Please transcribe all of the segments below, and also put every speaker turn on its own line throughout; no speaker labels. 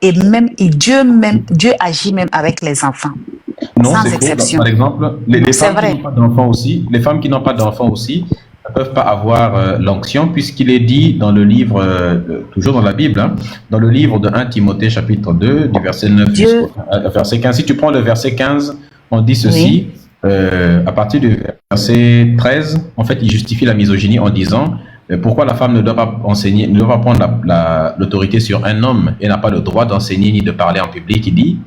Et Dieu agit même avec les enfants,
Non,
sans
c'est faux.
exception.
Par exemple, les
C'est
femmes qui
vrai.
n'ont pas d'enfants aussi, les femmes qui n'ont pas d'enfants aussi ne peuvent pas avoir l'onction puisqu'il est dit dans le livre, toujours dans la Bible, hein, dans le livre de 1 Timothée chapitre 2, du verset 9
Dieu,
jusqu'au verset 15. Si tu prends le verset 15, on dit
oui,
ceci, à partir du verset 13, en fait, il justifie la misogynie en disant pourquoi la femme ne doit pas enseigner, ne doit pas prendre l'autorité sur un homme et n'a pas le droit d'enseigner ni de parler en public. Il dit,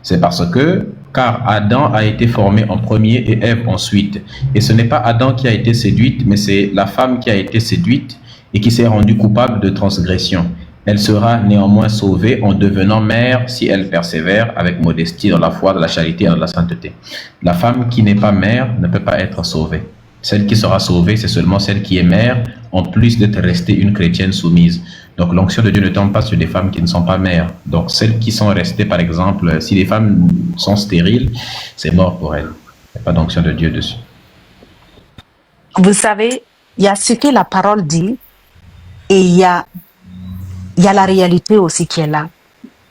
c'est parce que, car Adam a été formé en premier et Ève ensuite. Et ce n'est pas Adam qui a été séduite, mais c'est la femme qui a été séduite et qui s'est rendue coupable de transgression. Elle sera néanmoins sauvée en devenant mère si elle persévère avec modestie dans la foi, dans la charité et dans la sainteté. La femme qui n'est pas mère ne peut pas être sauvée. Celle qui sera sauvée, c'est seulement celle qui est mère, en plus d'être restée une chrétienne soumise. Donc l'onction de Dieu ne tombe pas sur des femmes qui ne sont pas mères. Donc celles qui sont restées, par exemple, si les femmes sont stériles, c'est mort pour elles. Il n'y a pas d'onction de Dieu dessus.
vous savez, il y a ce que la parole dit et il y a la réalité aussi qui est là.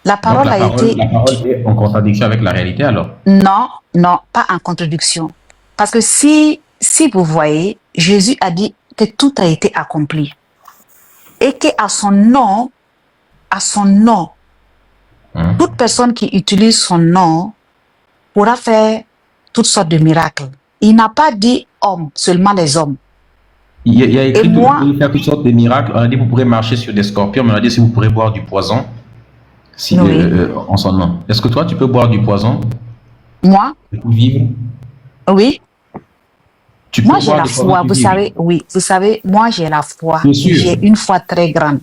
La
Donc
parole a été...
la parole est en contradiction avec la réalité alors.
Non, non, pas en contradiction. Parce que si vous voyez, Jésus a dit que tout a été accompli. Et qu'à son nom, toute personne qui utilise son nom pourra faire toutes sortes de miracles. Il n'a pas dit homme, seulement les hommes.
Il y a écrit
Et
que vous
moi,
pouvez faire toutes sortes de miracles. On a dit que vous pourrez marcher sur des scorpions, mais on a dit si vous pourrez boire du poison si,
oui.
en son nom. Est-ce que toi, tu peux boire du poison
Moi,
pour vivre?
oui.
Tu
Moi,
peux
j'ai
boire
la
du poison
foi,
pour
vous
vivre?
savez, oui. Vous savez, moi, j'ai la foi.
Bien sûr.
J'ai une foi très grande.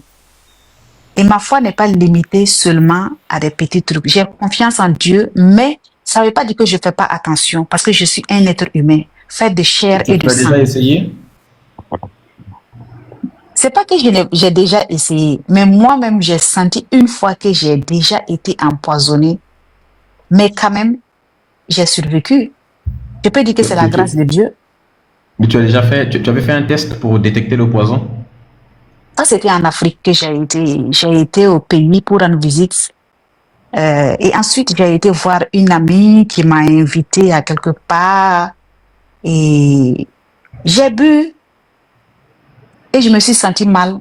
Et ma foi n'est pas limitée seulement à des petits trucs. J'ai confiance en Dieu, mais ça ne veut pas dire que je ne fais pas attention parce que je suis un être humain, fait de chair et de
Tu as
sang.
déjà essayé?
C'est pas que j'ai déjà essayé, mais moi-même, j'ai senti une fois que j'ai déjà été empoisonnée, mais quand même, j'ai survécu. Je peux dire que c'est la grâce de Dieu.
Mais tu as déjà fait, tu avais fait un test pour détecter le poison?
Ça, c'était en Afrique que j'ai été. J'ai été au pays pour rendre visite. Et ensuite, j'ai été voir une amie qui m'a invitée à quelque part. Et j'ai bu et je me suis sentie mal.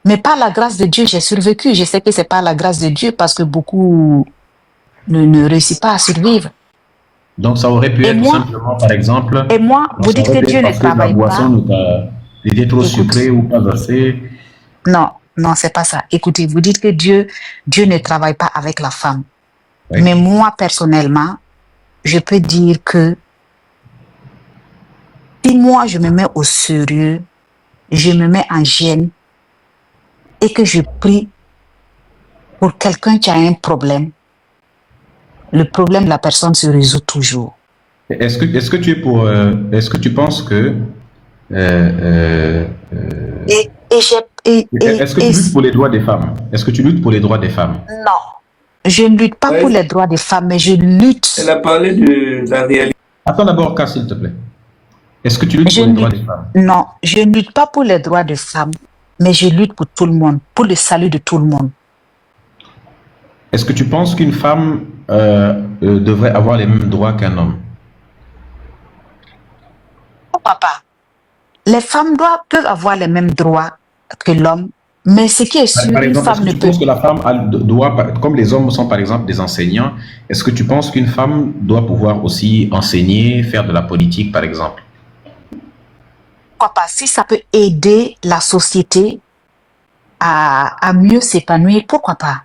Mais par la grâce de Dieu, j'ai survécu. Je sais que c'est par la grâce de Dieu parce que beaucoup ne réussissent pas à survivre.
Donc ça aurait pu
Et
être
moi,
simplement, par exemple,
vous dites que Dieu ne travaille pas.
était trop sucrée ou pas assez.
Non, non, c'est pas ça. Écoutez, vous dites que Dieu ne travaille pas avec la femme.
Oui.
Mais moi, personnellement, je peux dire que si moi, je me mets au sérieux, je me mets en gêne et que je prie pour quelqu'un qui a un problème, le problème de la personne se résout toujours.
Est-ce que tu es pour, est-ce que tu penses que, est-ce que tu luttes pour les droits des femmes? Est-ce que tu luttes pour les droits des femmes?
Non, je ne lutte pas pour les droits des femmes, mais je lutte.
Elle a parlé de la réalité.
Attends d'abord, K, s'il te plaît. Est-ce que tu luttes pour les droits des femmes?
Non, je ne lutte pas pour les droits des femmes, mais je lutte pour tout le monde, pour le salut de tout le monde.
Est-ce que tu penses qu'une femme devrait avoir les mêmes droits qu'un homme?
Oh, papa, les femmes peuvent avoir les mêmes droits que l'homme, mais ce qui est sûr,
par exemple,
une femme ne
tu
peut...
penses que la femme doit, comme les hommes sont par exemple des enseignants, est-ce que tu penses qu'une femme doit pouvoir aussi enseigner, faire de la politique par exemple?
Pourquoi pas? Si ça peut aider la société à mieux s'épanouir, pourquoi pas?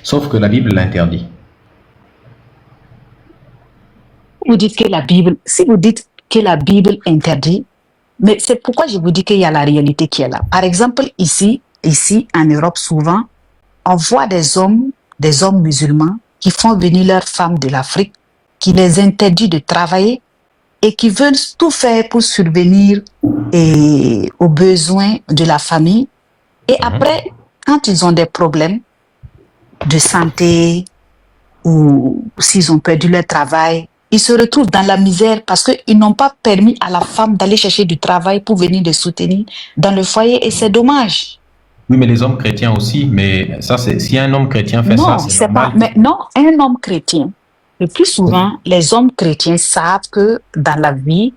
Sauf que la Bible l'interdit.
Vous dites que la Bible, si vous dites que la Bible interdit, mais c'est pourquoi je vous dis qu'il y a la réalité qui est là. Par exemple, ici en Europe, souvent, on voit des hommes musulmans qui font venir leurs femmes de l'Afrique, qui les interdit de travailler et qui veulent tout faire pour survenir aux besoins de la famille. Et après, quand ils ont des problèmes de santé ou s'ils ont perdu leur travail, ils se retrouvent dans la misère parce qu'ils n'ont pas permis à la femme d'aller chercher du travail pour venir les soutenir dans le foyer et c'est dommage.
Oui, mais les hommes chrétiens aussi, mais ça, c'est si un homme chrétien fait ça,
Non,
c'est
c'est pas.
normal.
Mais non, un homme chrétien. Le plus souvent, les hommes chrétiens savent que dans la vie,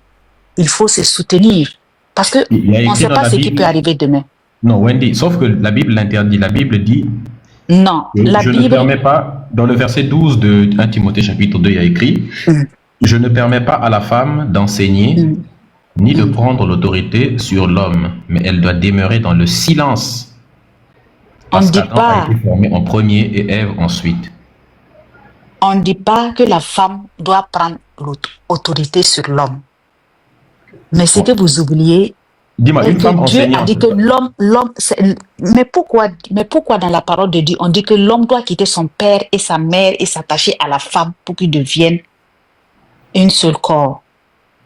il faut se soutenir. Parce que
Il y a
on ne
écrit
sait
dans
pas
la
ce qui peut
Bible,
arriver demain.
non, Wendy, sauf que la Bible l'interdit. La Bible dit
Non,
que
la
je ne
Bible.
permets pas, dans le verset 12 de 1 Timothée chapitre 2, il y a écrit,
Mm,
je ne permets pas à la femme d'enseigner
mm,
ni de
mm.
prendre l'autorité sur l'homme, mais elle doit demeurer dans le silence,
On ne
parce
dit
qu'Adam a été
pas,
formé en premier et Ève ensuite.
on ne dit pas que la femme doit prendre l'autorité sur l'homme. Mais ce
Bon.
que vous oubliez,
Dis-moi,
est
une
que
femme
Dieu a
enseignante,
dit que l'homme, mais pourquoi dans la parole de Dieu, on dit que l'homme doit quitter son père et sa mère et s'attacher à la femme pour qu'ils deviennent une seule corps?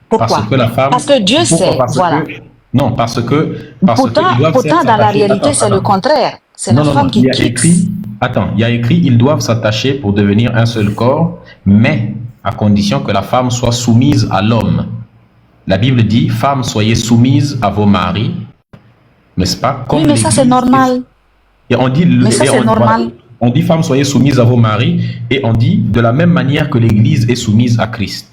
parce
Pourquoi?
que la femme,
Parce que Dieu
pourquoi?
sait,
Parce
voilà.
que, non, parce que ils doivent
Pourtant, dans la
s'attacher.
réalité, c'est le
Attends.
contraire. C'est la
Non, non,
femme
non, il
qui
y a
quitte.
écrit, attends, il y a écrit, ils doivent s'attacher pour devenir un seul corps, mais à condition que la femme soit soumise à l'homme. La Bible dit, femmes, soyez soumises à vos maris, n'est-ce pas?
Oui,
Comme
mais ça, c'est
l'Église.
normal.
Et on dit,
Mais ça,
et
c'est
voilà,
normal.
on dit, femmes, soyez soumises à vos maris, et on dit, de la même manière que l'Église est soumise à Christ.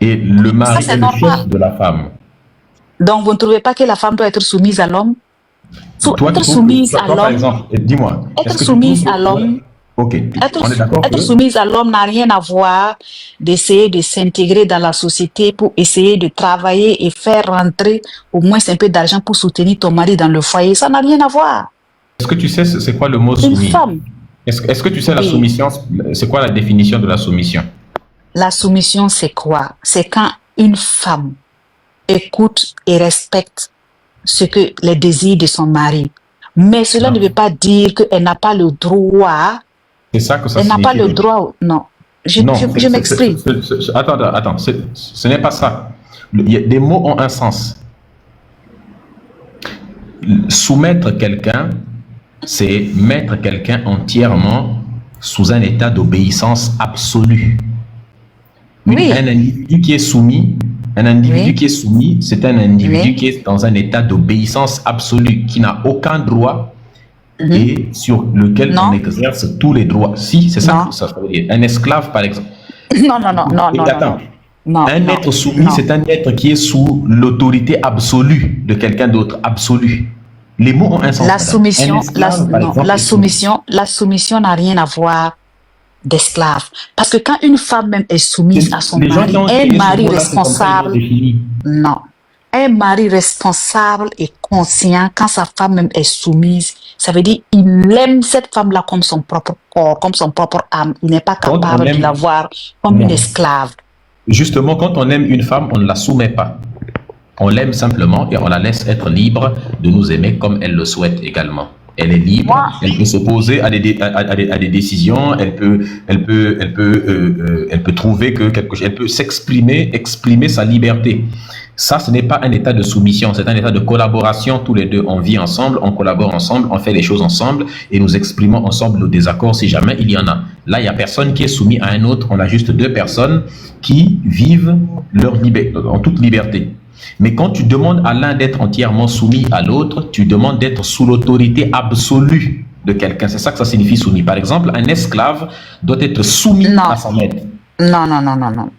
Et le
Ça,
mari
c'est
est le chef
normal.
de la femme.
Donc, vous ne trouvez pas que la femme doit être soumise à l'homme?
Toi, tu
Être
trouves que,
soumise à
toi, par
l'homme,
exemple, dis-moi, est-ce
être
que tu trouves
soumise à
que,
l'homme,
ok, on est d'accord
être
que,
soumise à l'homme n'a rien à voir d'essayer de s'intégrer dans la société pour essayer de travailler et faire rentrer au moins un peu d'argent pour soutenir ton mari dans le foyer. Ça n'a rien à voir.
est-ce que tu sais c'est quoi le mot
Une
soumis?
femme,
Est-ce que tu sais la
oui.
soumission, c'est quoi la définition de la soumission?
La soumission, c'est quoi? C'est quand une femme écoute et respecte ce que les désirs de son mari. Mais cela
Non.
ne veut pas dire qu'elle n'a pas le droit.
C'est ça que ça
Elle n'a pas
signifie.
le droit. Non. Je m'exprime.
Attends, ce n'est pas ça. Des mots ont un sens. Soumettre quelqu'un, c'est mettre quelqu'un entièrement sous un état d'obéissance absolue.
Oui.
Un individu qui est soumis,
Oui.
c'est un individu
Oui.
qui est dans un état d'obéissance absolue, qui n'a aucun droit et sur lequel
Non.
on exerce tous les droits. Si, c'est ça
Non.
que ça veut dire. Un esclave, par exemple.
Non, non, non, non,
Et
non,
attends,
non.
un
non,
être soumis,
non.
c'est un être qui est sous l'autorité absolue de quelqu'un d'autre, absolue. Les mots ont un sens.
La
madame.
soumission,
Un esclave, par exemple,
la soumission n'a rien à voir d'esclave. Parce que quand une femme même est soumise à son
les gens
mari,
qui ont
un
créé ce
mari
mot-là, c'est comme ça qu'ils l'ont
responsable,
défini.
non. Un mari responsable et conscient, quand sa femme même est soumise, ça veut dire il aime cette femme-là comme son propre corps, comme son propre âme. Il n'est pas
Quand on
capable
aime-
de la voir comme
Non.
une esclave.
Justement, quand on aime une femme, on ne la soumet pas. On l'aime simplement et on la laisse être libre de nous aimer comme elle le souhaite également. Elle est libre,
Moi-
elle peut s'opposer à des décisions, elle peut trouver que quelque chose, elle peut exprimer sa liberté. Ça, ce n'est pas un état de soumission, c'est un état de collaboration. Tous les deux, on vit ensemble, on collabore ensemble, on fait les choses ensemble et nous exprimons ensemble nos désaccords si jamais il y en a. Là, il n'y a personne qui est soumis à un autre. On a juste deux personnes qui vivent leur en toute liberté. Mais quand tu demandes à l'un d'être entièrement soumis à l'autre, tu demandes d'être sous l'autorité absolue de quelqu'un. C'est ça que ça signifie soumis. Par exemple, un esclave doit être soumis
Non.
à son maître.
Non, non, non, non, non.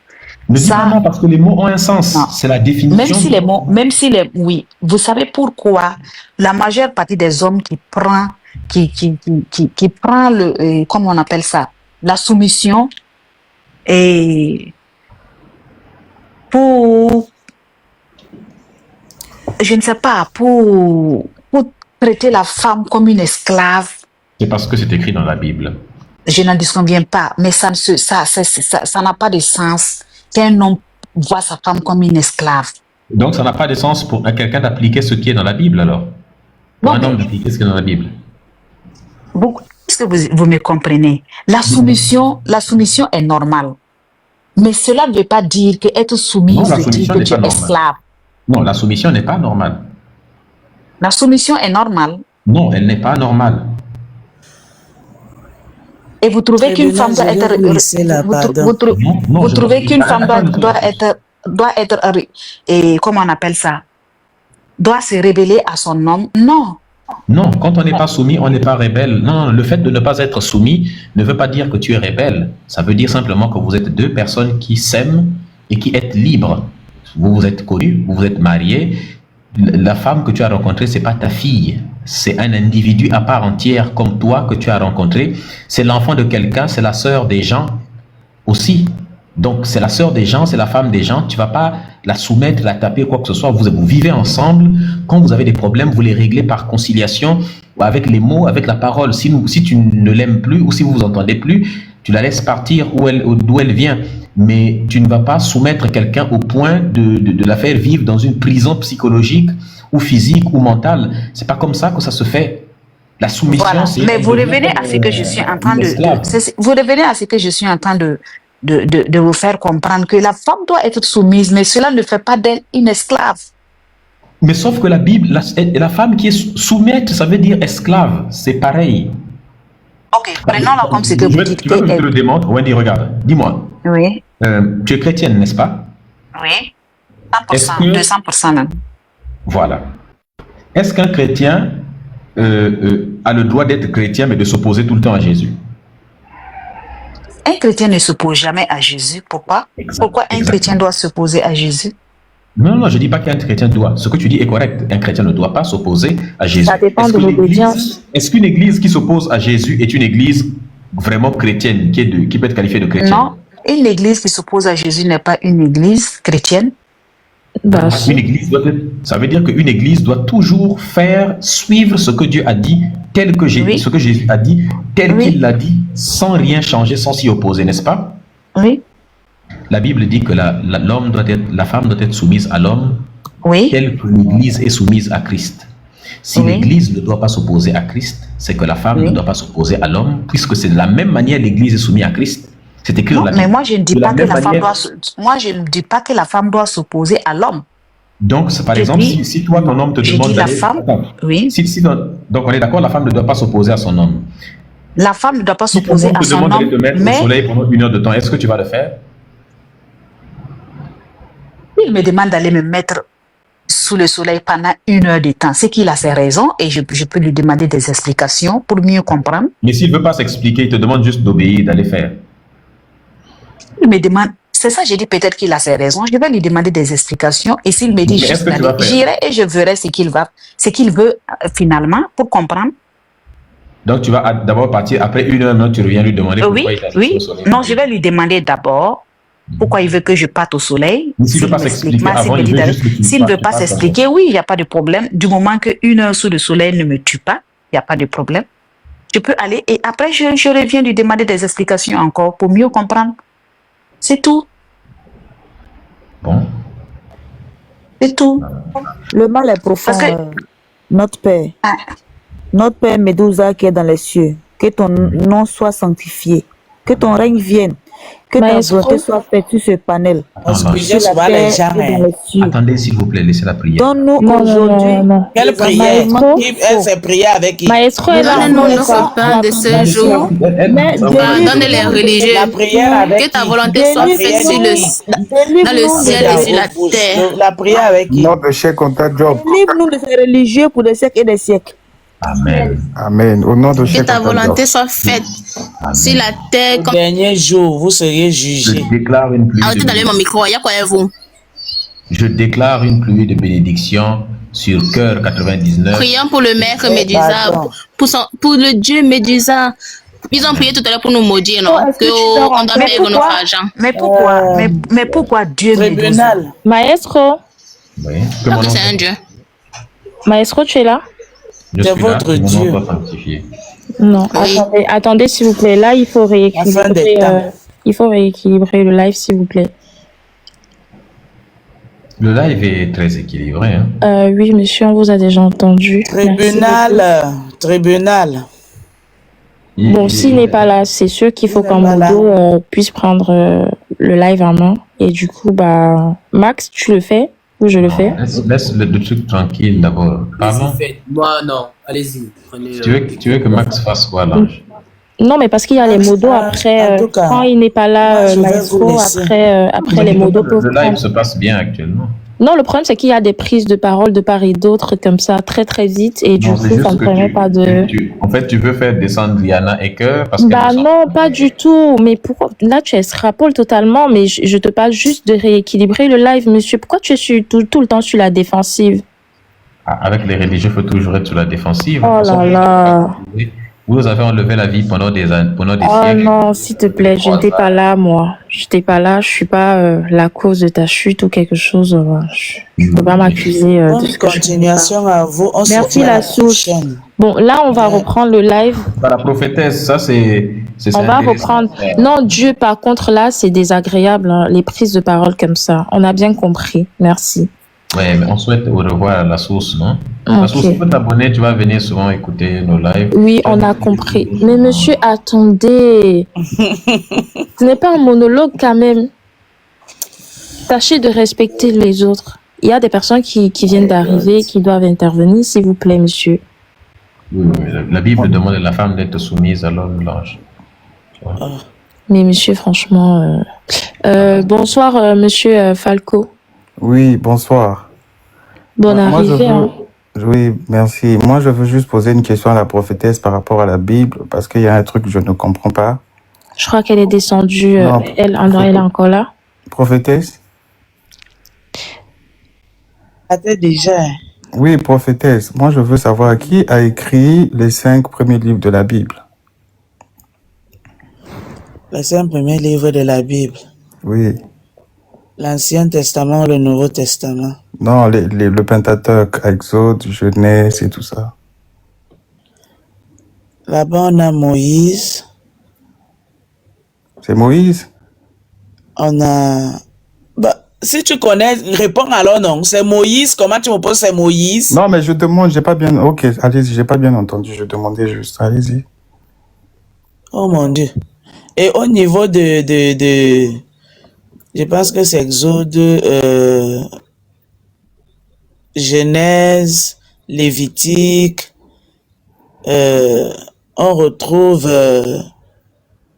Ne dis
Ça-
pas non parce que les mots ont un sens.
Non.
C'est la définition.
Même si les, oui, vous savez pourquoi la majeure partie des hommes qui prend le, comment on appelle ça, la soumission et pour, je ne sais pas, pour traiter la femme comme une esclave,
C'est parce que c'est écrit dans la Bible.
je n'en disconviens pas, mais ça n'a pas de sens qu'un homme voit sa femme comme une esclave.
Donc, ça n'a pas de sens pour quelqu'un d'appliquer ce qui est dans la Bible, alors. Pour
Non,
un homme
mais-
d'appliquer ce qui est dans la Bible.
Est-ce que vous me comprenez? La soumission est normale. Mais cela ne veut pas dire que être
Non,
soumise
la
veut dire
soumission
que
n'est
tu
pas
es
normale.
esclave.
Non, la soumission n'est pas normale.
La soumission est normale.
Non, elle n'est pas normale.
Et vous trouvez
Et
qu'une
de là,
femme doit
je vais
être...
vous laisser là, pardon.
Non,
vous
je-
trouvez qu'une femme
Attends,
doit être... Et comment on appelle ça? Doit se révéler à son homme? Non.
Non, quand on n'est pas soumis, on n'est pas rebelle. Non, le fait de ne pas être soumis ne veut pas dire que tu es rebelle. Ça veut dire simplement que vous êtes deux personnes qui s'aiment et qui êtes libres. Vous vous êtes connus, vous vous êtes mariés. La femme que tu as rencontrée, c'est pas ta fille. C'est un individu à part entière comme toi que tu as rencontré. C'est l'enfant de quelqu'un, c'est la sœur des gens aussi. Donc, c'est la sœur des gens, c'est la femme des gens. Tu vas pas la soumettre, la taper, quoi que ce soit. Vous vivez ensemble. Quand vous avez des problèmes, vous les réglez par conciliation, avec les mots, avec la parole. Si tu ne l'aimes plus ou si vous vous entendez plus, tu la laisses partir d'où elle vient. Mais tu ne vas pas soumettre quelqu'un au point de la faire vivre dans une prison psychologique ou physique ou mentale. C'est pas comme ça que ça se fait. La soumission,
Voilà.
c'est...
Mais vous revenez à ce que je suis en train vous revenez à ce que je suis en train de vous faire comprendre que la femme doit être soumise, mais cela ne fait pas d'elle une esclave.
Mais sauf que la Bible, la femme qui est soumette, ça veut dire esclave. C'est pareil.
Ok, prenons-la comme ce que vous dites.
Tu veux que je te le démontre? Wendy, regarde, dis-moi.
Oui.
Tu es chrétienne, n'est-ce pas?
Oui. 100%, 200% même.
Voilà. Est-ce qu'un chrétien a le droit d'être chrétien, mais de s'opposer tout le temps à Jésus?
Un chrétien ne s'oppose jamais à Jésus. Pourquoi? Pourquoi un chrétien doit s'opposer à Jésus?
Non, je ne dis pas qu'un chrétien doit. Ce que tu dis est correct. Un chrétien ne doit pas s'opposer à Jésus.
Ça dépend de l'obédience.
Est-ce qu'une église qui s'oppose à Jésus est une église vraiment chrétienne, qui peut être qualifiée de chrétienne?
Non, une église qui s'oppose à Jésus n'est pas une église chrétienne.
Une église ça veut dire qu'une église doit toujours suivre ce que Dieu a dit, ce que Jésus a dit, tel qu'il l'a dit, sans rien changer, sans s'y opposer, n'est-ce pas?
Oui.
La Bible dit que la femme doit être soumise à l'homme, telle que l'Église est soumise à Christ. Si l'Église ne doit pas s'opposer à Christ, c'est que la femme ne doit pas s'opposer à l'homme, puisque c'est de la même manière l'Église est soumise à Christ. C'est écrit dans la Bible.
Mais moi je ne dis pas que je ne dis pas que la femme doit s'opposer à l'homme.
Donc, par exemple, si toi ton homme te demande
la femme,
donc on est d'accord, la femme ne doit pas s'opposer à son homme.
La femme ne doit pas s'opposer à son homme.
Si ton homme te demande de te mettre au soleil pendant 1 heure de temps, est-ce que tu vas le faire?
Il me demande d'aller me mettre sous le soleil pendant 1 heure de temps. C'est qu'il a ses raisons et je peux lui demander des explications pour mieux comprendre.
Mais s'il ne veut pas s'expliquer, il te demande juste d'obéir, d'aller faire.
Il me demande, c'est ça, j'ai dit peut-être qu'il a ses raisons. Je vais lui demander des explications et s'il me dit juste d'aller, j'irai et je verrai ce qu'il veut finalement pour comprendre.
Donc tu vas d'abord partir, après 1 heure, tu reviens lui demander pourquoi il est au soleil.
Non, je vais lui demander d'abord pourquoi il veut que je parte au soleil.
S'il ne veut pas s'expliquer,
s'il ne veut pas s'expliquer, oui, il n'y a pas de problème. Du moment que 1 heure sous le soleil ne me tue pas, il n'y a pas de problème. Je peux aller et après je reviens lui demander des explications encore pour mieux comprendre. C'est tout.
Bon.
C'est tout.
Le mal est profond. Notre Père. Notre Père Médouza qui est dans les cieux. Que ton nom soit sanctifié. Que ton règne vienne. Que ta volonté soit faite sur ce panel.
Attendez, s'il vous plaît, laissez la prière.
Donne-nous aujourd'hui.
Quelle prière? Elle s'est priée avec qui?
Maestro est là. Donne-nous le pain de ce jour. Pardonne les religieux. Que ta volonté soit faite dans le ciel et sur la terre.
La prière avec qui?
Notre cher comptable Job.
Livre-nous de ces religieux pour des siècles et des siècles.
Amen.
Amen. Au nom de
que ta volonté soit faite sur la terre.
Au dernier jour, vous serez jugés.
Je déclare une pluie.
Arrêtez d'aller mon micro. Il y a quoi vous?
Je déclare une pluie de bénédiction sur Cœur 99.
Prions pour le maître Médusa, pour le Dieu Médusa. Ils ont prié tout à l'heure pour nous maudire, non? Qu'on doit payer notre argent.
Mais pourquoi Dieu Médusa?
Maestro.
Oui.
C'est un Dieu.
Maestro, tu es là?
C'est votre Dieu.
Non, oui. Attendez s'il vous plaît. Là, il faut rééquilibrer, le live, s'il vous plaît.
Le live est très équilibré. Hein?
Oui, monsieur, on vous a déjà entendu.
Tribunal.
Bon, s'il n'est pas là, c'est sûr qu'il faut qu'un Modo puisse prendre le live en main. Et du coup, Max, tu le fais? Ou je le fais?
Laisse le truc tranquille d'abord. Pardon?
Moi, non. Allez-y.
Tu veux que Max fasse quoi là?
Non, mais parce qu'il y a les modos après. Quand il n'est pas là, Maestro, après les modos peuvent
Le live se passe bien actuellement.
Non, le problème, c'est qu'il y a des prises de parole de part et d'autre comme ça, très très vite, et du
Non,
coup,
c'est
ça
juste
ne
que
permet pas de...
en fait, tu veux faire descendre Liana et que parce qu'elle
Bah
ne sent
non, pas du tout. Mais pourquoi? Là, tu extrapoles totalement, mais je te parle juste de rééquilibrer le live, monsieur. Pourquoi tu es tout le temps sur la défensive?
avec les religieux, il faut toujours être sur la défensive. De
Oh
toute façon,
là là.
vous avez enlevé la vie pendant des
Oh
siècles.
non, s'il te plaît, je n'étais pas là, moi. Je n'étais pas là, je suis pas la cause de ta chute ou quelque chose. Je peux pas m'accuser de ce que je fais pas.
Continuation à vous. On se
Merci
dit à
la
la
souche.
prochaine.
Bon, là, on va reprendre le live.
Bah, la prophétesse, ça c'est
On va
intéressant.
reprendre. Non, Dieu, par contre, là, c'est désagréable, hein, les prises de parole comme ça. On a bien compris. Merci.
Ouais, mais on souhaite au revoir à la source, non? La source,
Ok.
tu peux t'abonner, tu vas venir souvent écouter nos lives.
Oui, on a compris. Mais monsieur, attendez. Ce n'est pas un monologue quand même. Tâchez de respecter les autres. Il y a des personnes qui viennent d'arriver, qui doivent intervenir, s'il vous plaît, monsieur.
Oui, la Bible demande à la femme d'être soumise à l'homme blanche.
Mais monsieur, franchement... bonsoir, monsieur Falco.
Oui, bonsoir.
Bonne
Moi, je
arrivée.
veux...
Hein.
Oui, merci. Moi, je veux juste poser une question à la prophétesse par rapport à la Bible, parce qu'il y a un truc que je ne comprends pas.
Je crois qu'elle est descendue.
Non,
Elle est encore là.
prophétesse?
Attends déjà.
Oui, prophétesse. Moi, je veux savoir qui a écrit les 5 premiers livres de la Bible.
Les 5 premiers livres de la Bible.
Oui.
L'Ancien Testament ou le Nouveau Testament?
Non, le Pentateuque, Exode, Genèse et tout ça.
Là-bas, on a Moïse.
C'est Moïse?
On a... Bah, si tu connais, réponds alors non. C'est Moïse. Comment tu me poses c'est Moïse?
Non, mais je demande, j'ai pas bien... Ok, allez-y, j'ai pas bien entendu, je demandais juste, allez-y.
Oh mon Dieu. Et au niveau je pense que c'est Exode, Genèse, Lévitique, on retrouve,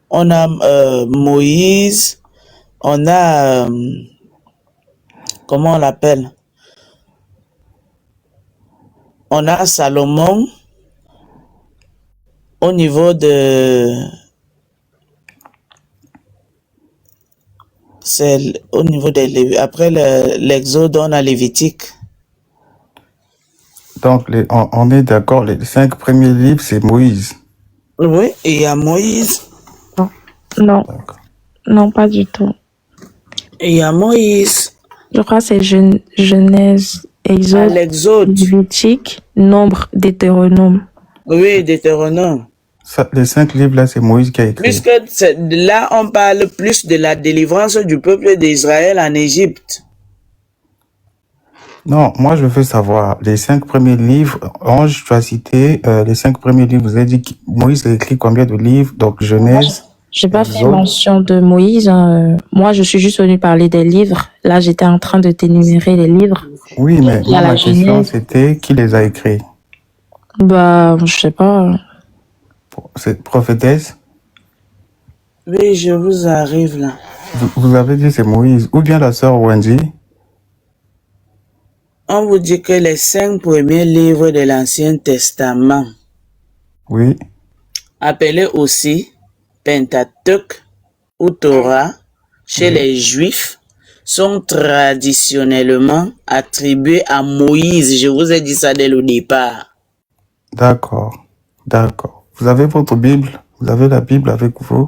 on a Moïse, on a, comment on l'appelle? On a Salomon, au niveau de... C'est au niveau des... Après l'Exode, on a Lévitique.
Donc, on est d'accord, les 5 premiers livres, c'est Moïse.
Oui, et il y a Moïse.
Non. Non, pas du tout.
Et il y a Moïse.
Je crois que c'est Genèse, Exode, Lévitique, Nombre, Deutéronome.
Oui, Deutéronome.
Les 5 livres-là, c'est Moïse qui a écrit.
Puisque là, on parle plus de la délivrance du peuple d'Israël en Égypte.
Non, moi, je veux savoir, les 5 premiers livres, Ange, tu as cité les 5 premiers livres, vous avez dit que Moïse a écrit combien de livres? Donc, Genèse.
J'ai pas fait mention de Moïse. Hein. Moi, je suis juste venue parler des livres. Là, j'étais en train de t'énumérer les livres.
Oui, mais moi, ma question, c'était qui les a écrits?
Bah, je sais pas.
C'est prophétesse?
Oui, je vous arrive là.
Vous avez dit c'est Moïse. Ou bien la sœur Wendy?
On vous dit que les 5 premiers livres de l'Ancien Testament,
oui,
appelés aussi Pentateuque ou Torah, chez les Juifs, sont traditionnellement attribués à Moïse. Je vous ai dit ça dès le départ.
D'accord, d'accord. Vous avez votre Bible? Vous avez la Bible avec vous?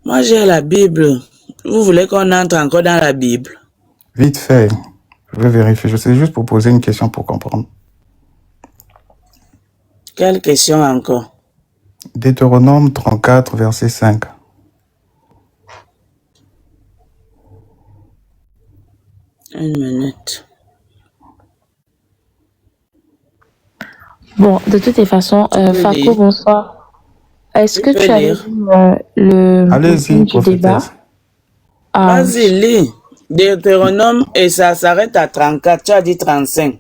Moi, j'ai la Bible. Vous voulez qu'on entre encore dans la Bible?
Vite fait. Je vais vérifier. Je sais juste pour poser une question pour comprendre.
Quelle question encore?
Deutéronome 34, verset 5.
Une minute.
Bon, de toutes les façons, Falco, bonsoir. Est-ce que tu as lu
Allez-y,
du débat?
Vas-y, lis. Deutéronome et ça s'arrête à 34. Tu as dit 35.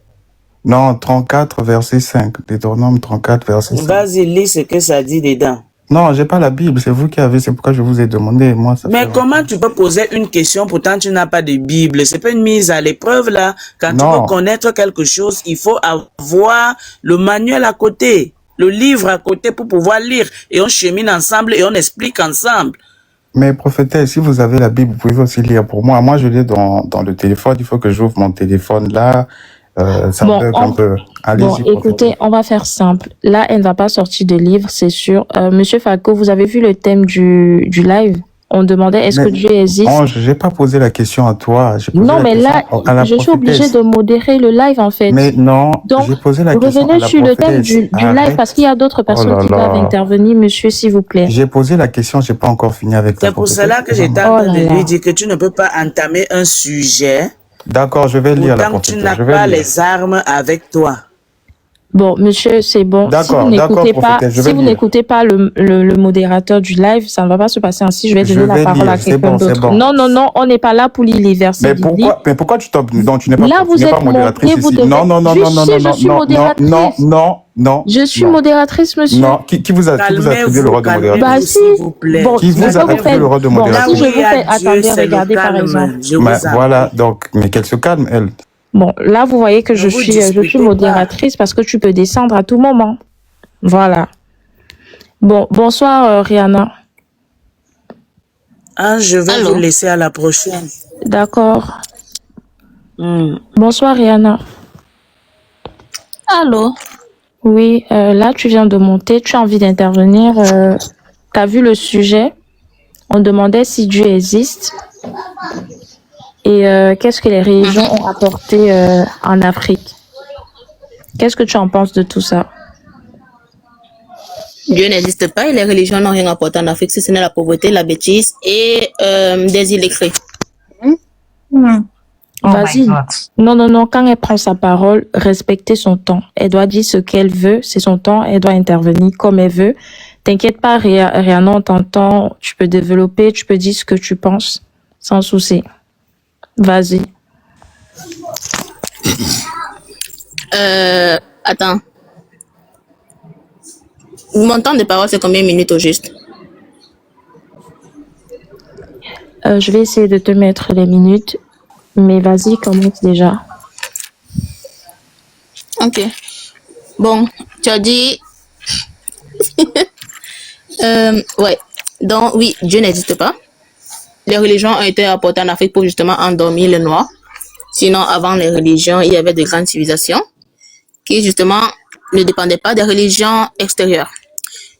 Non, 34, verset 5. Deutéronome 34, verset 5.
Vas-y, lis ce que ça dit dedans.
Non, j'ai pas la Bible, c'est vous qui avez, c'est pourquoi je vous ai demandé. Moi, ça
Mais
fait
comment tu peux poser une question pourtant tu n'as pas de Bible? C'est pas une mise à l'épreuve là. Quand tu veux
Non,
connaître quelque chose, il faut avoir le manuel à côté, le livre à côté pour pouvoir lire. Et on chemine ensemble et on explique ensemble.
mais prophétesse, si vous avez la Bible, vous pouvez aussi lire pour moi. Moi, je l'ai dans le téléphone. Il faut que j'ouvre mon téléphone là. Ça
Bon,
bug un peu.
bon,
Allez-y,
écoutez,
prophétesse.
on va faire simple. Là, elle ne va pas sortir de livre, c'est sûr. Monsieur Falco, vous avez vu le thème du live? On demandait est-ce que
Mais
Dieu existe?
Ange, j'ai pas posé la question à toi. J'ai posé
Non,
la
mais
question
là,
à la
je suis obligée
prophétesse.
de modérer le live en fait.
Mais non,
Donc,
j'ai posé la question à
revenez
la
sur le thème
prophétesse.
du live parce qu'il y a d'autres
Oh
personnes
là
qui doivent
là.
intervenir, monsieur, s'il vous plaît.
J'ai posé la question, j'ai pas encore fini avec la
C'est pour
prophétesse.
cela que j'étais
Oh
en train
là
de
là.
lui dire que tu ne peux pas entamer un sujet
D'accord, je vais lire la
pourtant que tu
prophétesse.
n'as
Je vais
pas
lire.
les armes avec toi.
Bon, monsieur, c'est bon. Si vous
D'accord,
n'écoutez pas,
prophétesse, je
si
vais
vous
lire.
n'écoutez pas le modérateur du live, ça ne va pas se passer ainsi. Je vais
Je
donner la
vais
parole à
lire, c'est
quelqu'un
bon, c'est
d'autre.
bon.
Non, non, non, on n'est pas là pour lire les versets bibliques.
Mais pourquoi donc tu n'es
Là,
pas
vous êtes
modératrice
monté, vous
ici?
devez.
Non, non, non,
Je
non, non,
sais,
non,
je suis
non, non,
modératrice.
non,
Je suis
non,
modératrice, monsieur.
non. Qui vous a attribué le rôle de modératrice?
Bah
Calmez-vous,
si.
s'il vous plaît.
Bon,
Qui
je
vous a
peux vous
attribué
faire.
le rôle de
Bon, si
modératrice?
je vous
Oui,
fais.
à Dieu,
Attendez,
c'est le
regardez par
calme.
exemple.
Je vous en
Voilà,
prie.
donc, mais qu'elle se calme, elle.
Bon, là, vous voyez que
Ne
je
vous
suis
disputez pas.
modératrice parce que tu peux descendre à tout moment. Voilà. Bon, bonsoir, Rihanna.
Ah, je vais
Allô?
vous laisser à la prochaine.
D'accord.
Hmm.
Bonsoir, Rihanna.
Allô?
Oui, là, tu viens de monter. Tu as envie d'intervenir. Tu as vu le sujet. On demandait si Dieu existe. Et qu'est-ce que les religions ont apporté en Afrique? Qu'est-ce que tu en penses de tout ça?
Dieu n'existe pas et les religions n'ont rien apporté en Afrique si ce n'est la pauvreté, la bêtise et des illettrés.
Oh
Vas-y.
my God.
Non, non, non. Quand elle prend sa parole, respectez son temps. Elle doit dire ce qu'elle veut. C'est son temps. Elle doit intervenir comme elle veut. T'inquiète pas, Rihanna, on t'entend. Tu peux développer. Tu peux dire ce que tu penses. Sans souci. Vas-y.
Attends. Mon temps de parole, c'est combien de minutes au juste?
Je vais essayer de te mettre les minutes. Mais vas-y, commence déjà.
Ok. Bon, tu as dit... ouais. Donc, oui, Dieu n'existe pas. Les religions ont été apportées en Afrique pour justement endormir les Noirs. Sinon, avant les religions, il y avait de grandes civilisations qui, justement, ne dépendaient pas des religions extérieures.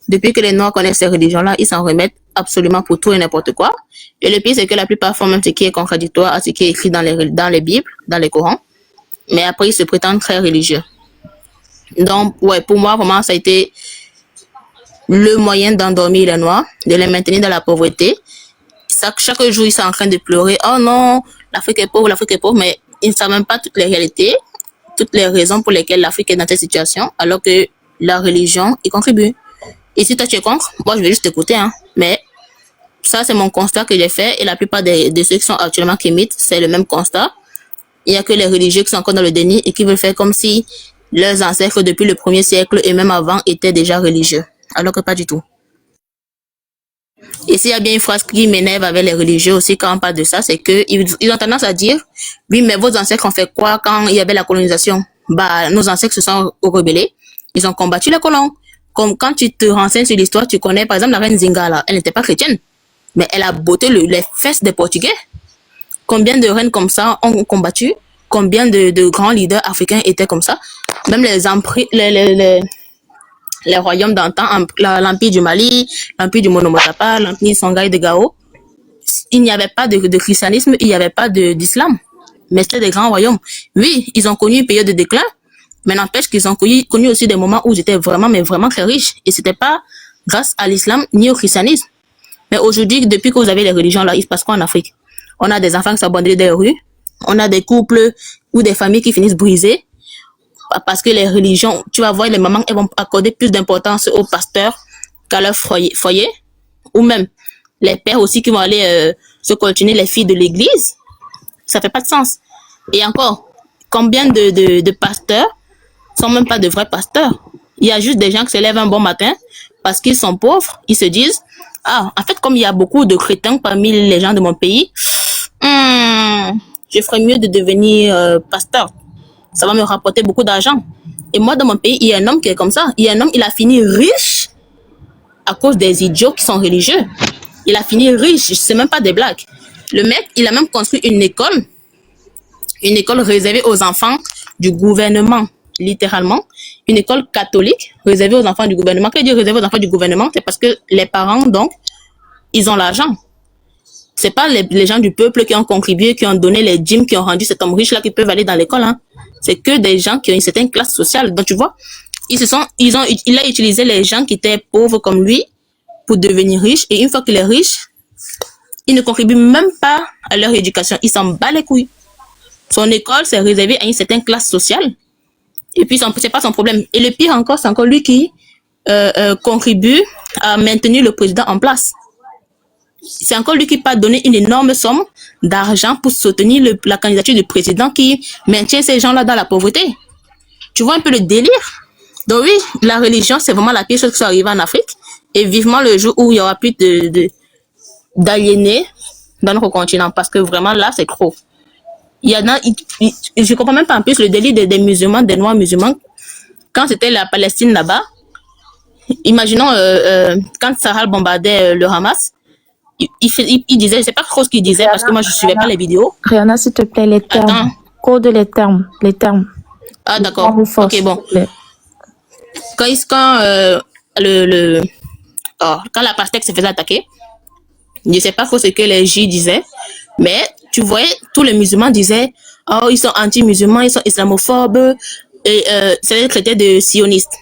Depuis que les Noirs connaissent ces religions-là, ils s'en remettent absolument pour tout et n'importe quoi. Et le pire, c'est que la plupart font même ce qui est contradictoire à ce qui est écrit dans les Bibles, dans les Corans. Mais après, ils se prétendent très religieux. Donc, ouais, pour moi, vraiment, ça a été le moyen d'endormir les Noirs, de les maintenir dans la pauvreté. Chaque jour, ils sont en train de pleurer. Oh non, l'Afrique est pauvre, mais ils ne savent même pas toutes les réalités, toutes les raisons pour lesquelles l'Afrique est dans cette situation, alors que la religion y contribue. Et si toi tu es contre, moi je vais juste t'écouter, hein. Mais ça, c'est mon constat que j'ai fait, et la plupart de ceux qui sont actuellement kémites, c'est le même constat. Il n'y a que les religieux qui sont encore dans le déni et qui veulent faire comme si leurs ancêtres depuis le 1er siècle et même avant étaient déjà religieux, alors que pas du tout. Et s'il y a bien une phrase qui m'énerve avec les religieux aussi quand on parle de ça, c'est qu'ils ont tendance à dire « Oui, mais vos ancêtres ont fait quoi quand il y avait la colonisation ?» Bah, nos ancêtres se sont rebellés, ils ont combattu les colons. Comme quand tu te renseignes sur l'histoire, tu connais par exemple la reine Zinga, là, elle n'était pas chrétienne, mais elle a botté les fesses des Portugais. Combien de reines comme ça ont combattu? Combien de grands leaders africains étaient comme ça? Même les royaumes d'antan, l'empire du Mali, l'empire du Monomotapa, l'empire Songhai de Gao, il n'y avait pas de christianisme, il n'y avait pas d'islam, mais c'était des grands royaumes. Oui, ils ont connu une période de déclin, mais n'empêche qu'ils ont connu aussi des moments où ils étaient vraiment, mais vraiment très riches, et c'était pas grâce à l'islam ni au christianisme. Mais aujourd'hui, depuis que vous avez les religions là, il se passe quoi en Afrique? On a des enfants qui sont abandonnés des rues, on a des couples ou des familles qui finissent brisées, parce que les religions, tu vas voir, les mamans, elles vont accorder plus d'importance aux pasteurs qu'à leur foyer, ou même les pères aussi qui vont aller se coltiner les filles de l'église. Ça fait pas de sens. Et encore, combien de pasteurs sont même pas de vrais pasteurs? Il y a juste des gens qui se lèvent un bon matin parce qu'ils sont pauvres, ils se disent, ah, en fait, comme il y a beaucoup de crétins parmi les gens de mon pays, je ferais mieux de devenir pasteur. Ça va me rapporter beaucoup d'argent. Et moi, dans mon pays, il y a un homme qui est comme ça. Il y a un homme, il a fini riche à cause des idiots qui sont religieux. Il a fini riche, c'est même pas des blagues. Le mec, il a même construit une école réservée aux enfants du gouvernement, littéralement. Une école catholique réservée aux enfants du gouvernement. Quand je dis réservée aux enfants du gouvernement, c'est parce que les parents, donc, ils ont l'argent. C'est pas les gens du peuple qui ont contribué, qui ont donné les dîmes, qui ont rendu cet homme riche-là qui peuvent aller dans l'école, hein. C'est que des gens qui ont une certaine classe sociale. Donc, tu vois, il a utilisé les gens qui étaient pauvres comme lui pour devenir riches. Et une fois qu'il est riche, il ne contribue même pas à leur éducation. Il s'en bat les couilles. Son école, c'est réservé à une certaine classe sociale. Et puis, c'est pas son problème. Et le pire encore, c'est encore lui qui contribue à maintenir le président en place. C'est encore lui qui peut donner une énorme somme d'argent pour soutenir la candidature du président qui maintient ces gens-là dans la pauvreté. Tu vois un peu le délire? Donc oui, la religion, c'est vraiment la pire chose qui soit arrivée en Afrique. Et vivement le jour où il y aura plus d'aliénés dans notre continent. Parce que vraiment, là, c'est trop. Il y en a, je comprends même pas en plus le délire des musulmans, des noirs musulmans. Quand c'était la Palestine là-bas, imaginons quand Sarah bombardait le Hamas, il disait, je sais pas trop ce qu'il disait parce que moi je suivais pas les vidéos.
Rihanna, s'il te plaît, les termes.
Attends.
Code les termes.
Ah d'accord.
Force,
ok, bon. Quand la pastèque se faisait attaquer, je sais pas trop ce que les J disaient, mais tu voyais, tous les musulmans disaient, oh, ils sont anti-musulmans, ils sont islamophobes, et c'est les traités de sionistes.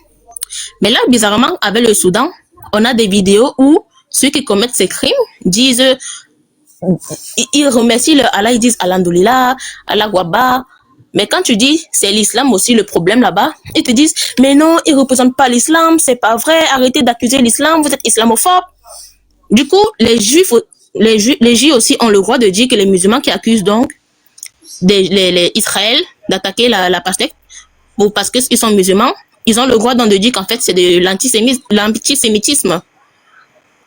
Mais là, bizarrement, avec le Soudan, on a des vidéos où ceux qui commettent ces crimes disent, ils remercient leur Allah, ils disent Alhamdoulilah, Allah Waba. Mais quand tu dis c'est l'islam aussi le problème là-bas, ils te disent mais non, ils ne représentent pas l'islam, c'est pas vrai, arrêtez d'accuser l'islam, vous êtes islamophobe. Du coup, les juifs aussi ont le droit de dire que les musulmans qui accusent donc les Israël d'attaquer la pastèque parce qu'ils sont musulmans, ils ont le droit donc de dire qu'en fait c'est de l'antisémitisme.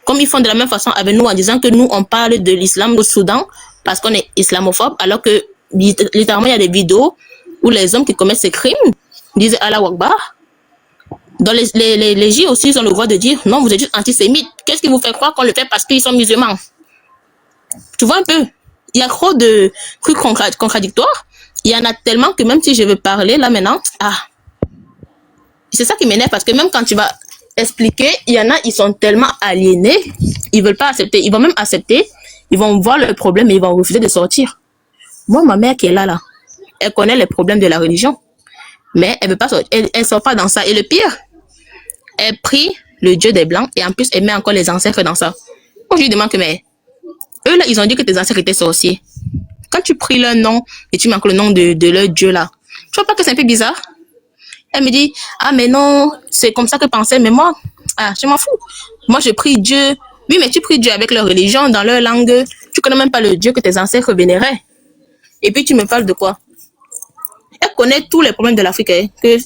Comme ils font de la même façon avec nous en disant que nous, on parle de l'islam au Soudan parce qu'on est islamophobe, alors que littéralement, il y a des vidéos où les hommes qui commettent ces crimes disent Allah Akbar. Donc les J aussi, ils ont le droit de dire non, vous êtes juste antisémites. Qu'est-ce qui vous fait croire qu'on le fait parce qu'ils sont musulmans? Tu vois un peu? Il y a trop de trucs contradictoires. Il y en a tellement que même si je veux parler là maintenant, c'est ça qui m'énerve parce que même quand tu vas expliquer, il y en a, ils sont tellement aliénés, ils veulent pas accepter, ils vont même accepter, ils vont voir le problème et ils vont refuser de sortir. Moi, ma mère qui est là, elle connaît les problèmes de la religion, mais elle veut pas sortir, elle sort pas dans ça. Et le pire, elle prie le Dieu des Blancs et en plus, elle met encore les ancêtres dans ça. Moi, je lui demande que, mais eux, là, ils ont dit que tes ancêtres étaient sorciers. Quand tu pries leur nom et tu mets encore le nom de leur Dieu là, tu vois pas que c'est un peu bizarre? Elle me dit, mais non, c'est comme ça que pensait, mais moi, je m'en fous. Moi, je prie Dieu. Oui, mais tu pries Dieu avec leur religion, dans leur langue. Tu connais même pas le Dieu que tes ancêtres vénéraient. Et puis, tu me parles de quoi? Elle connaît tous les problèmes de l'Afrique, que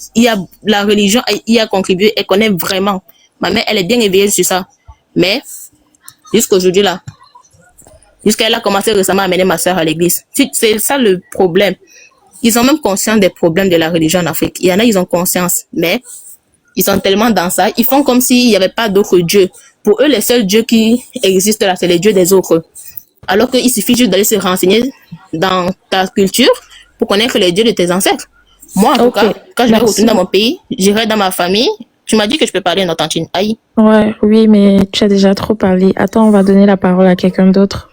la religion y a contribué. Elle connaît vraiment. Ma mère, elle est bien éveillée sur ça. Mais, jusqu'aujourd'hui, là, jusqu'elle a commencé récemment à amener ma soeur à l'église. C'est ça le problème. Ils ont même conscience des problèmes de la religion en Afrique. Il y en a, ils ont conscience, mais ils sont tellement dans ça. Ils font comme s'il n'y avait pas d'autres dieux. Pour eux, les seuls dieux qui existent là, c'est les dieux des autres. Alors qu'il suffit juste d'aller se renseigner dans ta culture pour connaître les dieux de tes ancêtres. Moi, en tout cas, quand je vais retourner dans mon pays, j'irai dans ma famille. Tu m'as dit que je peux parler en tantine. Aïe.
Oui, mais tu as déjà trop parlé. Attends, on va donner la parole à quelqu'un d'autre.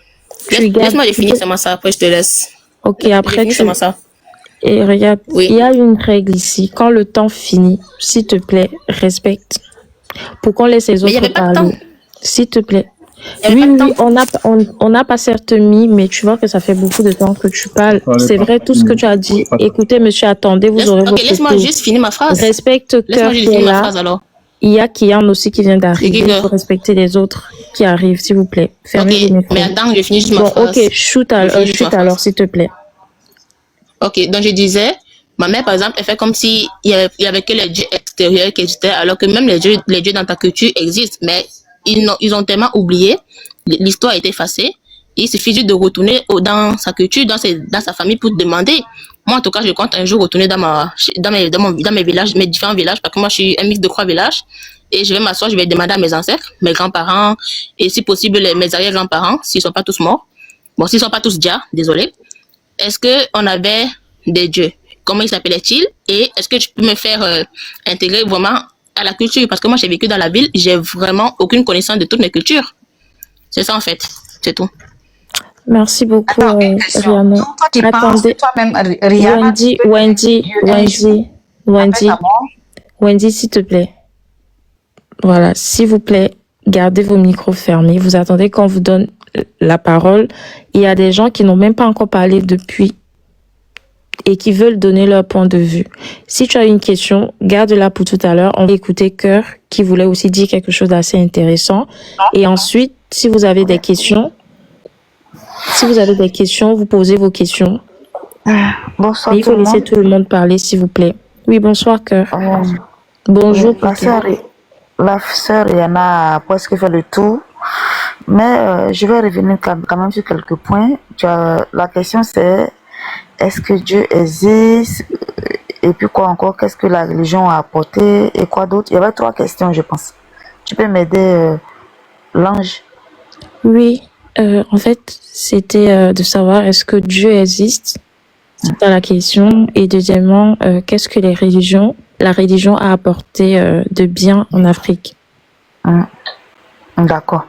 Laisse-moi définir seulement ça, après je te laisse.
Ok, après tu...
seulement ça.
Et regarde, il y a une règle ici. Quand le temps finit, s'il te plaît, respecte. Pour qu'on laisse les autres parler. S'il te plaît. Oui, on n'a pas certes mis, mais tu vois que ça fait beaucoup de temps que tu parles. C'est vrai tout ce que tu as dit. Écoutez, monsieur, attendez, vous aurez votre tour.
Laisse-moi juste finir ma phrase.
Respecte cœur qui est là. Il y a Kian aussi qui vient d'arriver. Il faut respecter les autres qui arrivent, s'il vous plaît. Fermez les micros.
Mais attends, je finis juste ma phrase.
Ok, shoot alors, s'il te plaît.
Ok, donc je disais, ma mère, par exemple, elle fait comme si il y avait que les dieux extérieurs qui existaient, alors que même les dieux dans ta culture existent, mais ils ont tellement oublié, l'histoire a été effacée. Il suffit juste de retourner dans sa culture, dans sa famille pour demander. Moi, en tout cas, je compte un jour retourner dans mes villages, mes différents villages, parce que moi, je suis un mix de 3 villages. Et je vais m'asseoir, je vais demander à mes ancêtres, mes grands-parents, et si possible, mes arrière-grands-parents, s'ils sont pas tous morts. Bon, s'ils sont pas tous déjà, désolé. Est-ce qu'on avait des dieux? Comment ils s'appelaient-ils? Et est-ce que tu peux me faire intégrer vraiment à la culture? Parce que moi, j'ai vécu dans la ville, j'ai vraiment aucune connaissance de toutes mes cultures. C'est ça, en fait. C'est tout.
Merci beaucoup,
Attends, une question.
Rihanna.
Toi, tu penses
Attendez,
toi-même, Rihanna, tu peux dire que Dieu est échoué après sa mort?
Wendy, s'il te plaît. Voilà, s'il vous plaît, gardez vos micros fermés. Vous attendez qu'on vous donne la parole. Il y a des gens qui n'ont même pas encore parlé depuis et qui veulent donner leur point de vue. Si tu as une question, garde-la pour tout à l'heure. On va écouter Cœur qui voulait aussi dire quelque chose d'assez intéressant. Et ensuite, si vous avez des questions, vous posez vos questions.
Bonsoir
Mais il
tout
faut
le
laisser
monde.
tout le monde parler, s'il vous plaît. Oui, bonsoir, Cœur. Bonjour,
La
plutôt.
sœur Yana a presque fait le tour, mais je vais revenir quand même sur quelques points. La question c'est, est-ce que Dieu existe? Et puis quoi encore, qu'est-ce que la religion a apporté? Et quoi d'autre? Il y avait 3 questions, je pense. Tu peux m'aider, l'ange?
Oui, en fait, c'était de savoir est-ce que Dieu existe? C'est ça la question. Et deuxièmement, qu'est-ce que la religion a apporté de bien en Afrique?
D'accord.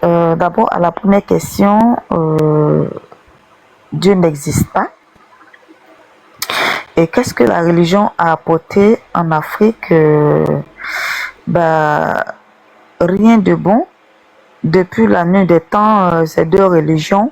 D'abord, à la première question, Dieu n'existe pas. Et qu'est-ce que la religion a apporté en Afrique? Rien de bon. Depuis la nuit des temps, ces 2 religions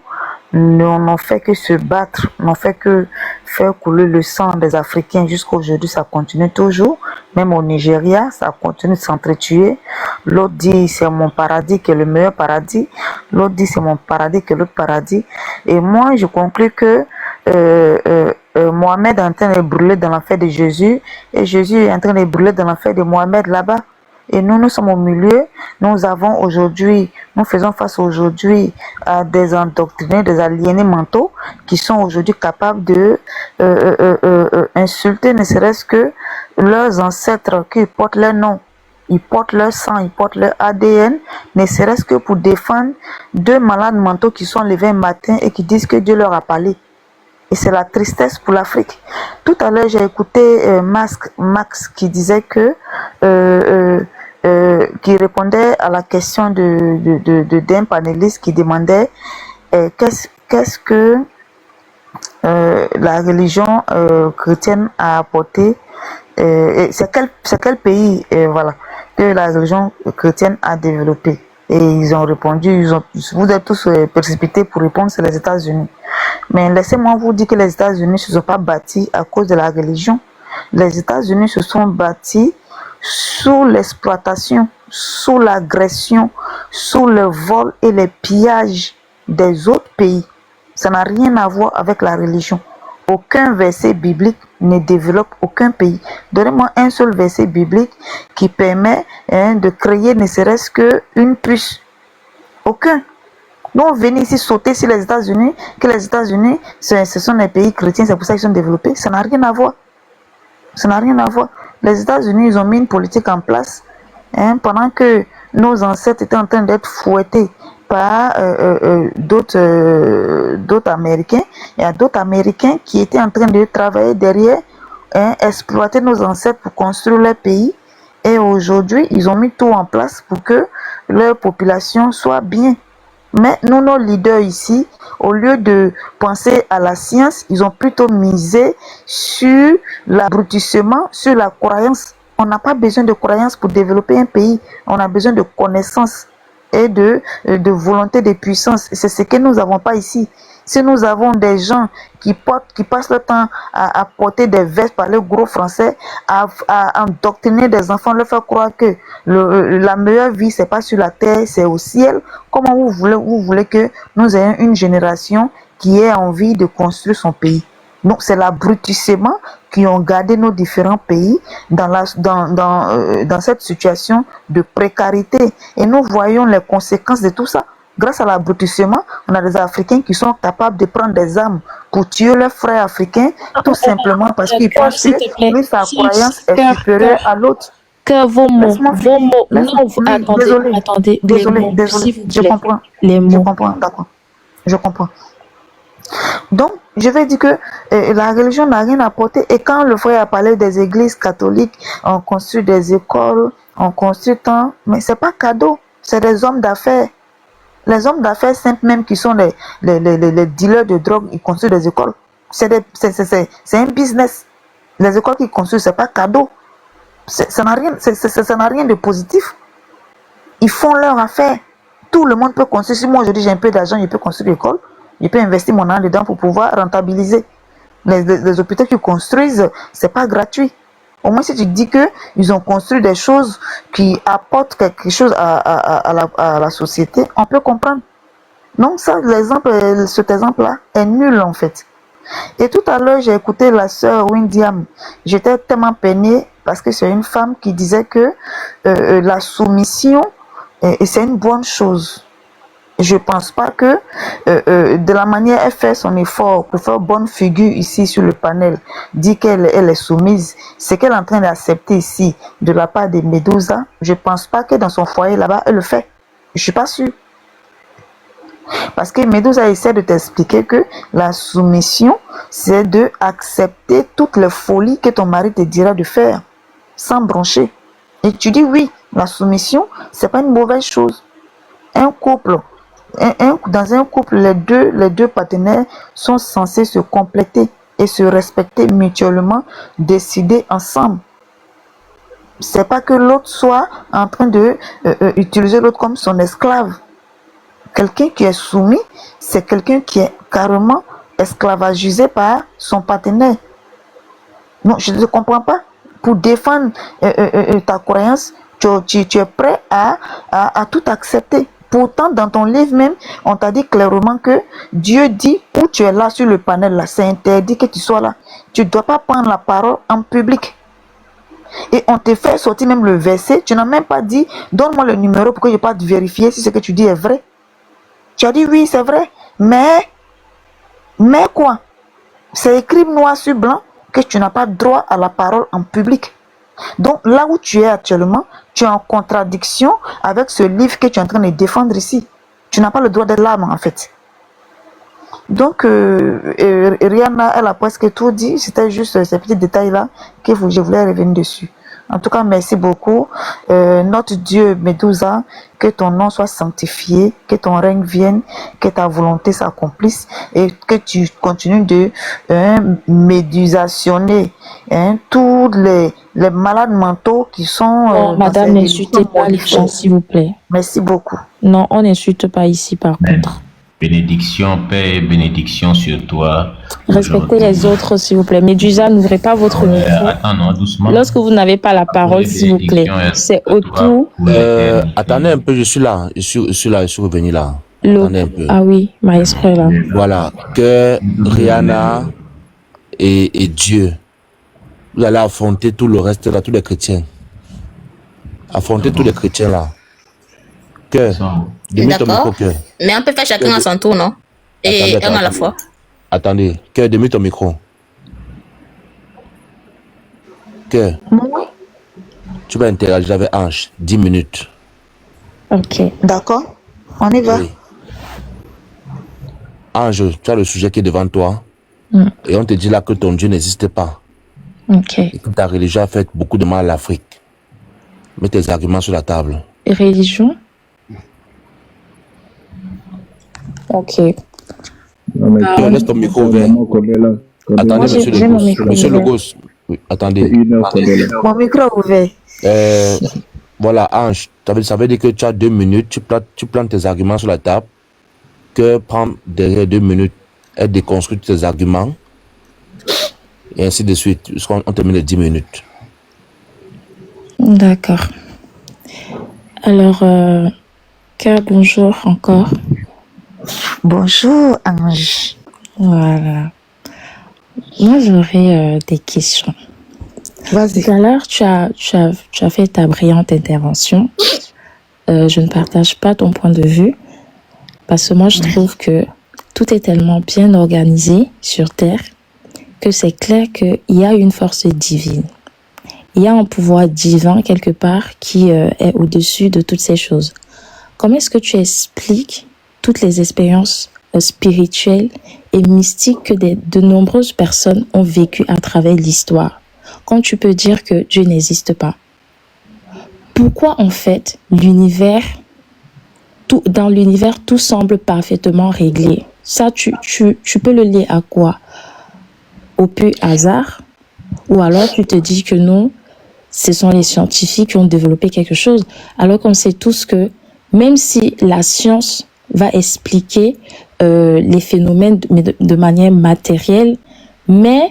n'ont fait que se battre, n'ont fait que faire couler le sang des Africains. Jusqu'à aujourd'hui, ça continue toujours. Même au Nigeria, ça continue de s'entretuer. L'autre dit c'est mon paradis qui est le meilleur paradis. L'autre dit c'est mon paradis qui est l'autre paradis. Et moi, je conclus que Mohamed est en train de brûler dans l'enfer de Jésus et Jésus est en train de brûler dans l'enfer de Mohamed là-bas. Et nous sommes au milieu. Nous faisons face aujourd'hui à des endoctrinés, des aliénés mentaux qui sont aujourd'hui capables de insulter ne serait-ce que leurs ancêtres qui portent leur nom. Ils portent leur sang, ils portent leur ADN, ne serait-ce que pour défendre 2 malades mentaux qui sont levés un matin et qui disent que Dieu leur a parlé. Et c'est la tristesse pour l'Afrique. Tout à l'heure, j'ai écouté Max qui disait que qui répondait à la question d'un panéliste qui demandait qu'est-ce que la religion chrétienne a apporté. C'est quel pays voilà, que la religion chrétienne a développé. Et ils ont répondu, vous êtes tous précipités pour répondre, c'est les États-Unis. Mais laissez-moi vous dire que les États-Unis ne se sont pas bâtis à cause de la religion. Les États-Unis se sont bâtis sous l'exploitation, sous l'agression, sous le vol et les pillages des autres pays. Ça n'a rien à voir avec la religion. Aucun verset biblique ne développe aucun pays. Donnez-moi un seul verset biblique qui permet de créer ne serait-ce qu'une puce. Aucun. Nous, on venait ici sauter sur les États-Unis, que les États-Unis, ce sont des pays chrétiens, c'est pour ça qu'ils sont développés. Ça n'a rien à voir. Ça n'a rien à voir. Les États-Unis, ils ont mis une politique en place pendant que nos ancêtres étaient en train d'être fouettés par d'autres Américains. Il y a d'autres Américains qui étaient en train de travailler derrière, exploiter nos ancêtres pour construire leur pays. Et aujourd'hui, ils ont mis tout en place pour que leur population soit bien. Mais nous, nos leaders ici, au lieu de penser à la science, ils ont plutôt misé sur l'abrutissement, sur la croyance. On n'a pas besoin de croyance pour développer un pays. On a besoin de connaissances et de volonté de puissance. C'est ce que nous n'avons pas ici. Si nous avons des gens qui passent le temps à porter des vestes, parler gros français, à endoctriner des enfants, leur faire croire que la meilleure vie, c'est pas sur la terre, c'est au ciel, comment vous voulez que nous ayons une génération qui ait envie de construire son pays? Donc, c'est l'abrutissement qui ont gardé nos différents pays dans cette situation de précarité. Et nous voyons les conséquences de tout ça. Grâce à l'abrutissement, on a des Africains qui sont capables de prendre des armes pour tuer leurs frères africains, tout simplement parce qu'ils pensent que lui, sa croyance est supérieure à l'autre.
Que vos mots, non, attendez,
désolé, je comprends.
Les mots.
Je comprends, d'accord. Je comprends. Donc, je vais dire que la religion n'a rien apporté. Et quand le frère a parlé des églises catholiques, on construit des écoles, on construit tant, mais c'est pas cadeau, c'est des hommes d'affaires. Les hommes d'affaires simples même qui sont les dealers de drogue, ils construisent des écoles. C'est un business. Les écoles qu'ils construisent, c'est pas cadeau. Ça n'a rien de positif. Ils font leur affaire. Tout le monde peut construire. Si moi je dis j'ai un peu d'argent, je peux construire l'école. Je peux investir mon argent dedans pour pouvoir rentabiliser. Les hôpitaux qu'ils construisent, c'est pas gratuit. Au moins si tu dis que ils ont construit des choses qui apportent quelque chose à la société, on peut comprendre. Donc ça, cet exemple-là est nul en fait. Et tout à l'heure, j'ai écouté la sœur Windiam. J'étais tellement peinée parce que c'est une femme qui disait que la soumission, c'est une bonne chose. Je pense pas que de la manière elle fait son effort pour faire bonne figure ici sur le panel, dit qu'elle est soumise, c'est qu'elle est en train d'accepter ici de la part de Medusa. Je pense pas que dans son foyer là-bas elle le fait. Je suis pas sûre. Parce que Medusa essaie de t'expliquer que la soumission, c'est de accepter toutes les folies que ton mari te dira de faire, sans broncher. Et tu dis oui, la soumission, c'est pas une mauvaise chose. Un couple, dans un couple, les deux partenaires sont censés se compléter et se respecter mutuellement, décider ensemble. C'est pas que l'autre soit en train de utiliser l'autre comme son esclave. Quelqu'un qui est soumis, c'est quelqu'un qui est carrément esclavagisé par son partenaire. Non, je ne comprends pas. Pour défendre ta croyance, tu es prêt à tout accepter. Pourtant, dans ton livre même, on t'a dit clairement que Dieu dit où tu es là sur le panel, là, c'est interdit que tu sois là. Tu ne dois pas prendre la parole en public. Et on te fait sortir même le verset. Tu n'as même pas dit, donne-moi le numéro pour que je puisse vérifier si ce que tu dis est vrai. Tu as dit oui, c'est vrai. Mais quoi? C'est écrit noir sur blanc que tu n'as pas droit à la parole en public. Donc là où tu es actuellement, tu es en contradiction avec ce livre que tu es en train de défendre ici. Tu n'as pas le droit d'être là, en fait. Donc Rihanna, elle a presque tout dit. C'était juste ces petits détails-là que je voulais revenir dessus. En tout cas, merci beaucoup. Notre Dieu, Medusa, que ton nom soit sanctifié, que ton règne vienne, que ta volonté s'accomplisse et que tu continues de médusationner tous les malades mentaux qui sont...
madame, n'insultez pas les gens, s'il vous plaît.
Merci beaucoup.
Non, on n'insulte pas ici, par contre.
Bénédiction, paix et bénédiction sur toi.
Respectez les autres, s'il vous plaît. Médusa, n'ouvrez pas votre micro.
Attends, non, doucement.
Lorsque vous n'avez pas la parole, s'il vous plaît, c'est autour.
Attendez un peu, je suis là. Je suis revenu là. Attendez un peu.
Ah oui, maestro est là.
Voilà, que Rihanna et Dieu, vous allez affronter tout le reste là, tous les chrétiens. Affronter tous les chrétiens là. Que
d'accord, mais on peut faire chacun à son tour, non? Et un à la fois.
Attendez, que demi ton micro. Que tu vas interagir avec Ange 10 minutes.
Ok.
D'accord, on y va.
Oui. Ange, tu as le sujet qui est devant toi. Et on te dit là que ton Dieu n'existe pas.
Ok.
Et que ta religion a fait beaucoup de mal à l'Afrique. Mets tes arguments sur la table.
Religion? Ok.
Laisse ton micro ouvert. Attendez, monsieur Logos. Oui, attendez.
Mon micro ouvert.
Voilà, Ange, ça veut dire que tu as 2 minutes, tu plantes tes arguments sur la table, que prendre derrière 2 minutes et déconstruire tes arguments, et ainsi de suite, jusqu'à on termine les 10 minutes.
D'accord. Alors, bonjour encore.
Bonjour, Ange.
Voilà. Moi, j'aurais des questions.
Vas-y.
Tout à l'heure, tu as fait ta brillante intervention. Je ne partage pas ton point de vue parce que moi, je trouve que tout est tellement bien organisé sur Terre que c'est clair qu'il y a une force divine. Il y a un pouvoir divin quelque part qui est au-dessus de toutes ces choses. Comment est-ce que tu expliques toutes les expériences spirituelles et mystiques que de nombreuses personnes ont vécues à travers l'histoire, quand tu peux dire que Dieu n'existe pas? Pourquoi en fait dans l'univers tout semble parfaitement réglé? Ça, tu peux le lier à quoi? Au pur hasard? Ou alors tu te dis que non, ce sont les scientifiques qui ont développé quelque chose, alors qu'on sait tous que même si la science va expliquer les phénomènes de manière matérielle, mais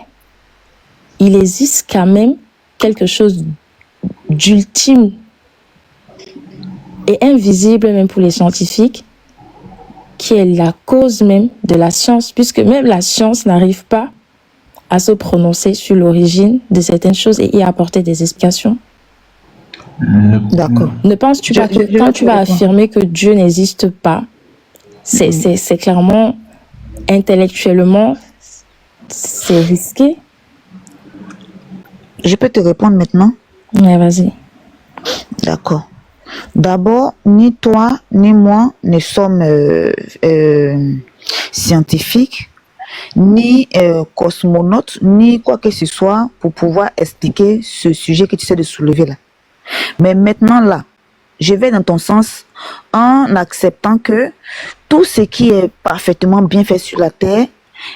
il existe quand même quelque chose d'ultime et invisible même pour les scientifiques, qui est la cause même de la science, puisque même la science n'arrive pas à se prononcer sur l'origine de certaines choses et y apporter des explications.
D'accord.
Ne penses-tu pas que quand tu vas affirmer que Dieu n'existe pas, c'est clairement, intellectuellement, c'est risqué?
Je peux te répondre maintenant?
Ouais, vas-y.
D'accord. D'abord, ni toi ni moi ne sommes scientifiques, ni cosmonautes, ni quoi que ce soit pour pouvoir expliquer ce sujet que tu sais de soulever là. Mais maintenant là, je vais dans ton sens en acceptant que tout ce qui est parfaitement bien fait sur la terre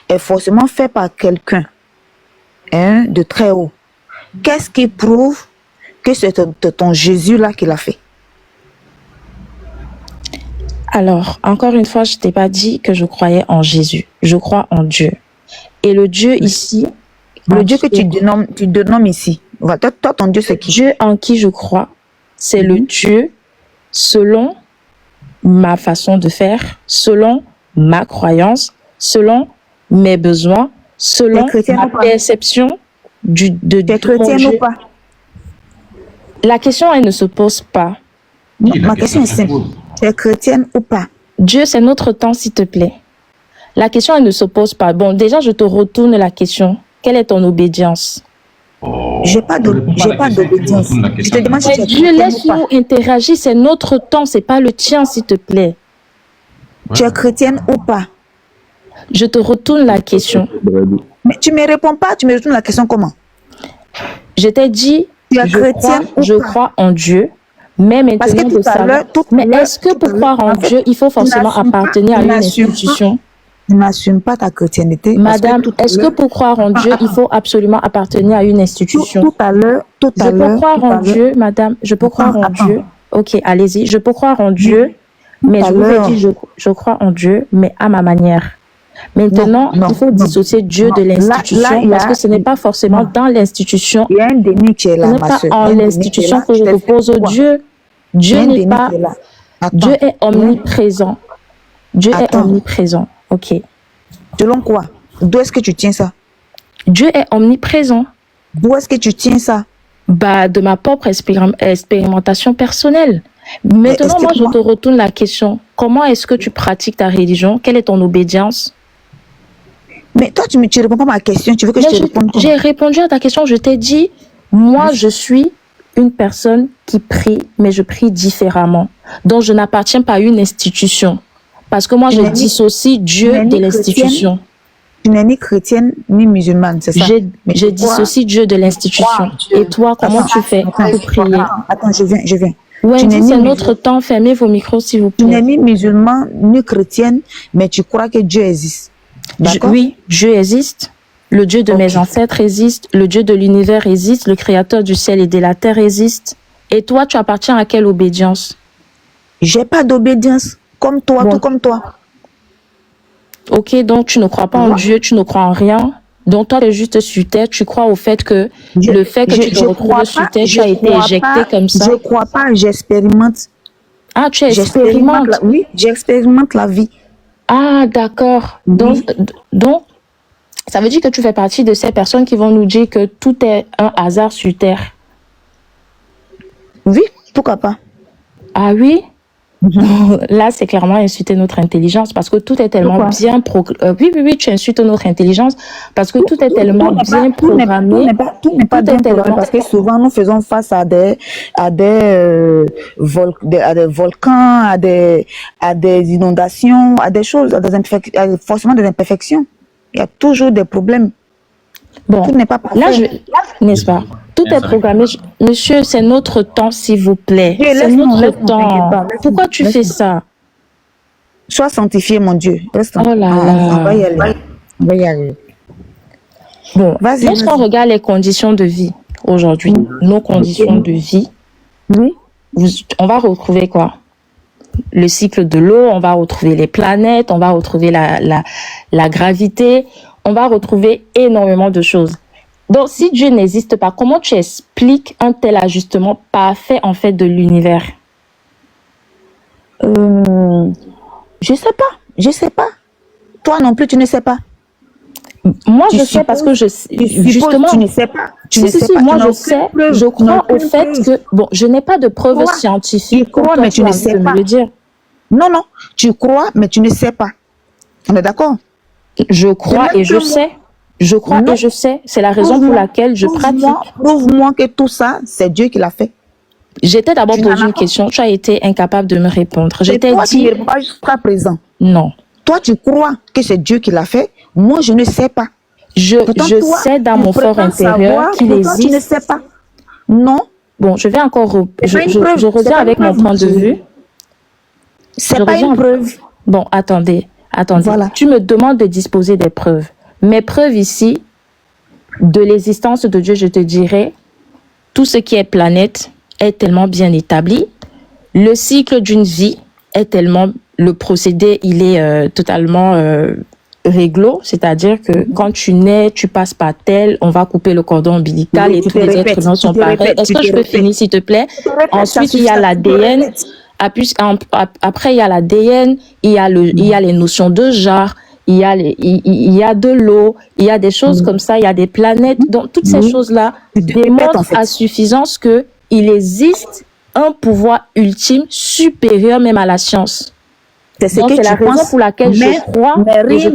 est forcément fait par quelqu'un de très haut. Qu'est-ce qui prouve que c'est ton Jésus là qui l'a fait?
Alors, encore une fois, je ne t'ai pas dit que je croyais en Jésus. Je crois en Dieu. Et le Dieu ici...
Le Dieu que tu dénommes ici. Toi, ton Dieu, c'est qui?
Dieu en qui je crois, c'est le Dieu selon ma façon de faire, selon ma croyance, selon mes besoins, selon ma perception de
chrétienne ou pas?
La question, elle ne se pose pas.
Ma question est simple. Tu es chrétienne ou pas?
Dieu, c'est notre temps, s'il te plaît. La question, elle ne se pose pas. Bon, déjà, je te retourne la question. Quelle est ton obédience?
J'ai pas d'obédience. Je te demande si tu es
Dieu, laisse-nous interagir. C'est notre temps, c'est pas le tien, s'il te plaît.
Tu es chrétienne ou pas?
Je te retourne la question.
Mais tu me réponds pas, tu me retournes la question comment?
Je t'ai dit, je crois en Dieu. Mais maintenant, est-ce que pour croire en Dieu, il faut forcément appartenir à une institution?
Tu n'assumes pas ta chrétienté.
Madame, est-ce que pour croire en Dieu, il faut absolument appartenir à une institution?
Tout à l'heure,
je peux croire en Dieu, madame. Je peux croire en Dieu. Ok, allez-y. Je peux croire en Dieu, mais je vous ai dit, je crois en Dieu, mais à ma manière. Maintenant, il faut dissocier Dieu de l'institution parce que ce n'est pas forcément dans l'institution.
Il y a un déni qui est là, ma soeur.
En l'institution que je propose au Dieu. Dieu n'est pas. Dieu est omniprésent. Dieu est omniprésent. Ok.
Selon quoi? D'où est-ce que tu tiens ça?
Dieu est omniprésent.
D'où est-ce que tu tiens ça?
Bah, de ma propre expérimentation personnelle. Maintenant, moi, je te retourne la question. Comment est-ce que tu pratiques ta religion? Quelle est ton obédience?
Mais toi, tu réponds pas à ma question. Tu veux que je te réponde?
J'ai répondu à ta question. Je t'ai dit, moi, je suis une personne qui prie, mais je prie différemment. Donc, je n'appartiens pas à une institution. Parce que moi, je dissocie Dieu de l'institution.
Tu n'es ni chrétienne, ni musulmane, c'est ça?
Je dissocie Dieu de l'institution. Et toi, comment tu fais pour prier?
Attends, je viens.
Ouais, c'est notre temps. Fermez vos micros, s'il vous plaît.
Tu n'es ni musulman, ni chrétienne, mais tu crois que Dieu existe.
Oui, Dieu existe. Le Dieu de mes ancêtres existe. Le Dieu de l'univers existe. Le créateur du ciel et de la terre existe. Et toi, tu appartiens à quelle obédience?
J'ai pas d'obédience. Comme toi, tout comme toi.
Ok, donc tu ne crois pas en Dieu, tu ne crois en rien. Donc toi, tu es juste sur terre, tu crois au fait que le fait que tu te retrouves sur terre, tu as été éjecté comme ça.
Je ne crois pas, j'expérimente.
Ah, tu expérimentes?
Oui, j'expérimente la vie.
Ah, d'accord. Donc, Ça veut dire que tu fais partie de ces personnes qui vont nous dire que tout est un hasard sur Terre.
Oui, pourquoi pas?
Ah oui? Là, c'est clairement insulter notre intelligence parce que tout est tellement
Pourquoi?
bien programmé. Oui, tu insultes notre intelligence parce que tout est tellement bien programmé.
Tout n'est pas
Tout est
bien programmé
tellement...
parce que souvent nous faisons face à des volcans, à des inondations, à des choses, forcément des imperfections. Il y a toujours des problèmes.
Bon,
tout n'est pas parfait.
là, n'est-ce pas? Tout est programmé. Monsieur, c'est notre temps, s'il vous plaît. C'est notre temps. Pourquoi tu fais ça?
Sois sanctifié, mon Dieu. Reste
oh là là.
On va y aller. On va y aller.
Bon, lorsqu'on regarde les conditions de vie aujourd'hui, nos conditions de vie, on va retrouver quoi? Le cycle de l'eau, on va retrouver les planètes, on va retrouver la gravité, on va retrouver énormément de choses. Donc, si Dieu n'existe pas, comment tu expliques un tel ajustement parfait, en fait, de l'univers?
Je sais pas. Toi non plus, tu ne sais pas.
Moi, je sais parce que justement,
tu ne sais pas.
Moi, je sais. Je crois au fait que, bon, je n'ai pas de preuves scientifiques.
Tu crois, mais tu ne sais pas. Non, tu crois, mais tu ne sais pas. On est d'accord?
Je crois et je sais. Je crois et je sais. C'est la raison pour laquelle je pratique.
Prouve-moi que tout ça, c'est Dieu qui l'a fait.
J'étais d'abord posé une question. Tu as été incapable de me répondre. J'étais
dit.
Tu
ne réponds pas jusqu'à présent.
Non.
Toi, tu crois que c'est Dieu qui l'a fait. Moi, je ne sais pas.
Je sais dans mon fort intérieur qu'il existe.
Tu ne sais pas. Non.
Bon, je vais encore... Je reviens avec mon point de vue.
C'est pas une preuve.
Bon, attendez. Voilà. Tu me demandes de disposer des preuves. Mes preuves ici, de l'existence de Dieu, je te dirais, tout ce qui est planète est tellement bien établi. Le cycle d'une vie est tellement... Le procédé, il est totalement réglo, c'est-à-dire que quand tu nais, tu passes par tel, on va couper le cordon ombilical et tous les êtres humains sont pareils. Est-ce que je peux finir, s'il te plaît? Ensuite, il y a l'ADN. Après, il y a l'ADN, il y a les notions de genre, il y a de l'eau, il y a des choses comme ça, il y a des planètes. Donc, toutes ces choses-là démontrent à suffisance qu'il existe un pouvoir ultime supérieur même à la science.
C'est la raison pour laquelle je crois. Mais rien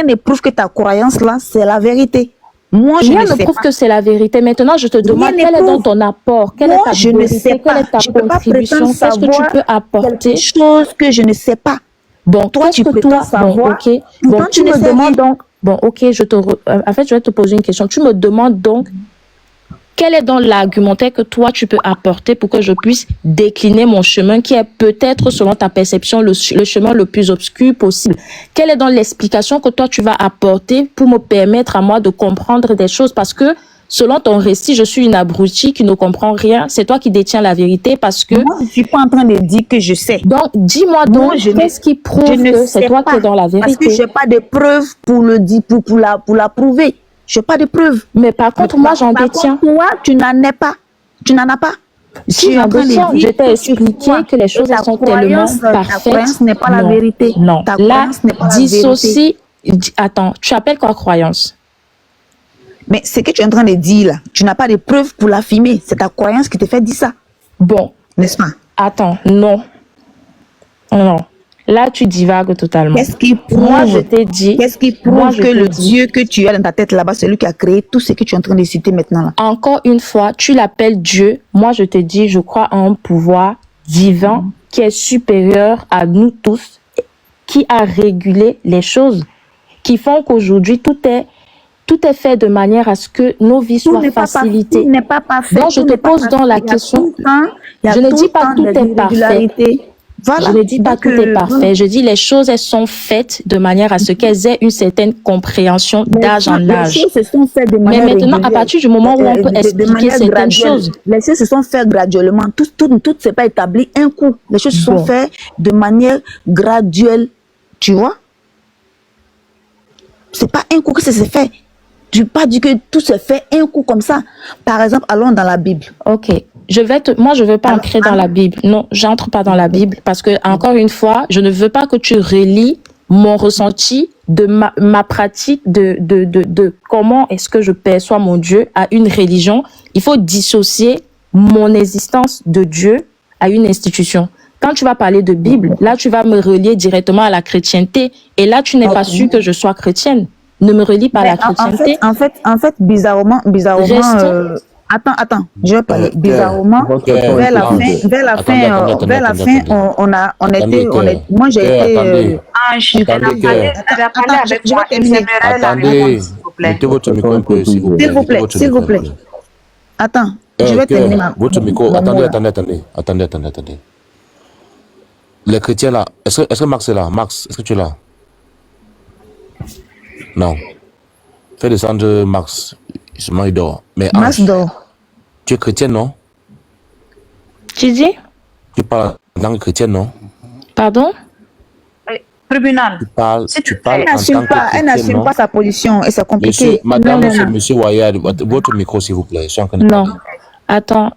ne prouve que ta croyance là, c'est la vérité. Moi, je
rien
ne sais
prouve
pas.
que c'est la vérité. Maintenant, je te demande quel est donc ton apport, quelle est ta
je ne sais pas.
quelle est ta contribution, qu'est-ce que tu peux apporter?
Quelque chose que je ne sais pas.
Bon, toi, tu peux savoir. Bon, ok. Bon, tu me demandes donc. Bon, ok, en fait, je vais te poser une question. Tu me demandes donc quel est donc l'argumentaire que toi, tu peux apporter pour que je puisse décliner mon chemin qui est peut-être, selon ta perception, le chemin le plus obscur possible? Quelle est donc l'explication que toi, tu vas apporter pour me permettre à moi de comprendre des choses? Parce que, selon ton récit, je suis une abrutie qui ne comprend rien. C'est toi qui détiens la vérité parce que...
Moi, je ne suis pas en train de dire que je sais.
Donc, dis-moi donc, qu'est-ce qui prouve que c'est toi qui es dans la vérité?
Parce que je n'ai pas de preuves pour le dire, pour la prouver. Je n'ai pas de preuves.
Mais par contre, moi, j'en détiens.
Toi, tu n'en as pas. Tu n'en as pas.
Si j'en détiens, je t'ai expliqué que les choses sont tellement parfaites.
Ta croyance n'est pas la vérité.
Non.
Ta
là,
croyance n'est pas
dissocie. Attends, tu appelles quoi croyance?
Mais ce que tu es en train de dire là, tu n'as pas de preuves pour l'affirmer. C'est ta croyance qui te fait dire ça.
Bon.
N'est-ce pas?
Attends, non. Non. Là, tu divagues totalement.
Qu'est-ce qui prouve,
moi, je t'ai dit.
Qu'est-ce qui prouve que le Dieu que tu as dans ta tête là-bas, c'est lui qui a créé tout ce que tu es en train de citer maintenant là?
Encore une fois, tu l'appelles Dieu. Moi, je te dis, je crois en un pouvoir divin qui est supérieur à nous tous, qui a régulé les choses, qui font qu'aujourd'hui, tout est fait de manière à ce que nos vies soient facilitées.
Tout n'est pas parfait.
Donc, je te pose donc la question. Je ne dis pas tout est parfait. Voilà. Je ne dis pas tout est parfait. Je dis les choses, elles sont faites de manière à ce qu'elles aient une certaine compréhension d'âge en âge.
Les choses se sont faites de manière
Mais maintenant, à partir du moment où on peut expliquer certaines choses.
Les choses se sont faites graduellement. Tout ne s'est pas établi un coup. Les choses se sont faites de manière graduelle. Tu vois? C'est pas un coup que ça s'est fait. Tu pas dit que tout se fait un coup comme ça. Par exemple, allons dans la Bible.
Ok. Moi, je veux pas entrer dans la Bible. Non, j'entre pas dans la Bible parce que, encore une fois, je ne veux pas que tu relis mon ressenti, de ma pratique, de comment est-ce que je perçois mon Dieu à une religion. Il faut dissocier mon existence de Dieu à une institution. Quand tu vas parler de Bible, là, tu vas me relier directement à la chrétienté. Et là, tu n'es pas sûr que je sois chrétienne. Ne me relie pas à la chrétienté.
En fait, bizarrement, attends, je vais parler. Bizarrement, vers la fin, moi j'ai été.
Elle a parlé avec moi.
Attendez, mettez votre micro un peu, s'il vous plaît.
S'il vous plaît. Attends, je vais terminer
votre micro. Attendez. Les chrétiens là, est-ce que Max est là? Max, est-ce que tu es là? Non. Fais descendre Max. Justement, il dort. Mais
Max dort.
Tu es chrétienne, non?
Tu dis?
Tu parles en tant que chrétienne, non?
Pardon?
Tribunal.
Tu parles en tant que chrétienne,
elle n'assume pas sa position et c'est compliqué.
Monsieur Wayad, votre micro, s'il vous plaît.
Non. Attends.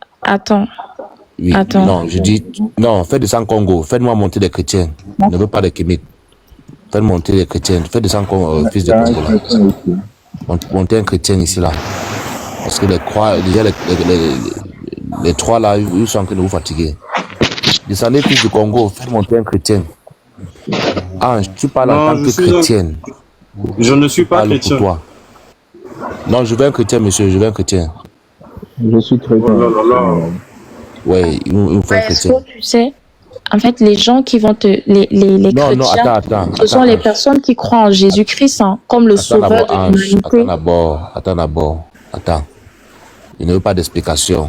Oui.
Attends.
Non, je dis, non, faites descendre Congo. Faites-moi monter des chrétiens. Ne veux pas des chimiques. Faites monter des chrétiens. Faites descendre fils de Congo là. Montez un chrétien ici là. Parce que les trois là, ils sont en train de vous fatiguer. Descendez fils du Congo, faites monter un chrétien. Ange, tu parles en tant que chrétienne.
Je ne suis pas chrétien.
Toi. Non, je veux un chrétien, monsieur, je veux un chrétien.
Je suis chrétien.
Oui, il me faut un chrétien.
Tu sais, en fait, les gens qui vont les chrétiens, ce sont les personnes qui croient en Jésus-Christ comme le sauveur de l'humanité.
Attends d'abord. Je ne veux pas d'explication.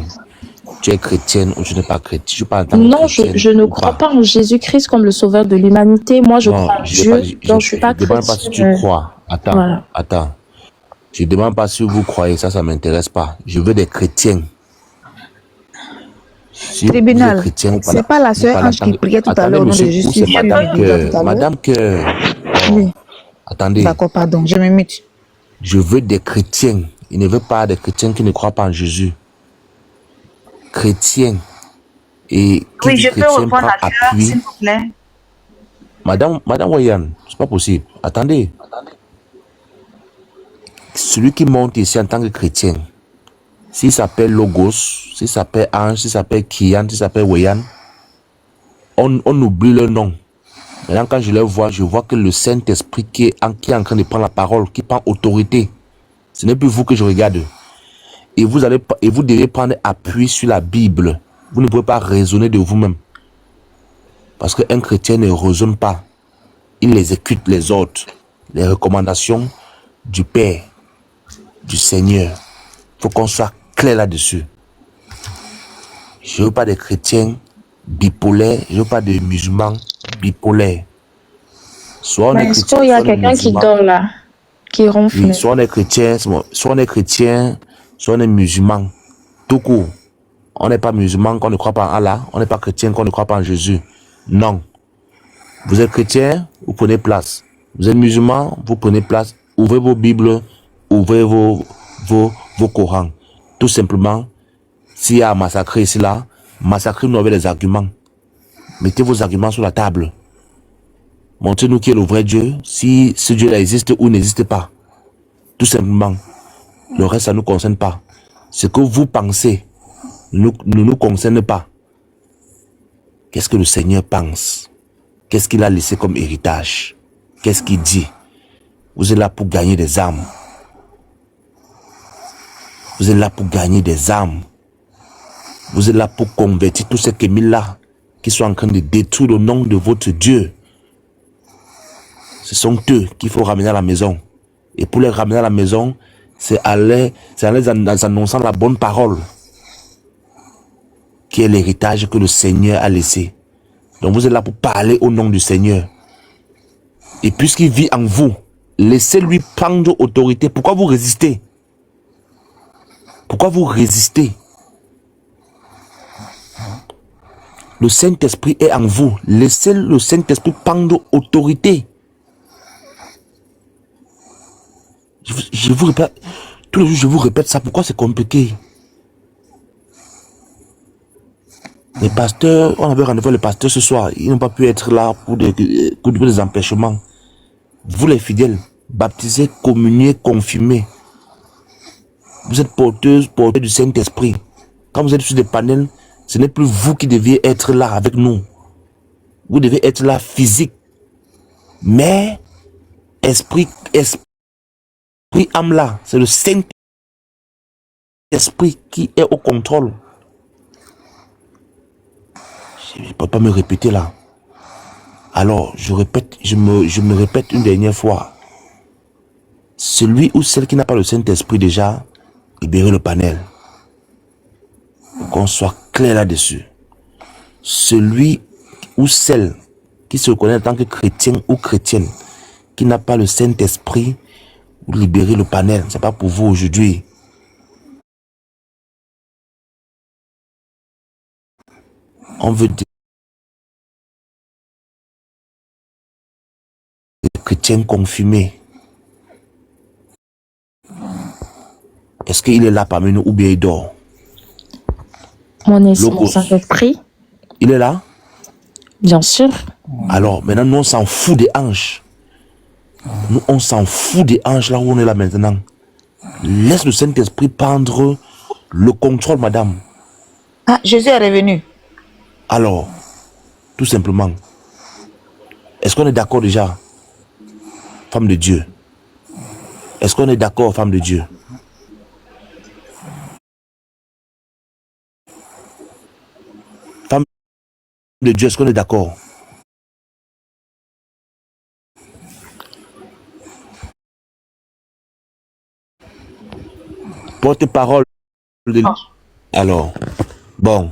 Tu es chrétienne ou tu n'es pas chrétienne?
Non, je ne crois pas en Jésus-Christ comme le sauveur de l'humanité. Moi, je crois en Dieu, donc je ne suis pas chrétienne.
Je ne demande pas si tu crois. Attends. Je ne demande pas si vous croyez, ça ne m'intéresse pas. Je veux des chrétiens. Si
Tribunal, c'est pas la sœur Ange qui priait tout à l'heure au nom de Jésus.
Madame Cœur.
Oui.
Attendez.
D'accord, pardon, je me mute.
Je veux des chrétiens. Il ne veut pas des chrétiens qui ne croient pas en Jésus. Chrétiens. Et qui
oui, je peux répondre à ça, s'il vous plaît.
Madame Wayan, c'est pas possible. Attendez. Celui qui monte ici en tant que chrétien, s'il s'appelle Logos, s'il s'appelle Ange, s'il s'appelle Kian, s'il s'appelle Wayan, on oublie le nom. Maintenant, quand je les vois, je vois que le Saint-Esprit qui est en train de prendre la parole, qui prend autorité, ce n'est plus vous que je regarde. Et vous devez prendre appui sur la Bible. Vous ne pouvez pas raisonner de vous-même. Parce qu'un chrétien ne raisonne pas. Il exécute les ordres, les recommandations du Père, du Seigneur. Il faut qu'on soit clair là-dessus. Je ne veux pas des chrétiens bipolaires, je ne veux pas des musulmans bipolaires. Soit on est chrétien,
il y a quelqu'un qui dort là, qui ronfle.
Oui, soit on est chrétien, soit on est musulman. Tout court. On n'est pas musulman qu'on ne croit pas en Allah, on n'est pas chrétien qu'on ne croit pas en Jésus. Non. Vous êtes chrétien, vous prenez place. Vous êtes musulman, vous prenez place. Ouvrez vos Bibles, ouvrez vos Corans. Tout simplement, s'il y a à massacrer ici là, massacrez-nous avec les arguments. Mettez vos arguments sur la table. Montrez-nous qui est le vrai Dieu, si ce Dieu-là existe ou n'existe pas. Tout simplement. Le reste, ça ne nous concerne pas. Ce que vous pensez ne nous concerne pas. Qu'est-ce que le Seigneur pense? Qu'est-ce qu'il a laissé comme héritage? Qu'est-ce qu'il dit? Vous êtes là pour gagner des âmes. Vous êtes là pour gagner des âmes. Vous êtes là pour convertir tous ces kémils-là qui sont en train de détruire le nom de votre Dieu. Ce sont eux qu'il faut ramener à la maison. Et pour les ramener à la maison, c'est en les annonçant la bonne parole, qui est l'héritage que le Seigneur a laissé. Donc vous êtes là pour parler au nom du Seigneur. Et puisqu'il vit en vous, laissez-lui prendre autorité. Pourquoi vous résistez? Pourquoi vous résistez? Le Saint-Esprit est en vous. Laissez le Saint-Esprit prendre autorité. Je vous répète, tous les jours je vous répète ça. Pourquoi c'est compliqué? Les pasteurs, on avait rendez-vous les pasteurs ce soir. Ils n'ont pas pu être là pour des empêchements. vous les fidèles, baptisés, communiés, confirmés, vous êtes porteurs du Saint-Esprit. Quand vous êtes sur des panels, ce n'est plus vous qui deviez être là avec nous. Vous devez être là physique. Mais esprit, âme là, c'est le Saint-Esprit qui est au contrôle. Je ne peux pas me répéter là. Alors, je me répète une dernière fois. Celui ou celle qui n'a pas le Saint-Esprit déjà, libérez le panel. Pour qu'on soit clair là-dessus. Celui ou celle qui se reconnaît en tant que chrétien ou chrétienne, qui n'a pas le Saint-Esprit, vous libérez le panel. Ce n'est pas pour vous aujourd'hui. On veut des chrétiens confirmés. Est-ce qu'il est là parmi nous ou bien il dort?
Mon Saint-Esprit.
Il est là?
Bien sûr.
Alors, maintenant, nous, on s'en fout des anges. Nous, on s'en fout des anges là où on est là maintenant. Laisse le Saint-Esprit prendre le contrôle, madame.
Ah, Jésus est revenu.
Alors, tout simplement, est-ce qu'on est d'accord déjà, femme de Dieu? Est-ce qu'on est d'accord, femme de Dieu? Femme de Dieu, est-ce qu'on est d'accord? Porte-parole de... Alors, bon,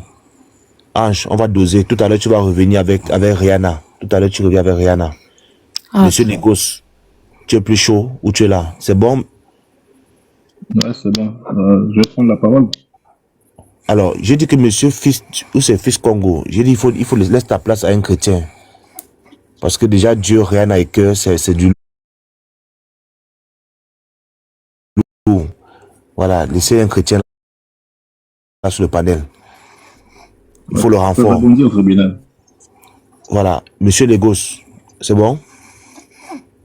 Ange, on va doser. Tout à l'heure, tu vas revenir avec Rihanna. Tout à l'heure, tu reviens avec Rihanna. Monsieur Négos, tu es plus chaud ou tu es là? C'est bon?
Ouais, c'est bon. Je vais prendre la parole.
Alors, j'ai dit que monsieur Fils, ou c'est Fils Congo, j'ai dit il faut laisser ta place à un chrétien. Parce que déjà, Dieu, Rihanna et cœur, c'est du lourd. Voilà, laissez un chrétien là sur le panel. Il faut le renfort.
Rebondir au tribunal.
Voilà, monsieur Legos, c'est bon?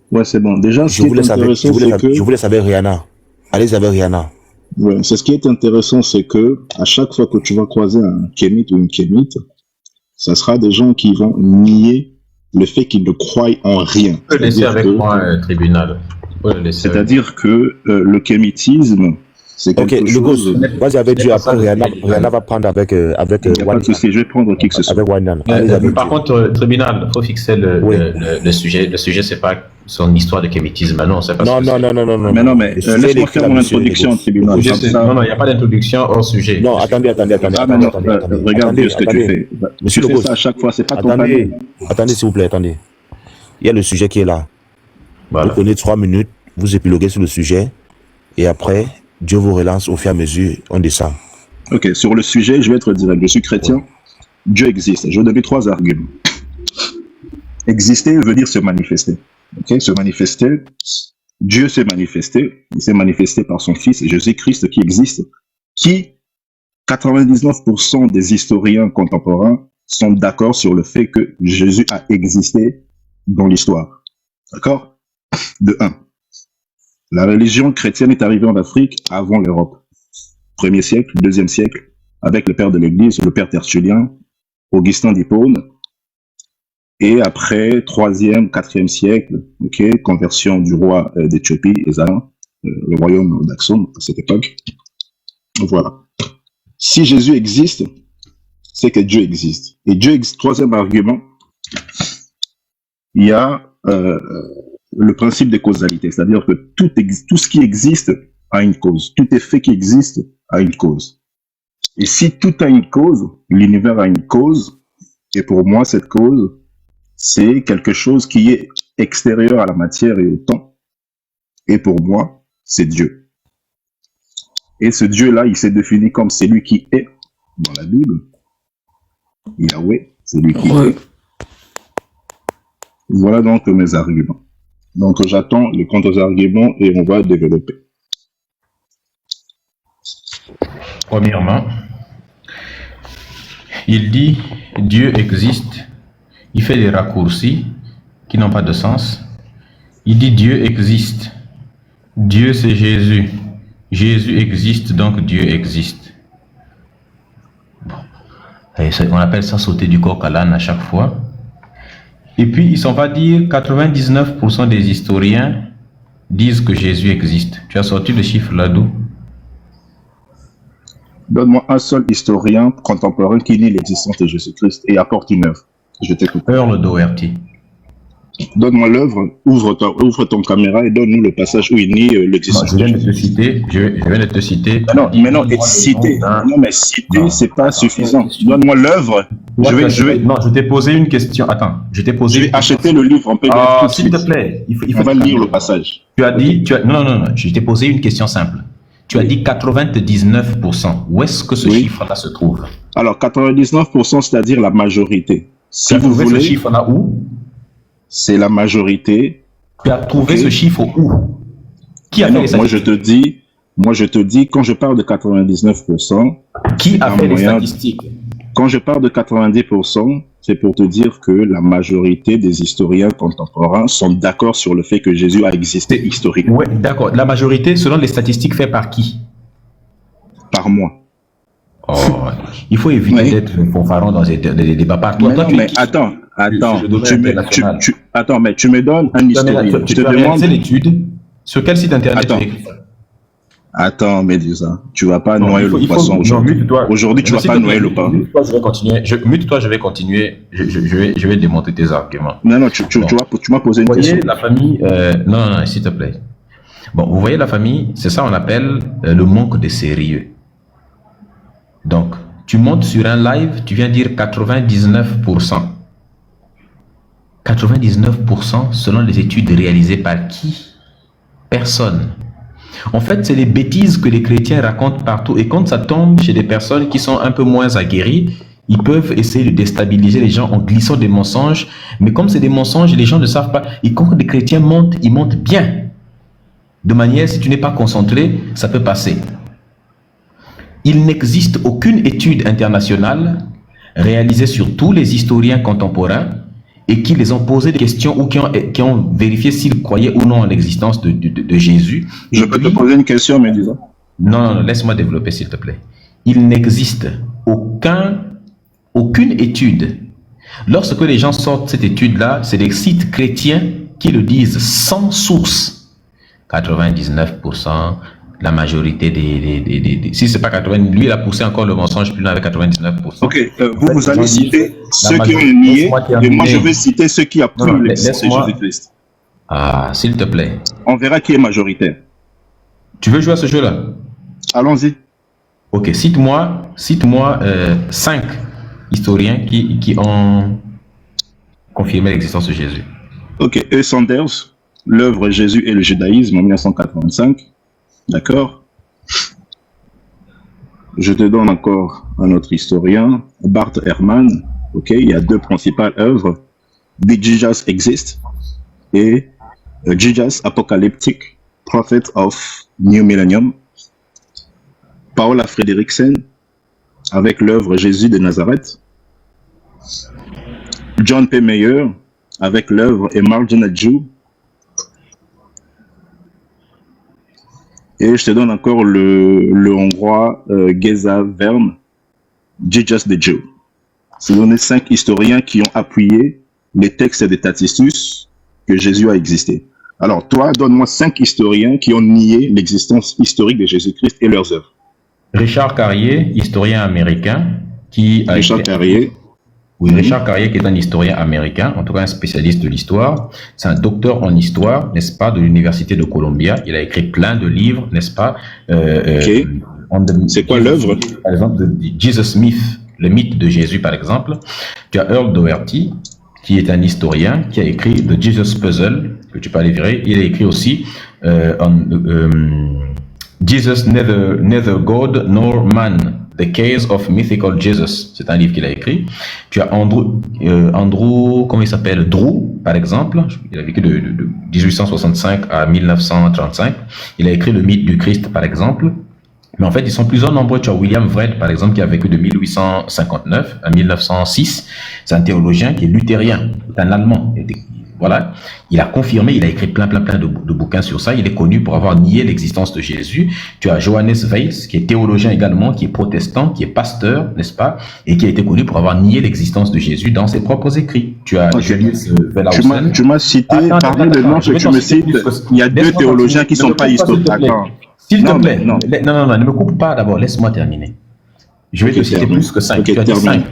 Ouais, c'est bon. Déjà, ce qui est intéressant, c'est que...
Je vous laisse avec Rihanna. Allez avec Rihanna.
Ouais, c'est ce qui est intéressant, c'est que à chaque fois que tu vas croiser un kémite ou une kémite, ça sera des gens qui vont nier le fait qu'ils ne croient en rien.
Vous pouvez laisser avec moi, tribunal.
C'est-à-dire que le kémitisme, c'est quelque chose...
Moi, j'avais dit après, Rihanna va prendre avec
pas de souci, je vais prendre qui que ce soit.
Par contre, tribunal, il faut fixer le sujet. Le sujet, c'est pas son histoire de kémitisme. Non, c'est pas
non.
Mais laisse-moi faire mon introduction au tribunal.
Non, il n'y a pas d'introduction hors sujet.
Non, attendez.
Regarde ce que tu fais.
Monsieur
tu fais ça à chaque fois, c'est pas ton panel.
Attendez, s'il vous plaît, attendez. Il y a le sujet qui est là. Voilà. Vous prenez 3 minutes, vous épiloguez sur le sujet, et après, Dieu vous relance au fur et à mesure, on descend.
Ok, sur le sujet, je vais être direct. Je suis chrétien. Ouais. Dieu existe. Je vais donner 3 arguments. Exister veut dire se manifester. Ok, se manifester. Dieu s'est manifesté. Il s'est manifesté par son Fils, Jésus-Christ, qui existe. Qui, 99% des historiens contemporains sont d'accord sur le fait que Jésus a existé dans l'histoire. D'accord? De 1. La religion chrétienne est arrivée en Afrique avant l'Europe. 1er siècle, 2e siècle, avec le père de l'Église, le père Tertullien, Augustin d'Hippone. Et après, 3e, 4e siècle, conversion du roi d'Éthiopie, Esaïe, le royaume d'Aksum à cette époque. Voilà. Si Jésus existe, c'est que Dieu existe. Et Dieu existe. 3e argument, il y a le principe de causalité, c'est-à-dire que tout ce qui existe a une cause. Tout effet qui existe a une cause. Et si tout a une cause, l'univers a une cause, et pour moi, cette cause, c'est quelque chose qui est extérieur à la matière et au temps. Et pour moi, c'est Dieu. Et ce Dieu-là, il s'est défini comme celui qui est dans la Bible. Yahweh, c'est lui qui est. Voilà donc mes arguments. Donc j'attends les contre-arguments et on va développer.
Premièrement, il dit Dieu existe. Il fait des raccourcis qui n'ont pas de sens. Il dit Dieu existe. Dieu, c'est Jésus. Jésus existe, donc Dieu existe. Bon. On appelle ça sauter du coq à l'âne à chaque fois. Et puis, ils sont pas dire 99% des historiens disent que Jésus existe. Tu as sorti le chiffre là d'où?
Donne-moi un seul historien contemporain qui nie l'existence de Jésus-Christ et apporte une œuvre. Je t'écoute.
Earl Doherty.
Donne-moi l'œuvre, ouvre ton caméra et donne-nous le passage où il nie l'existence.
Je viens de te citer. Je viens de te citer.
Citer. Non, mais citer, c'est pas suffisant. Donne-moi l'œuvre.
Non, je t'ai posé une question. Attends, je t'ai posé.
Je vais acheter le livre en PDF.
S'il te plaît.
On va lire le passage.
Tu as dit. Non. Je t'ai posé une question simple. Tu as dit 99%. Où est-ce que ce chiffre-là se trouve?
Alors, 99%, c'est-à-dire la majorité. Si vous voulez.
Ce chiffre-là où?
C'est la majorité.
Tu as trouvé ce chiffre où? Qui a fait les statistiques? Moi, je te dis, quand je parle de 99%, qui a fait les statistiques?
Quand je parle de 90%, c'est pour te dire que la majorité des historiens contemporains sont d'accord sur le fait que Jésus a existé historiquement.
Oui, d'accord. La majorité, selon les statistiques, fait par qui?
Par moi.
Oh, il faut éviter d'être fanfaron dans les débats. Par toi,
mais attends, mais tu me donnes un historien.
Tu as réalisé l'étude. Sur quel site internet tu as écrit ça?
Attends, Médusa, tu vas pas noyer le poisson aujourd'hui. Aujourd'hui, tu vas pas noyer le pain.
Mute-toi, je vais continuer. Mute-toi, je vais continuer. Je vais démonter tes arguments.
Non, tu m'as posé une question.
Vous voyez la famille... non, s'il te plaît. Bon, vous voyez la famille, c'est ça on appelle le manque de sérieux. Donc, tu montes sur un live, tu viens dire 99%. 99% selon les études réalisées par qui? Personne. En fait, c'est les bêtises que les chrétiens racontent partout. Et quand ça tombe chez des personnes qui sont un peu moins aguerries, ils peuvent essayer de déstabiliser les gens en glissant des mensonges. Mais comme c'est des mensonges, les gens ne savent pas. Et quand les chrétiens montent, ils montent bien. De manière, si tu n'es pas concentré, ça peut passer. Il n'existe aucune étude internationale réalisée sur tous les historiens contemporains et qui les ont posé des questions ou qui ont vérifié s'ils croyaient ou non en l'existence de Jésus.
Je peux te poser une question, Médusa?
Non, laisse-moi développer, s'il te plaît. Il n'existe aucune étude. Lorsque les gens sortent cette étude-là, c'est des sites chrétiens qui le disent sans source. 99%, la majorité des si c'est pas 80, lui il a poussé encore le mensonge plus loin avec 99%.
Ok, vous allez citer ceux qui ont nié et moi je vais citer ceux qui approuvent l'existence de Jésus-Christ.
Ah, s'il te plaît.
On verra qui est majoritaire.
Tu veux jouer à ce jeu-là?
Allons-y.
Ok, cite-moi 5 historiens qui ont confirmé l'existence de Jésus.
Ok, E. Sanders, l'œuvre Jésus et le judaïsme en 1985. D'accord. Je te donne encore un autre historien, Bart Ehrman. Ok, il y a 2 principales œuvres, Did Jesus Exist et Jesus Apocalyptic, Prophet of New Millennium. Paola Fredriksen avec l'œuvre Jésus de Nazareth. John P. Mayer avec l'œuvre A Marginal Jew. Et je te donne encore le hongrois Geza Vern, Jesus the Jew. C'est donné 5 historiens qui ont appuyé les textes de Tacitus que Jésus a existé. Alors toi, donne-moi 5 historiens qui ont nié l'existence historique de Jésus-Christ et leurs œuvres.
Richard Carrier, historien américain,
Richard Carrier.
Oui, Richard Carrier, qui est un historien américain, en tout cas un spécialiste de l'histoire. C'est un docteur en histoire, n'est-ce pas, de l'Université de Columbia. Il a écrit plein de livres, n'est-ce pas.
C'est quoi l'œuvre?
Par exemple, de Jesus Smith, le mythe de Jésus, par exemple. Tu as Earl Doherty, qui est un historien, qui a écrit The Jesus Puzzle, que tu peux aller virer. Il a écrit aussi Jesus Neither God Nor Man, The Case of Mythical Jesus. C'est un livre qu'il a écrit. Tu as Andrew, comment il s'appelle? Drew, par exemple. Il a vécu de 1865 à 1935. Il a écrit le mythe du Christ, par exemple. Mais en fait, ils sont plusieurs nombreux. Tu as William Wred, par exemple, qui a vécu de 1859 à 1906. C'est un théologien qui est luthérien. C'est un Allemand. Voilà. Il a confirmé, il a écrit plein de bouquins sur ça. Il est connu pour avoir nié l'existence de Jésus. Tu as Johannes Weiss, qui est théologien également, qui est protestant, qui est pasteur, n'est-ce pas, et qui a été connu pour avoir nié l'existence de Jésus dans ses propres écrits. Tu as Julius Wellhausen.
Tu m'as cité, parmi les noms que tu me cites, il y a deux théologiens qui ne sont pas historiques.
S'il te plaît, non, ne me coupe pas d'abord, laisse-moi terminer. Je vais te citer plus que 5. Tu as dit 5.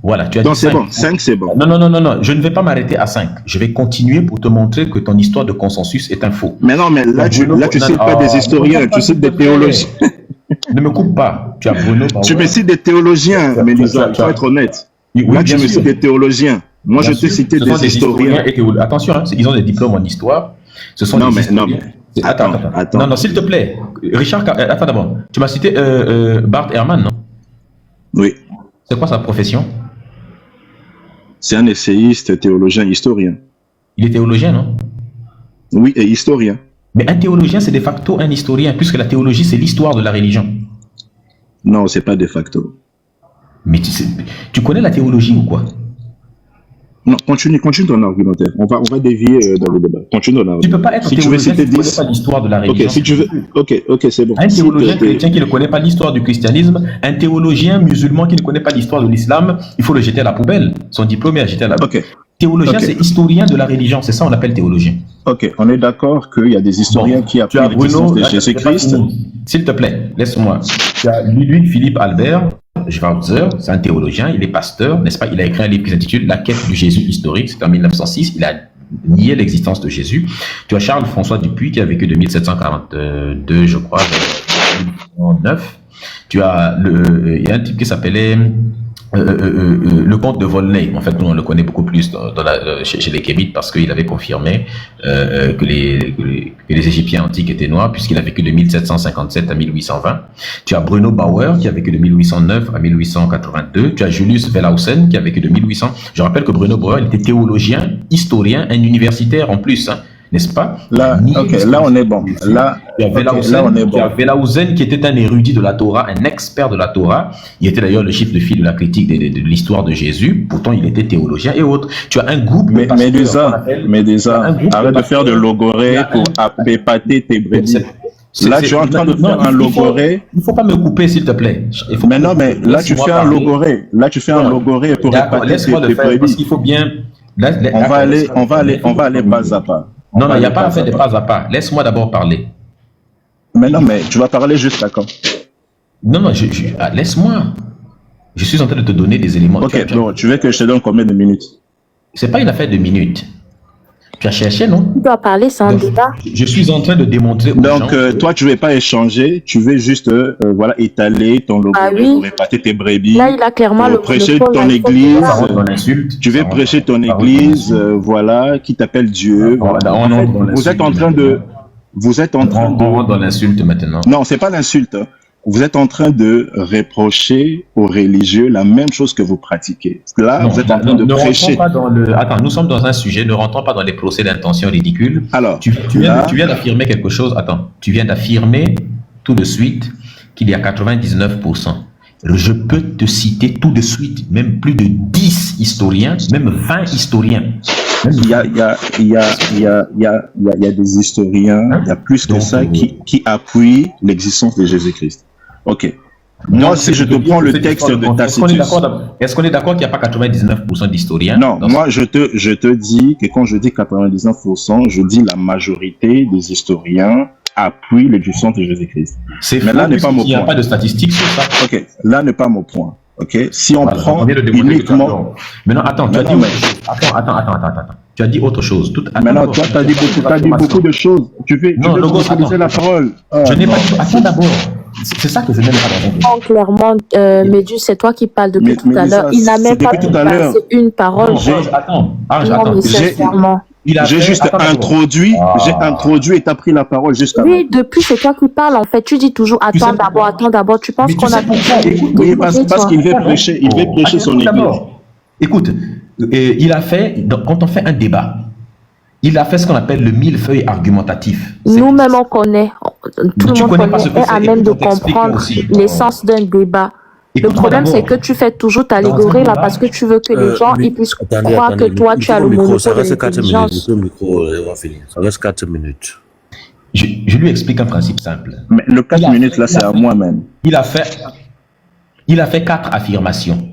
Voilà, tu as dit 5.
C'est bon, 5 c'est bon.
Non, je ne vais pas m'arrêter à 5. Je vais continuer pour te montrer que ton histoire de consensus est un faux.
Mais non, mais là, tu cites pas des historiens, tu cites des théologiens.
Ne me coupe pas. Tu as Bruno Bauer.
Tu me cites des théologiens, mais il faut être honnête. Là, tu me cites des théologiens. Moi, je te citais des historiens.
Attention, hein, ils ont des diplômes en histoire. Ce sont des historiens. Attends. Non, s'il te plaît. Richard, attends d'abord. Tu m'as cité Bart Ehrman, non?
Oui.
C'est quoi sa profession?
C'est un essayiste, théologien, historien.
Il est théologien, non?
Oui, et historien.
Mais un théologien, c'est de facto un historien, puisque la théologie, c'est l'histoire de la religion.
Non, c'est pas de facto.
Mais tu connais la théologie ou quoi?
Non, continue ton argumentaire. On va dévier dans le débat. Continue ton argumentaire.
Tu ne peux pas être théologien si tu ne connais pas l'histoire de la religion.
Ok, si tu veux. Ok, c'est bon.
Un théologien chrétien qui ne connaît pas l'histoire du christianisme, un théologien musulman qui ne connaît pas l'histoire de l'islam, il faut le jeter à la poubelle. Son diplôme est à jeter à la poubelle. Théologien, c'est historien de la religion. C'est ça on appelle théologien.
Ok, on est d'accord qu'il y a des historiens qui appuient l'existence de Jésus-Christ.
S'il te plaît, laisse-moi. Tu as Ludwig Philipp Albert Schweitzer, c'est un théologien, il est pasteur, n'est-ce pas? Il a écrit un livre qui s'intitule La quête du Jésus historique, c'est en 1906, il a nié l'existence de Jésus. Tu as Charles-François Dupuis qui a vécu de 1742, je crois, à 1909. Tu as il y a un type qui s'appelait le comte de Volney. En fait, nous on le connaît beaucoup plus chez les Kémites parce qu'il avait confirmé que les Égyptiens antiques étaient noirs puisqu'il a vécu de 1757 à 1820. Tu as Bruno Bauer qui a vécu de 1809 à 1882. Tu as Julius Wellhausen qui a vécu de 1800. Je rappelle que Bruno Bauer il était théologien, historien, un universitaire en plus. N'est-ce pas?
Là, là on est bon. Là,
on est bon. Wellhausen qui était un érudit de la Torah, un expert de la Torah. Il était d'ailleurs le chef de file de la critique de l'histoire de Jésus. Pourtant, il était théologien et autres. Tu as un groupe.
Médusa, arrête de faire de logorée pour épater tes brebis. Là, tu es en train de faire un logorée.
Il ne faut pas me couper, s'il te plaît.
Mais non, mais là, tu fais un logorée. Là, tu fais un logorée pour épater tes brebis.
Parce qu'il faut bien.
On va aller pas à pas.
Non, il n'y a pas à faire de pas à pas. Laisse-moi d'abord parler.
Mais non, mais tu vas parler jusqu'à quand?
Non, laisse-moi. Je suis en train de te donner des éléments.
Ok, bon, tu veux que je te donne combien de minutes?
C'est pas une affaire de minutes. Tu as cherché, non?
Tu dois parler, c'est un débat.
Je suis en train de démontrer aux gens...
toi, tu ne veux pas échanger, tu veux juste étaler ton logo pour épater tes brebis.
Là, il a clairement le
prêcher ton église. Tu veux prêcher ton église, qui t'appelle Dieu. Vous êtes en train de...
On rentre dans l'insulte maintenant.
Non, c'est pas l'insulte. Vous êtes en train de reprocher aux religieux la même chose que vous pratiquez. Là, vous êtes en train de prêcher.
Attends, nous sommes dans un sujet, ne rentrons pas dans les procès d'intention ridicules.
Alors,
tu viens d'affirmer quelque chose. Attends, tu viens d'affirmer tout de suite qu'il y a 99%. Je peux te citer tout de suite, même plus de 10 historiens, même 20 historiens.
Il y a des historiens, il y a plus que ça qui appuient l'existence de Jésus-Christ. Ok. Moi, si je te prends le texte de Tacitus...
Est-ce qu'on est d'accord qu'il n'y a pas 99% d'historiens?
Non, moi, je te dis que quand je dis 99%, je dis la majorité des historiens appuient l'existence de Jésus-Christ.
Mais là n'est pas mon point. Il n'y a pas de statistiques sur ça.
Ok, là n'est pas mon point. Ok, si on prend uniquement...
Maintenant, attends, tu as dit... Attends. Tu as dit autre chose.
Maintenant, toi, tu as dit beaucoup de choses. Tu veux utiliser la parole.
Je n'ai pas dit... Attends d'abord. C'est ça que je n'aime pas dans
clairement, Médus, c'est toi qui parles depuis tout à l'heure. Il n'a même pas pu passer une parole.
Attends.
J'ai juste introduit, et tu as pris la parole juste avant.
Oui, depuis c'est toi qui parles en fait. Tu dis toujours attends d'abord. Tu penses qu'on a
oui, parce qu'il veut prêcher, son église.
Écoute, quand on fait un débat, il a fait ce qu'on appelle le millefeuille argumentatif.
Nous-mêmes on connaît, tout le monde connaît et à même de comprendre l'essence d'un débat. Le problème, c'est que tu fais toujours t'allégorer là parce que tu veux que les gens ils puissent croire que toi, tu as le monopole
Ça
de
reste 4 minutes.
l'intelligence.
Le micro, on va finir. Ça reste 4 minutes.
Je lui explique un principe simple.
Mais le 4 minutes, là, c'est à moi-même.
Il a fait 4 affirmations.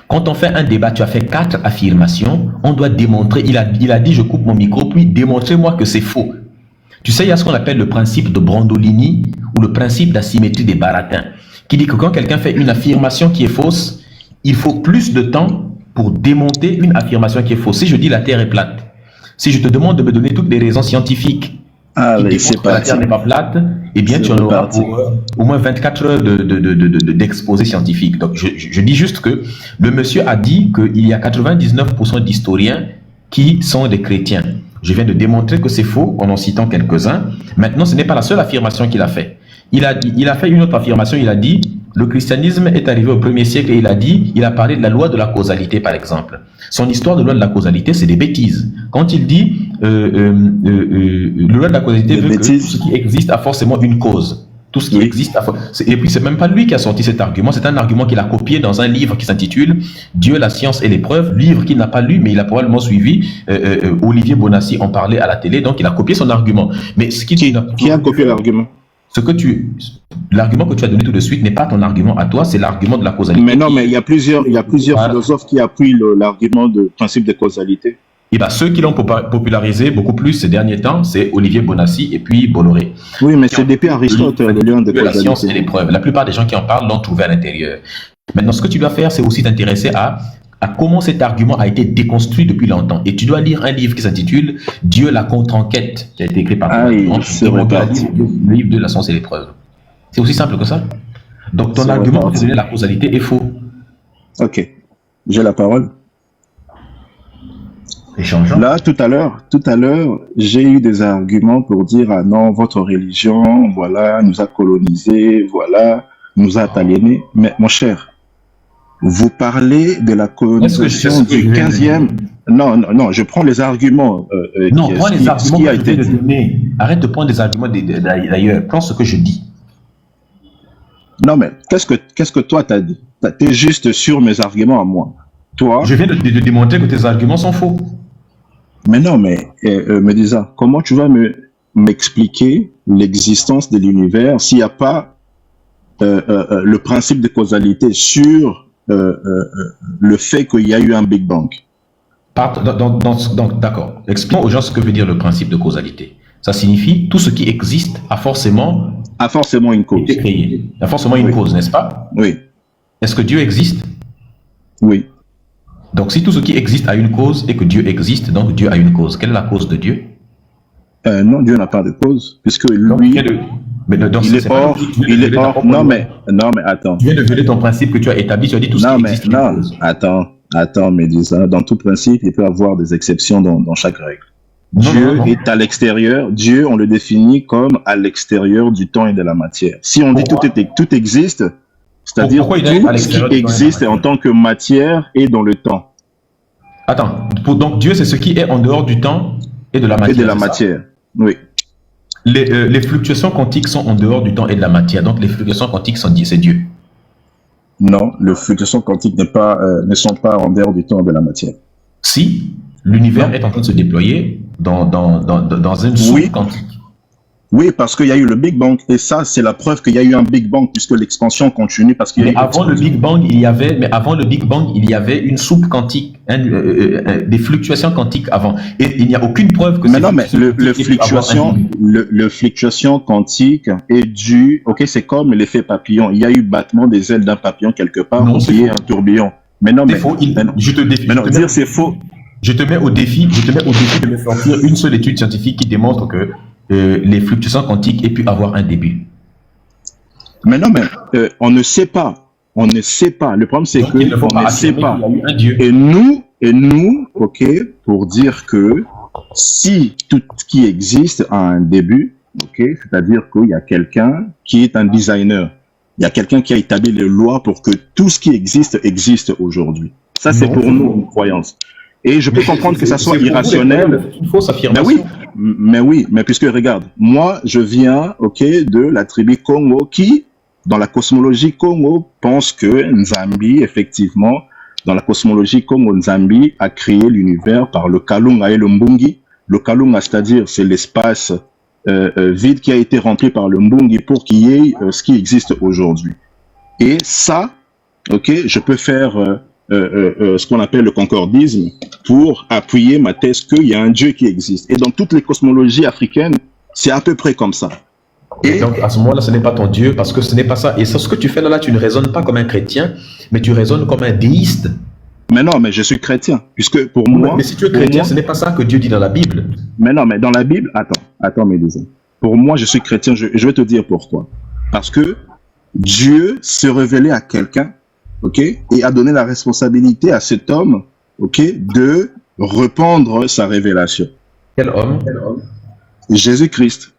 Quand on fait un débat, tu as fait 4 affirmations, on doit démontrer, il a dit, je coupe mon micro, puis démontrez-moi que c'est faux. Tu sais, il y a ce qu'on appelle le principe de Brandolini ou le principe d'asymétrie des baratins, qui dit que quand quelqu'un fait une affirmation qui est fausse, il faut plus de temps pour démonter une affirmation qui est fausse. Si je dis la Terre est plate, si je te demande de me donner toutes les raisons scientifiques
Allez, c'est
que la Terre
parti.
n'est pas plate, eh bien, tu en auras pour au moins 24 heures d'exposé scientifique. Donc, je dis juste que le monsieur a dit qu'il y a 99% d'historiens qui sont des chrétiens. Je viens de démontrer que c'est faux en citant quelques-uns. Maintenant, ce n'est pas la seule affirmation qu'il a fait. Il a fait une autre affirmation. Il a dit le christianisme est arrivé au 1er siècle et il a parlé de la loi de la causalité, par exemple. Son histoire de loi de la causalité, c'est des bêtises. Quand il dit la loi de la causalité veut que tout ce qui existe a forcément une cause. Tout ce qui existe et puis c'est même pas lui qui a sorti cet argument, c'est un argument qu'il a copié dans un livre qui s'intitule Dieu, la science et l'épreuve, livre qu'il n'a pas lu, mais il a probablement suivi Olivier Bonassi en parlait à la télé, donc il a copié son argument. Mais qui
a copié l'argument?
L'argument que tu as donné tout de suite n'est pas ton argument à toi, c'est l'argument de la causalité.
Mais non, mais il y a plusieurs philosophes qui appuient l'argument du principe de causalité.
Et bien, ceux qui l'ont popularisé beaucoup plus ces derniers temps, c'est Olivier Bonassi et puis Bolloré.
Oui, mais c'est depuis Aristote, le lien de
la science et
causalité.
l'épreuve. La plupart des gens qui en parlent l'ont trouvé à l'intérieur. Maintenant, ce que tu dois faire, c'est aussi t'intéresser à comment cet argument a été déconstruit depuis longtemps. Et tu dois lire un livre qui s'intitule Dieu, la contre-enquête, qui a été écrit par le livre de la science et l'épreuve. C'est aussi simple que ça. Donc, ton argument pour donner la causalité est faux.
Ok. J'ai la parole.
Échangeons.
Là, tout à l'heure, j'ai eu des arguments pour dire, ah non, votre religion, voilà, nous a colonisés, voilà, nous a aliénés. Mais mon cher, vous parlez de la colonisation du 15e. Non, je prends les arguments.
Prends les arguments que je viens de donner. Arrête de prendre des arguments d'ailleurs. Prends ce que je dis.
Non, mais qu'est-ce que toi t'as dit? T'es juste sur mes arguments à moi. Toi.
Je viens de démontrer que tes arguments sont faux.
Mais non, mais Médisa, comment tu vas m'expliquer l'existence de l'univers s'il n'y a pas le principe de causalité sur le fait qu'il y a eu un Big Bang?
D'accord. Expliquons aux gens ce que veut dire le principe de causalité. Ça signifie tout ce qui existe a forcément
une cause.
Été créé. A forcément une cause, n'est-ce pas?
Oui.
Est-ce que Dieu existe?
Oui.
Donc, si tout ce qui existe a une cause et que Dieu existe, donc Dieu a une cause. Quelle est la cause de Dieu?
Non, Dieu n'a pas de cause, puisque lui, il est hors. Non, mais attends.
Tu viens de violer ton principe que tu as établi, tu as dit tout ce qui existe.
Non, attends, Médisa, dans tout principe, il peut y avoir des exceptions dans chaque règle. Dieu est à l'extérieur. Dieu, on le définit comme à l'extérieur du temps et de la matière. Si on dit tout existe, c'est-à-dire tout ce qui existe en tant que matière et dans le temps.
Attends, donc Dieu, c'est ce qui est en dehors du temps et de la matière.
Et de la matière, oui.
Les fluctuations quantiques sont en dehors du temps et de la matière. Donc les fluctuations quantiques c'est Dieu.
Non, les fluctuations quantiques ne sont pas en dehors du temps et de la matière.
Si l'univers est en train de se déployer dans une soupe quantique.
Oui, parce qu'il y a eu le Big Bang, et ça, c'est la preuve qu'il y a eu un Big Bang, puisque l'expansion continue, parce qu'il y a eu
avant le Big Bang, il y avait une soupe quantique, des fluctuations quantiques avant. Et il n'y a aucune preuve que
le fluctuation quantique est dû, c'est comme l'effet papillon. Il y a eu battement des ailes d'un papillon quelque part, pour créer un tourbillon. Mais non, mais
je te défie.
Mais non, dire c'est faux.
Je te mets au défi de me sortir une seule étude scientifique qui démontre que les fluctuations quantiques aient pu avoir un début.
Mais non, mais on ne sait pas. On ne sait pas. Le problème, c'est qu'on ne sait pas. Et nous, pour dire que si tout ce qui existe a un début, c'est-à-dire qu'il y a quelqu'un qui est un designer. Il y a quelqu'un qui a établi les lois pour que tout ce qui existe aujourd'hui. Ça, c'est pour nous une croyance. Et je peux comprendre que ça soit irrationnel.
Une fausse affirmation.
Mais puisque regarde, moi, je viens, de la tribu Congo qui dans la cosmologie Congo, pense que Nzambi, effectivement, dans la cosmologie Congo, Nzambi a créé l'univers par le Kalunga et le Mbungi. Le Kalunga, c'est-à-dire, c'est l'espace vide qui a été rempli par le Mbungi pour qu'il y ait ce qui existe aujourd'hui. Et ça, ok, je peux faire ce qu'on appelle le concordisme pour appuyer ma thèse qu'il y a un Dieu qui existe. Et dans toutes les cosmologies africaines, c'est à peu près comme ça.
Et donc, à ce moment-là, ce n'est pas ton Dieu, parce que ce n'est pas ça. Et c'est ce que tu fais là, tu ne raisonnes pas comme un chrétien, mais tu raisonnes comme un déiste.
Mais non, mais je suis chrétien, puisque pour moi...
Mais si tu es chrétien, ce n'est pas ça que Dieu dit dans la Bible.
Mais non, mais dans la Bible... Attends, Médisa. Pour moi, je suis chrétien, je vais te dire pourquoi. Parce que Dieu s'est révélé à quelqu'un, ok, et a donné la responsabilité à cet homme, ok, de répandre sa révélation.
Quel homme?
Jésus-Christ.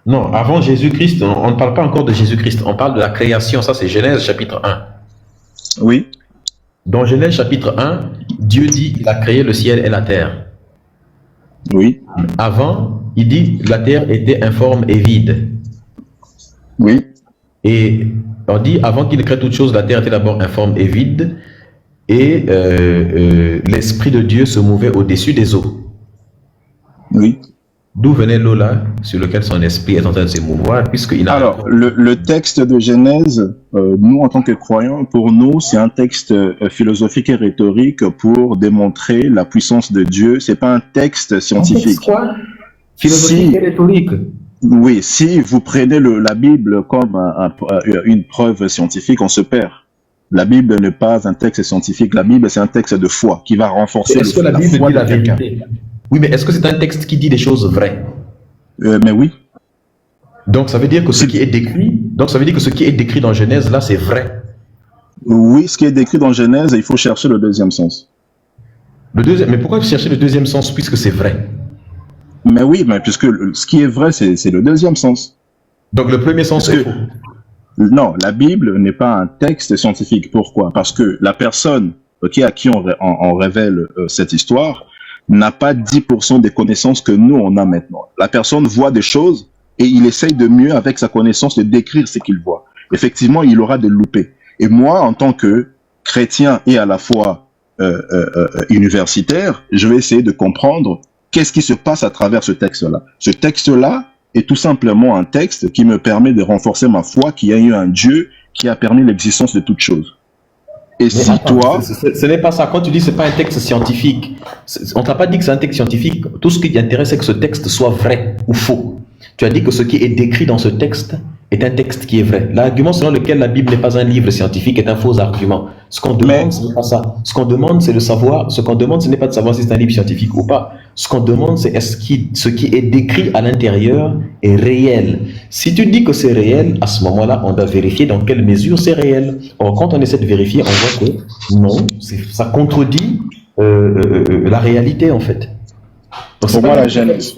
Non, avant Jésus-Christ, on ne parle pas encore de Jésus-Christ, on parle de la création, ça c'est Genèse chapitre 1.
Oui.
Dans Genèse chapitre 1, Dieu dit qu'il a créé le ciel et la terre.
Oui.
Avant, il dit que la terre était informe et vide.
Oui.
Et on dit, avant qu'il crée toute chose, la terre était d'abord informe et vide, et l'Esprit de Dieu se mouvait au-dessus des eaux.
Oui.
D'où venait l'eau là, sur lequel son esprit est en train de se mouvoir, puisqu'il a...
Alors, le texte de Genèse, nous, en tant que croyants, pour nous, c'est un texte philosophique et rhétorique pour démontrer la puissance de Dieu. C'est pas un texte scientifique.
Un texte quoi? Philosophique et rhétorique.
Oui, si vous prenez la Bible comme une preuve scientifique, on se perd. La Bible n'est pas un texte scientifique. La Bible, c'est un texte de foi qui va renforcer
est-ce que la Bible
foi
dit la
de quelqu'un.
vérité? Oui, mais est-ce que c'est un texte qui dit des choses vraies?
Mais oui.
Donc ça veut dire que ce qui est décrit, dans Genèse là, c'est vrai.
Oui, ce qui est décrit dans Genèse, il faut chercher le deuxième sens.
Mais pourquoi chercher le deuxième sens puisque c'est vrai?
Mais oui, mais puisque ce qui est vrai, c'est le deuxième sens.
Donc le premier sens est faux.
Non, la Bible n'est pas un texte scientifique. Pourquoi? Parce que la personne à qui on révèle cette histoire n'a pas 10% des connaissances que nous, on a maintenant. La personne voit des choses et il essaye de mieux, avec sa connaissance, de décrire ce qu'il voit. Effectivement, il aura des loupés. Et moi, en tant que chrétien et à la fois universitaire, je vais essayer de comprendre qu'est-ce qui se passe à travers ce texte-là. Ce texte-là est tout simplement un texte qui me permet de renforcer ma foi qu'il y a eu un Dieu qui a permis l'existence de toutes choses. Et
mais
si
attends,
toi...
Ce n'est pas ça. Quand tu dis que ce n'est pas un texte scientifique, on ne t'a pas dit que c'est un texte scientifique. Tout ce qui t'intéresse, c'est que ce texte soit vrai ou faux. Tu as dit que ce qui est décrit dans ce texte est un texte qui est vrai. L'argument selon lequel la Bible n'est pas un livre scientifique est un faux argument. Ce qu'on demande, ce n'est pas ça. Ce qu'on demande, c'est de savoir. Ce qu'on demande, ce n'est pas de savoir si c'est un livre scientifique ou pas. Ce qu'on demande, c'est ce qui est décrit à l'intérieur est réel. Si tu dis que c'est réel, à ce moment-là, on doit vérifier dans quelle mesure c'est réel. Or, quand on essaie de vérifier, on voit que non, ça contredit la réalité en fait. Donc,
Pour moi, la Genèse.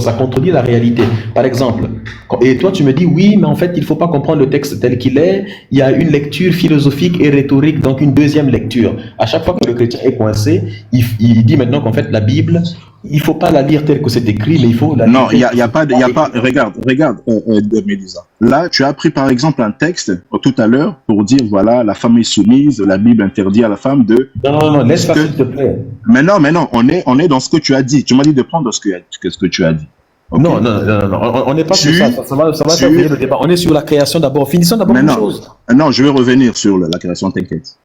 Ça contredit la réalité. Par exemple, et toi tu me dis oui, mais en fait il ne faut pas comprendre le texte tel qu'il est. Il y a une lecture philosophique et rhétorique, donc une deuxième lecture. À chaque fois que le chrétien est coincé, il dit maintenant qu'en fait la Bible, il ne faut pas la lire telle que c'est écrit, mais il faut la lire.
Non, il y a pas. Regarde, Médisa. Là, tu as pris par exemple un texte tout à l'heure pour dire voilà, la femme est soumise, la Bible interdit à la femme de.
Non, laisse pas s'il te plaît.
Mais non, on est dans ce que tu as dit. Tu m'as dit de prendre ce que tu as dit. Okay.
Non, on n'est pas sur ça. Ça va faire le débat. On est sur la création d'abord. Finissons d'abord une chose.
Non, je vais revenir sur la création, t'inquiète.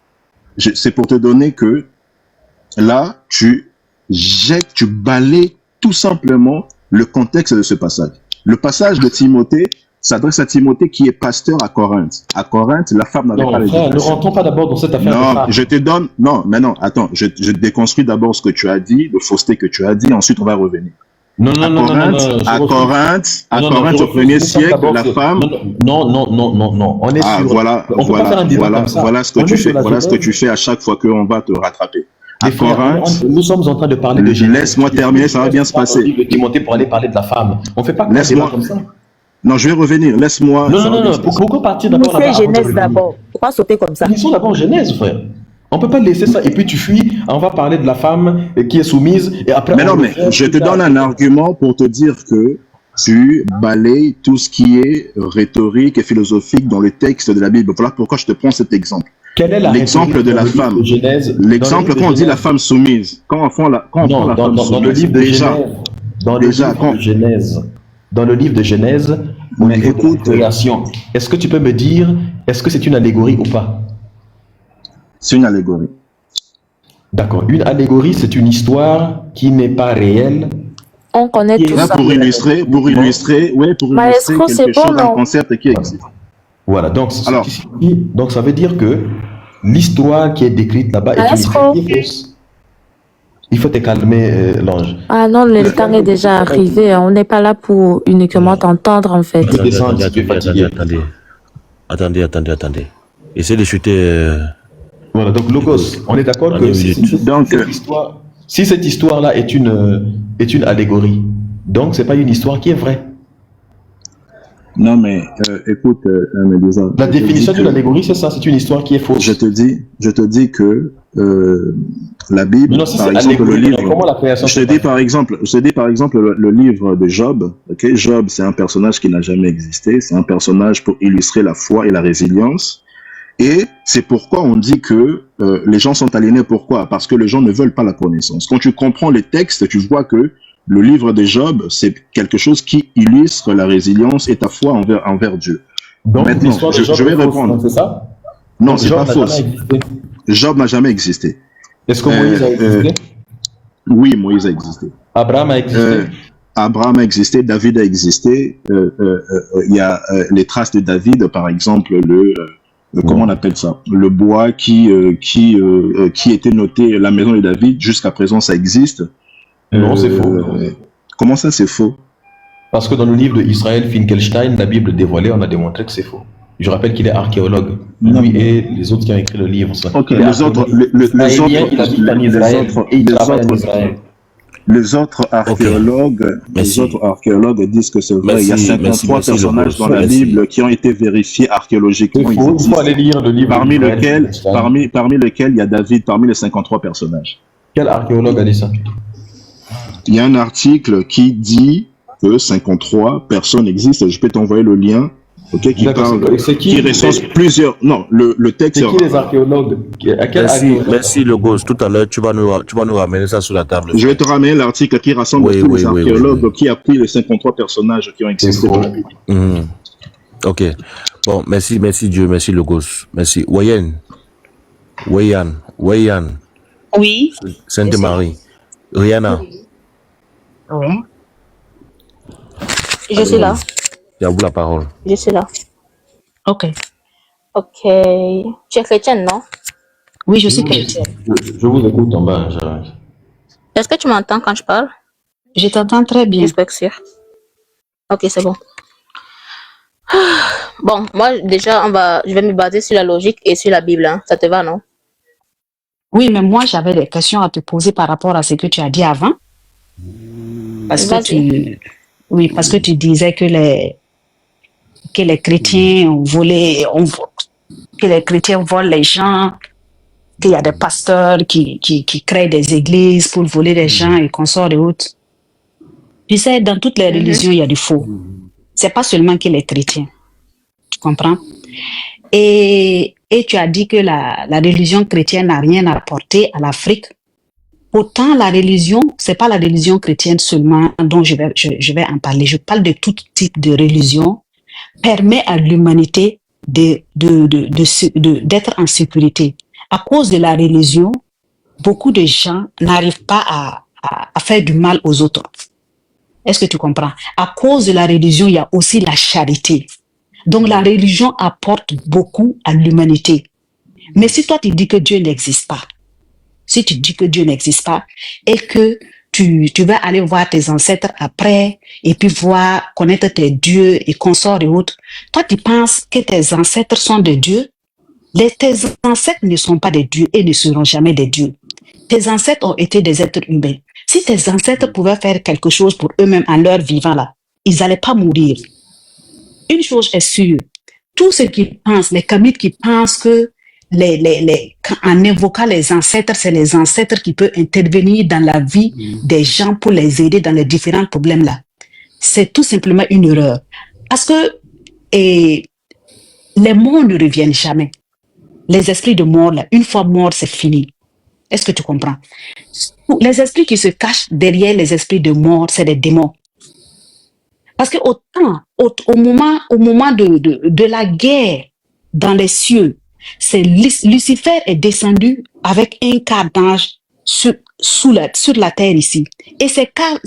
C'est pour te donner que là, tu balais tout simplement le contexte de ce passage. Le passage de Timothée s'adresse à Timothée qui est pasteur à Corinthe. À Corinthe, la femme n'avait pas l'éducation.
Ne rentrons pas d'abord dans cette affaire.
Non, je te donne... Non, attends. Je déconstruis d'abord ce que tu as dit, le fausseté que tu as dit, ensuite on va revenir. À Corinthe, au 1er siècle, la femme...
Non. On est sur...
Voilà ce que tu fais. Voilà ce que tu fais à chaque fois qu'on va te rattraper. À Corinthe,
nous sommes en train de parler de Genèse.
Laisse-moi terminer, ça va bien se passer.
De Timothée pour aller parler de la femme. On ne fait pas comme ça.
Non, je vais revenir. Laisse-moi.
Non. Pourquoi partir d'abord
là-bas? Genèse d'abord. Pourquoi sauter comme ça?
Finissons d'abord Genèse, frère. On ne peut pas laisser ça et puis tu fuis. On va parler de la femme qui est soumise et après.
Mais non, mais je te donne un argument pour te dire que tu balayes tout ce qui est rhétorique et philosophique dans le texte de la Bible. Voilà pourquoi je te prends cet exemple.
Quelle est
l'exemple de la femme? L'exemple quand on dit la femme soumise. Quand on prend la femme soumise.
Dans le livre de Genèse. Dans le livre de Genèse,
mais écoute,
création. Est-ce que tu peux me dire, est-ce que c'est une allégorie ou pas?
C'est une allégorie.
D'accord. Une allégorie, c'est une histoire qui n'est pas réelle.
On connaît tout ça.
Pour illustrer
Maestro,
quelque chose, un concept qui existe.
Voilà, donc ça veut dire que l'histoire qui est décrite là-bas est une histoire qui est fausse. Il faut te calmer, l'ange.
Ah non, le temps est déjà arrivé. On n'est pas là pour uniquement t'entendre, en fait.
Attendez. Essayez de chuter.
Voilà, donc Logos, on est d'accord que si cette histoire-là est une allégorie, donc c'est pas une histoire qui est vraie.
Non, mais écoute, Mélisa,
la définition d'une allégorie, c'est ça, c'est une histoire qui est fausse.
Je te dis que la Bible, par exemple, le livre. Je te dis par exemple le livre de Job. Okay? Job, c'est un personnage qui n'a jamais existé. C'est un personnage pour illustrer la foi et la résilience. Et c'est pourquoi on dit que les gens sont aliénés. Pourquoi? Parce que les gens ne veulent pas la connaissance. Quand tu comprends les textes, tu vois que le livre de Job, c'est quelque chose qui illustre la résilience et ta foi envers Dieu.
Donc,
maintenant, je vais répondre.
C'est ça?
Non, c'est pas faux. Job n'a jamais existé.
Est-ce que Moïse a existé?
Oui, Moïse a existé.
Abraham a existé?
Abraham a existé, David a existé. Il y a les traces de David, par exemple, comment on appelle ça? Le bois qui était noté la maison de David, jusqu'à présent ça existe.
Non, c'est faux.
Comment ça, c'est faux?
Parce que dans le livre de Israël Finkelstein, la Bible dévoilée, on a démontré que c'est faux. Je rappelle qu'il est archéologue. Lui et les autres qui ont écrit le livre.
Les autres archéologues disent que c'est vrai. Il y a 53 personnages dans la Bible qui ont été vérifiés archéologiquement.
Il faut aller lire le livre.
Parmi lesquels il y a David, parmi les 53 personnages.
Quel archéologue a dit ça?
Il y a un article qui dit que 53 personnes existent. Je peux t'envoyer le lien. Okay, qui recense plusieurs. Non, le texte.
C'est qui les archéologues?
Merci Logos. Tout à l'heure, tu vas nous ramener ça sur la table.
Je vais te ramener l'article qui rassemble tous les archéologues qui appuient les 53 personnages qui ont existé dans la Bible.
Ok. Bon, merci Dieu, merci Logos, merci. Wayan.
Oui.
Sainte-Marie. Rihanna.
Oui.
Je suis là.
À vous la parole.
Je suis là.
Ok.
Tu es chrétienne, non?
Oui, je suis chrétienne.
Je vous écoute en bas.
Est-ce que tu m'entends quand je parle?
Je t'entends très bien.
J'espère que c'est sûr. Ok, c'est bon. Bon, moi, déjà, je vais me baser sur la logique et sur la Bible. Hein. Ça te va, non?
Oui, mais moi, j'avais des questions à te poser par rapport à ce que tu as dit avant. Parce que tu disais que les chrétiens ont volé, que les chrétiens volent les gens, qu'il y a des pasteurs qui créent des églises pour voler les gens et consorts et autres. Tu sais, dans toutes les religions, il y a du faux. C'est pas seulement que les chrétiens. Tu comprends? Et tu as dit que la religion chrétienne n'a rien apporté à l'Afrique. Pourtant, la religion, c'est pas la religion chrétienne seulement dont je vais en parler. Je parle de tout type de religion, permet à l'humanité d'être en sécurité. À cause de la religion, beaucoup de gens n'arrivent pas à faire du mal aux autres. Est-ce que tu comprends? À cause de la religion, il y a aussi la charité. Donc la religion apporte beaucoup à l'humanité. Mais si toi tu dis que Dieu n'existe pas, si tu dis que Dieu n'existe pas et que tu vas aller voir tes ancêtres après et puis connaître tes dieux et consorts et autres, toi tu penses que tes ancêtres sont des dieux? Tes ancêtres ne sont pas des dieux et ne seront jamais des dieux. Tes ancêtres ont été des êtres humains. Si tes ancêtres pouvaient faire quelque chose pour eux-mêmes en leur vivant là, ils n'allaient pas mourir. Une chose est sûre, tous ceux qui pensent, les kamites qui pensent que en invoquant les ancêtres, c'est les ancêtres qui peuvent intervenir dans la vie des gens pour les aider dans les différents problèmes là. c'est tout simplement une erreur. Parce que les morts ne reviennent jamais. Les esprits de mort, là, une fois morts, c'est fini. Est-ce que tu comprends? Les esprits qui se cachent derrière les esprits de mort, c'est des démons. Parce que au moment de la guerre dans les cieux, c'est Lucifer est descendu avec un quart d'ange sur la terre ici. Et ces quarts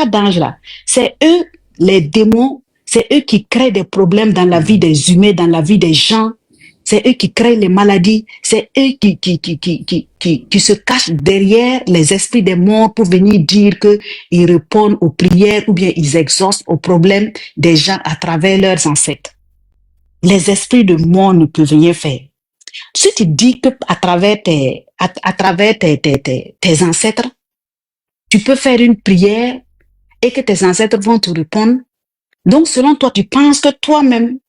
d'anges-là, c'est eux, les démons, c'est eux qui créent des problèmes dans la vie des humains, dans la vie des gens. C'est eux qui créent les maladies. C'est eux qui se cachent derrière les esprits des morts pour venir dire qu'ils répondent aux prières ou bien ils exaucent aux problèmes des gens à travers leurs ancêtres. Les esprits de mort ne peuvent rien faire. Si tu dis que à travers tes ancêtres, tu peux faire une prière et que tes ancêtres vont te répondre, donc selon toi, tu penses que toi-même,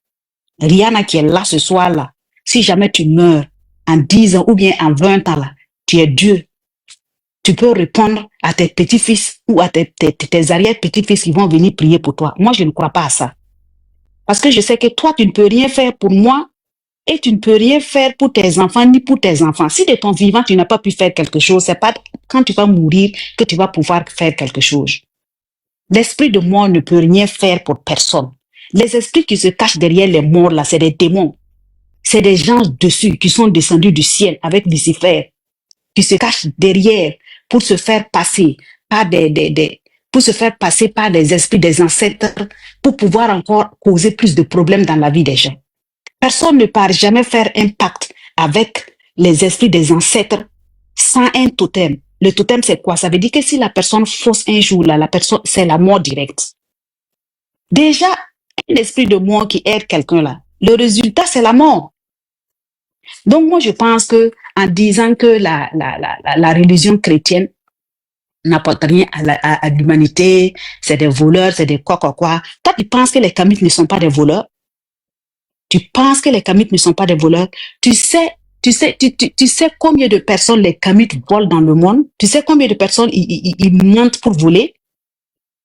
Rihanna qui est là ce soir-là, si jamais tu meurs en 10 ans ou bien en 20 ans, là, tu es Dieu. Tu peux répondre à tes petits-fils ou à tes arrière-petits-fils qui vont venir prier pour toi. Moi, je ne crois pas à ça. Parce que je sais que toi, tu ne peux rien faire pour moi et tu ne peux rien faire pour tes enfants ni pour tes enfants. Si de ton vivant, tu n'as pas pu faire quelque chose, c'est pas quand tu vas mourir que tu vas pouvoir faire quelque chose. L'esprit de mort ne peut rien faire pour personne. Les esprits qui se cachent derrière les morts, là, c'est des démons. C'est des gens dessus qui sont descendus du ciel avec Lucifer, qui se cachent derrière pour se faire passer par des esprits des ancêtres pour pouvoir encore causer plus de problèmes dans la vie des gens. Personne ne peut jamais faire un pacte avec les esprits des ancêtres sans un totem. Le totem, c'est quoi? Ça veut dire que si la personne fausse un jour, là, la personne, c'est la mort directe. Déjà, un esprit de mort qui aide quelqu'un là, le résultat, c'est la mort. Donc, moi, je pense que en disant que la religion chrétienne n'apporte rien à l'humanité, c'est des voleurs, c'est des quoi. Toi, tu penses que les Kamites ne sont pas des voleurs? Tu penses que les Kamites ne sont pas des voleurs? Tu sais combien de personnes les Kamites volent dans le monde? Tu sais combien de personnes ils mentent pour voler?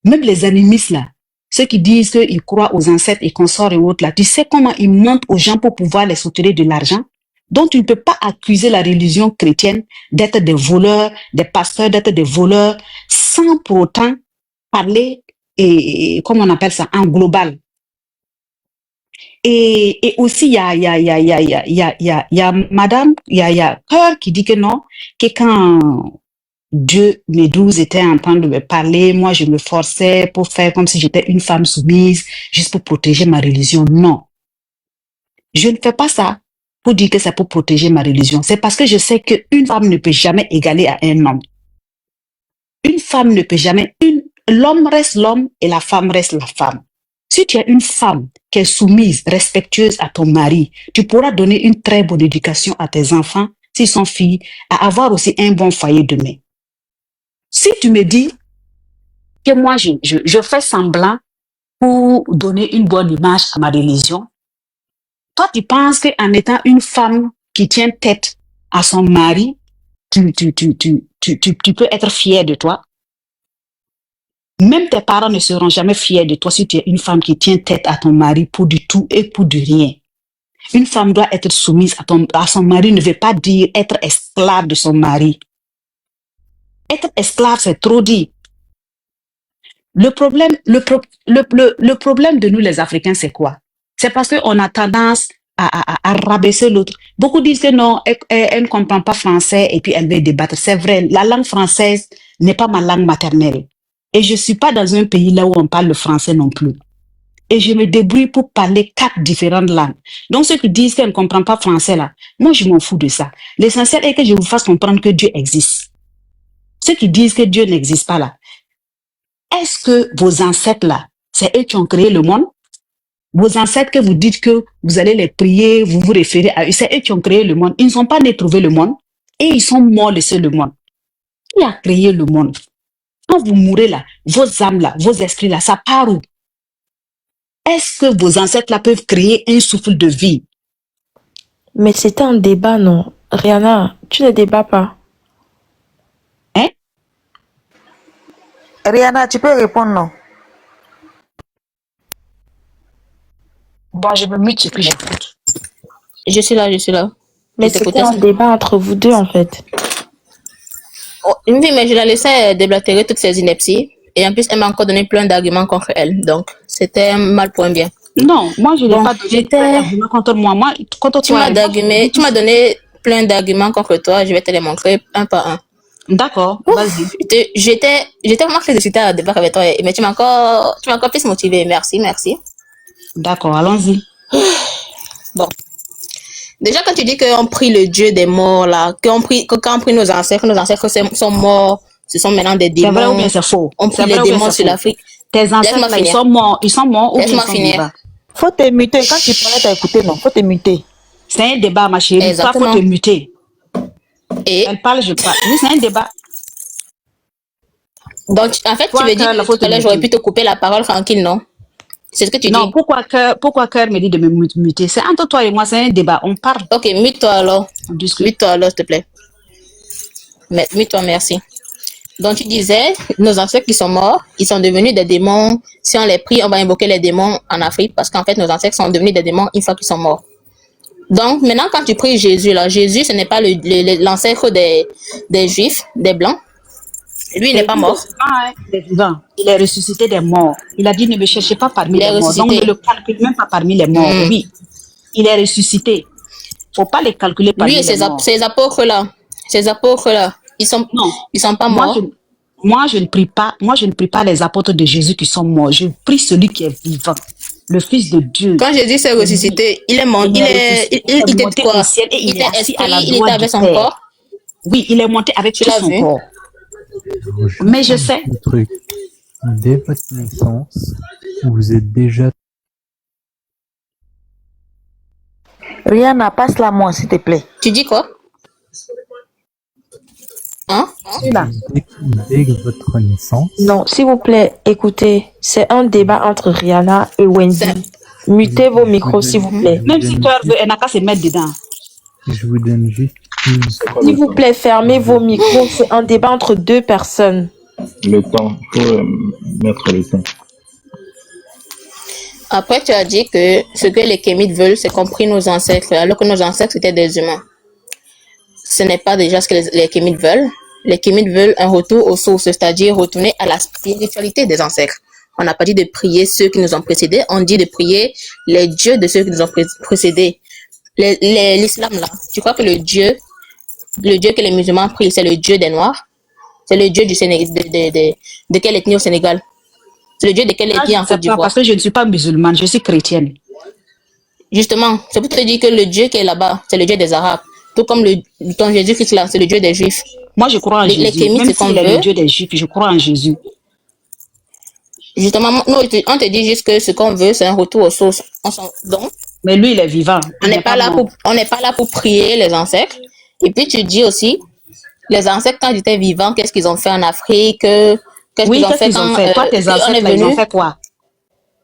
Même les animistes là, ceux qui disent qu'ils croient aux ancêtres et consorts et autres là, tu sais comment ils mentent aux gens pour pouvoir les soutirer de l'argent? Donc, tu ne peux pas accuser la religion chrétienne d'être des voleurs, des pasteurs d'être des voleurs, sans pour autant parler, comment on appelle ça, en global. Et aussi, il y a Madame, il y a Cœur qui dit que non, que quand Dieu, Méduse était en train de me parler, moi, je me forçais pour faire comme si j'étais une femme soumise, juste pour protéger ma religion. Non. Je ne fais pas ça pour dire que c'est pour protéger ma religion. C'est parce que je sais qu'une femme ne peut jamais égaler à un homme. Une femme ne peut jamais, l'homme reste l'homme et la femme reste la femme. Si tu as une femme qui est soumise, respectueuse à ton mari, tu pourras donner une très bonne éducation à tes enfants, s'ils sont filles, à avoir aussi un bon foyer demain. Si tu me dis que moi, je fais semblant pour donner une bonne image à ma religion, toi, tu penses qu'en étant une femme qui tient tête à son mari, tu peux être fière de toi? Même tes parents ne seront jamais fiers de toi si tu es une femme qui tient tête à ton mari pour du tout et pour du rien. Une femme doit être soumise à son mari ne veut pas dire être esclave de son mari. Être esclave, c'est trop dit. Le problème de nous, les Africains, c'est quoi? C'est parce qu'on a tendance à rabaisser l'autre. Beaucoup disent que non, elle ne comprend pas français et puis elle veut débattre. C'est vrai, la langue française n'est pas ma langue maternelle. Et je ne suis pas dans un pays là où on parle le français non plus. Et je me débrouille pour parler 4 différentes langues. Donc ceux qui disent qu'elle ne comprend pas français là, moi je m'en fous de ça. L'essentiel est que je vous fasse comprendre que Dieu existe. Ceux qui disent que Dieu n'existe pas là, est-ce que vos ancêtres là, c'est eux qui ont créé le monde? Vos ancêtres que vous dites que vous allez les prier, vous vous référez à eux, c'est eux qui ont créé le monde. Ils ne sont pas nés trouver le monde et ils sont morts laisser le monde. Qui a créé le monde? Quand vous mourrez là, vos âmes là, vos esprits là, ça part où? Est-ce que vos ancêtres là peuvent créer un souffle de vie?
Mais c'était un débat, non? Rihanna, tu ne débats pas.
Hein?
Rihanna, tu peux répondre non?
Bon, je me mute et puis j'écoute.
Je suis là, je suis là.
Mais c'était un débat entre vous deux, en fait.
Oh, oui, mais je la laissais déblatérer toutes ces inepties. Et en plus, elle m'a encore donné plein d'arguments contre elle. Donc, c'était un mal pour un bien.
Non, moi, je n'ai pas donné plein d'arguments contre moi. Moi, contre
tu
toi.
Tu m'as donné plein d'arguments contre toi. Je vais te les montrer un par un.
D'accord, vas-y.
J'étais vraiment très excitée à débattre avec toi. Mais tu m'as encore plus motivée. Merci, merci.
D'accord, allons-y.
Bon. Déjà, quand tu dis qu'on prie le Dieu des morts, là, quand on prie nos ancêtres sont morts, ce sont maintenant des démons.
C'est vrai ou bien c'est faux?
On prie les démons sur l'Afrique.
Tes ancêtres, là, ils sont morts ou bien ils sont vivants?
Faut te muter. Quand tu parlais, t'as écouté, non? Faut te muter.
C'est un débat, ma chérie.
Exactement.
Toi, faut te muter.
Et
elle parle, je parle. Oui, c'est un débat.
Donc, en fait, tu veux dire que tout à l'heure, j'aurais pu te couper la parole tranquille, non? C'est ce que tu dis.
Non, pourquoi Cœur me dit de me muter? C'est entre toi et moi, c'est un débat. On parle.
Ok, mute-toi alors. Mute-toi alors, s'il te plaît. Mute-toi, merci. Donc, tu disais, nos ancêtres qui sont morts, ils sont devenus des démons. Si on les prie, on va invoquer les démons en Afrique parce qu'en fait, nos ancêtres sont devenus des démons une fois qu'ils sont morts. Donc, maintenant, quand tu pries Jésus, là, Jésus, ce n'est pas l'ancêtre des Juifs, des Blancs. Lui, il n'est pas mort.
Il est vivant. Il est ressuscité des morts. Il a dit, ne me cherchez pas parmi les morts. Donc, ne le calcule même pas parmi les morts. Oui, il est ressuscité. Il ne faut pas les calculer parmi les morts.
Lui et ces apôtres-là, ils sont pas morts.
Moi, je ne prie pas les apôtres de Jésus qui sont morts. Je prie celui qui est vivant, le Fils de Dieu.
Quand Jésus s'est ressuscité, il est mort. Il était quoi? Il était esprit, il était avec son corps.
Oui, il est monté avec tout son corps. Mais je sais.
Le truc, dès votre naissance, vous êtes déjà...
Rihanna, passe-la moi, s'il te plaît.
Tu dis quoi? Hein?
Dès votre naissance...
Non, s'il vous plaît, écoutez, c'est un débat entre Rihanna et Wendy. Mutez vos micros, s'il vous plaît.
Même si toi, elle n'a qu'à se mettre dedans.
Je vous donne juste...
S'il vous plaît, fermez vos micros. C'est un débat entre deux personnes.
Le temps, il faut mettre le temps.
Après, tu as dit que ce que les Kémites veulent, c'est qu'on prie nos ancêtres, alors que nos ancêtres étaient des humains. Ce n'est pas déjà ce que les Kémites veulent. Les Kémites veulent un retour aux sources, c'est-à-dire retourner à la spiritualité des ancêtres. On n'a pas dit de prier ceux qui nous ont précédés, on dit de prier les dieux de ceux qui nous ont précédés. L'islam, là, tu crois que le dieu que les musulmans prient, c'est le dieu des Noirs? C'est le dieu du Sénégal, de quelle ethnie au Sénégal? C'est le dieu de quelle ethnie en Côte d'Ivoire?
Parce que je ne suis pas musulmane, je suis chrétienne.
Justement, c'est pour te dire que le dieu qui est là-bas, c'est le dieu des Arabes. Tout comme ton Jésus-Christ là, c'est le dieu des Juifs.
Moi, je crois en Jésus. Même s'il est le dieu des Juifs, je crois en Jésus.
Justement, nous, on te dit juste que ce qu'on veut, c'est un retour aux sources. Donc,
mais lui, il est vivant.
On n'est pas là pour prier les ancêtres. Et puis, tu dis aussi, les ancêtres, quand ils étaient vivants, qu'est-ce qu'ils ont fait en Afrique? Qu'est-ce qu'ils ont fait quand
toi, tes ancêtres, là, ils ont fait quoi?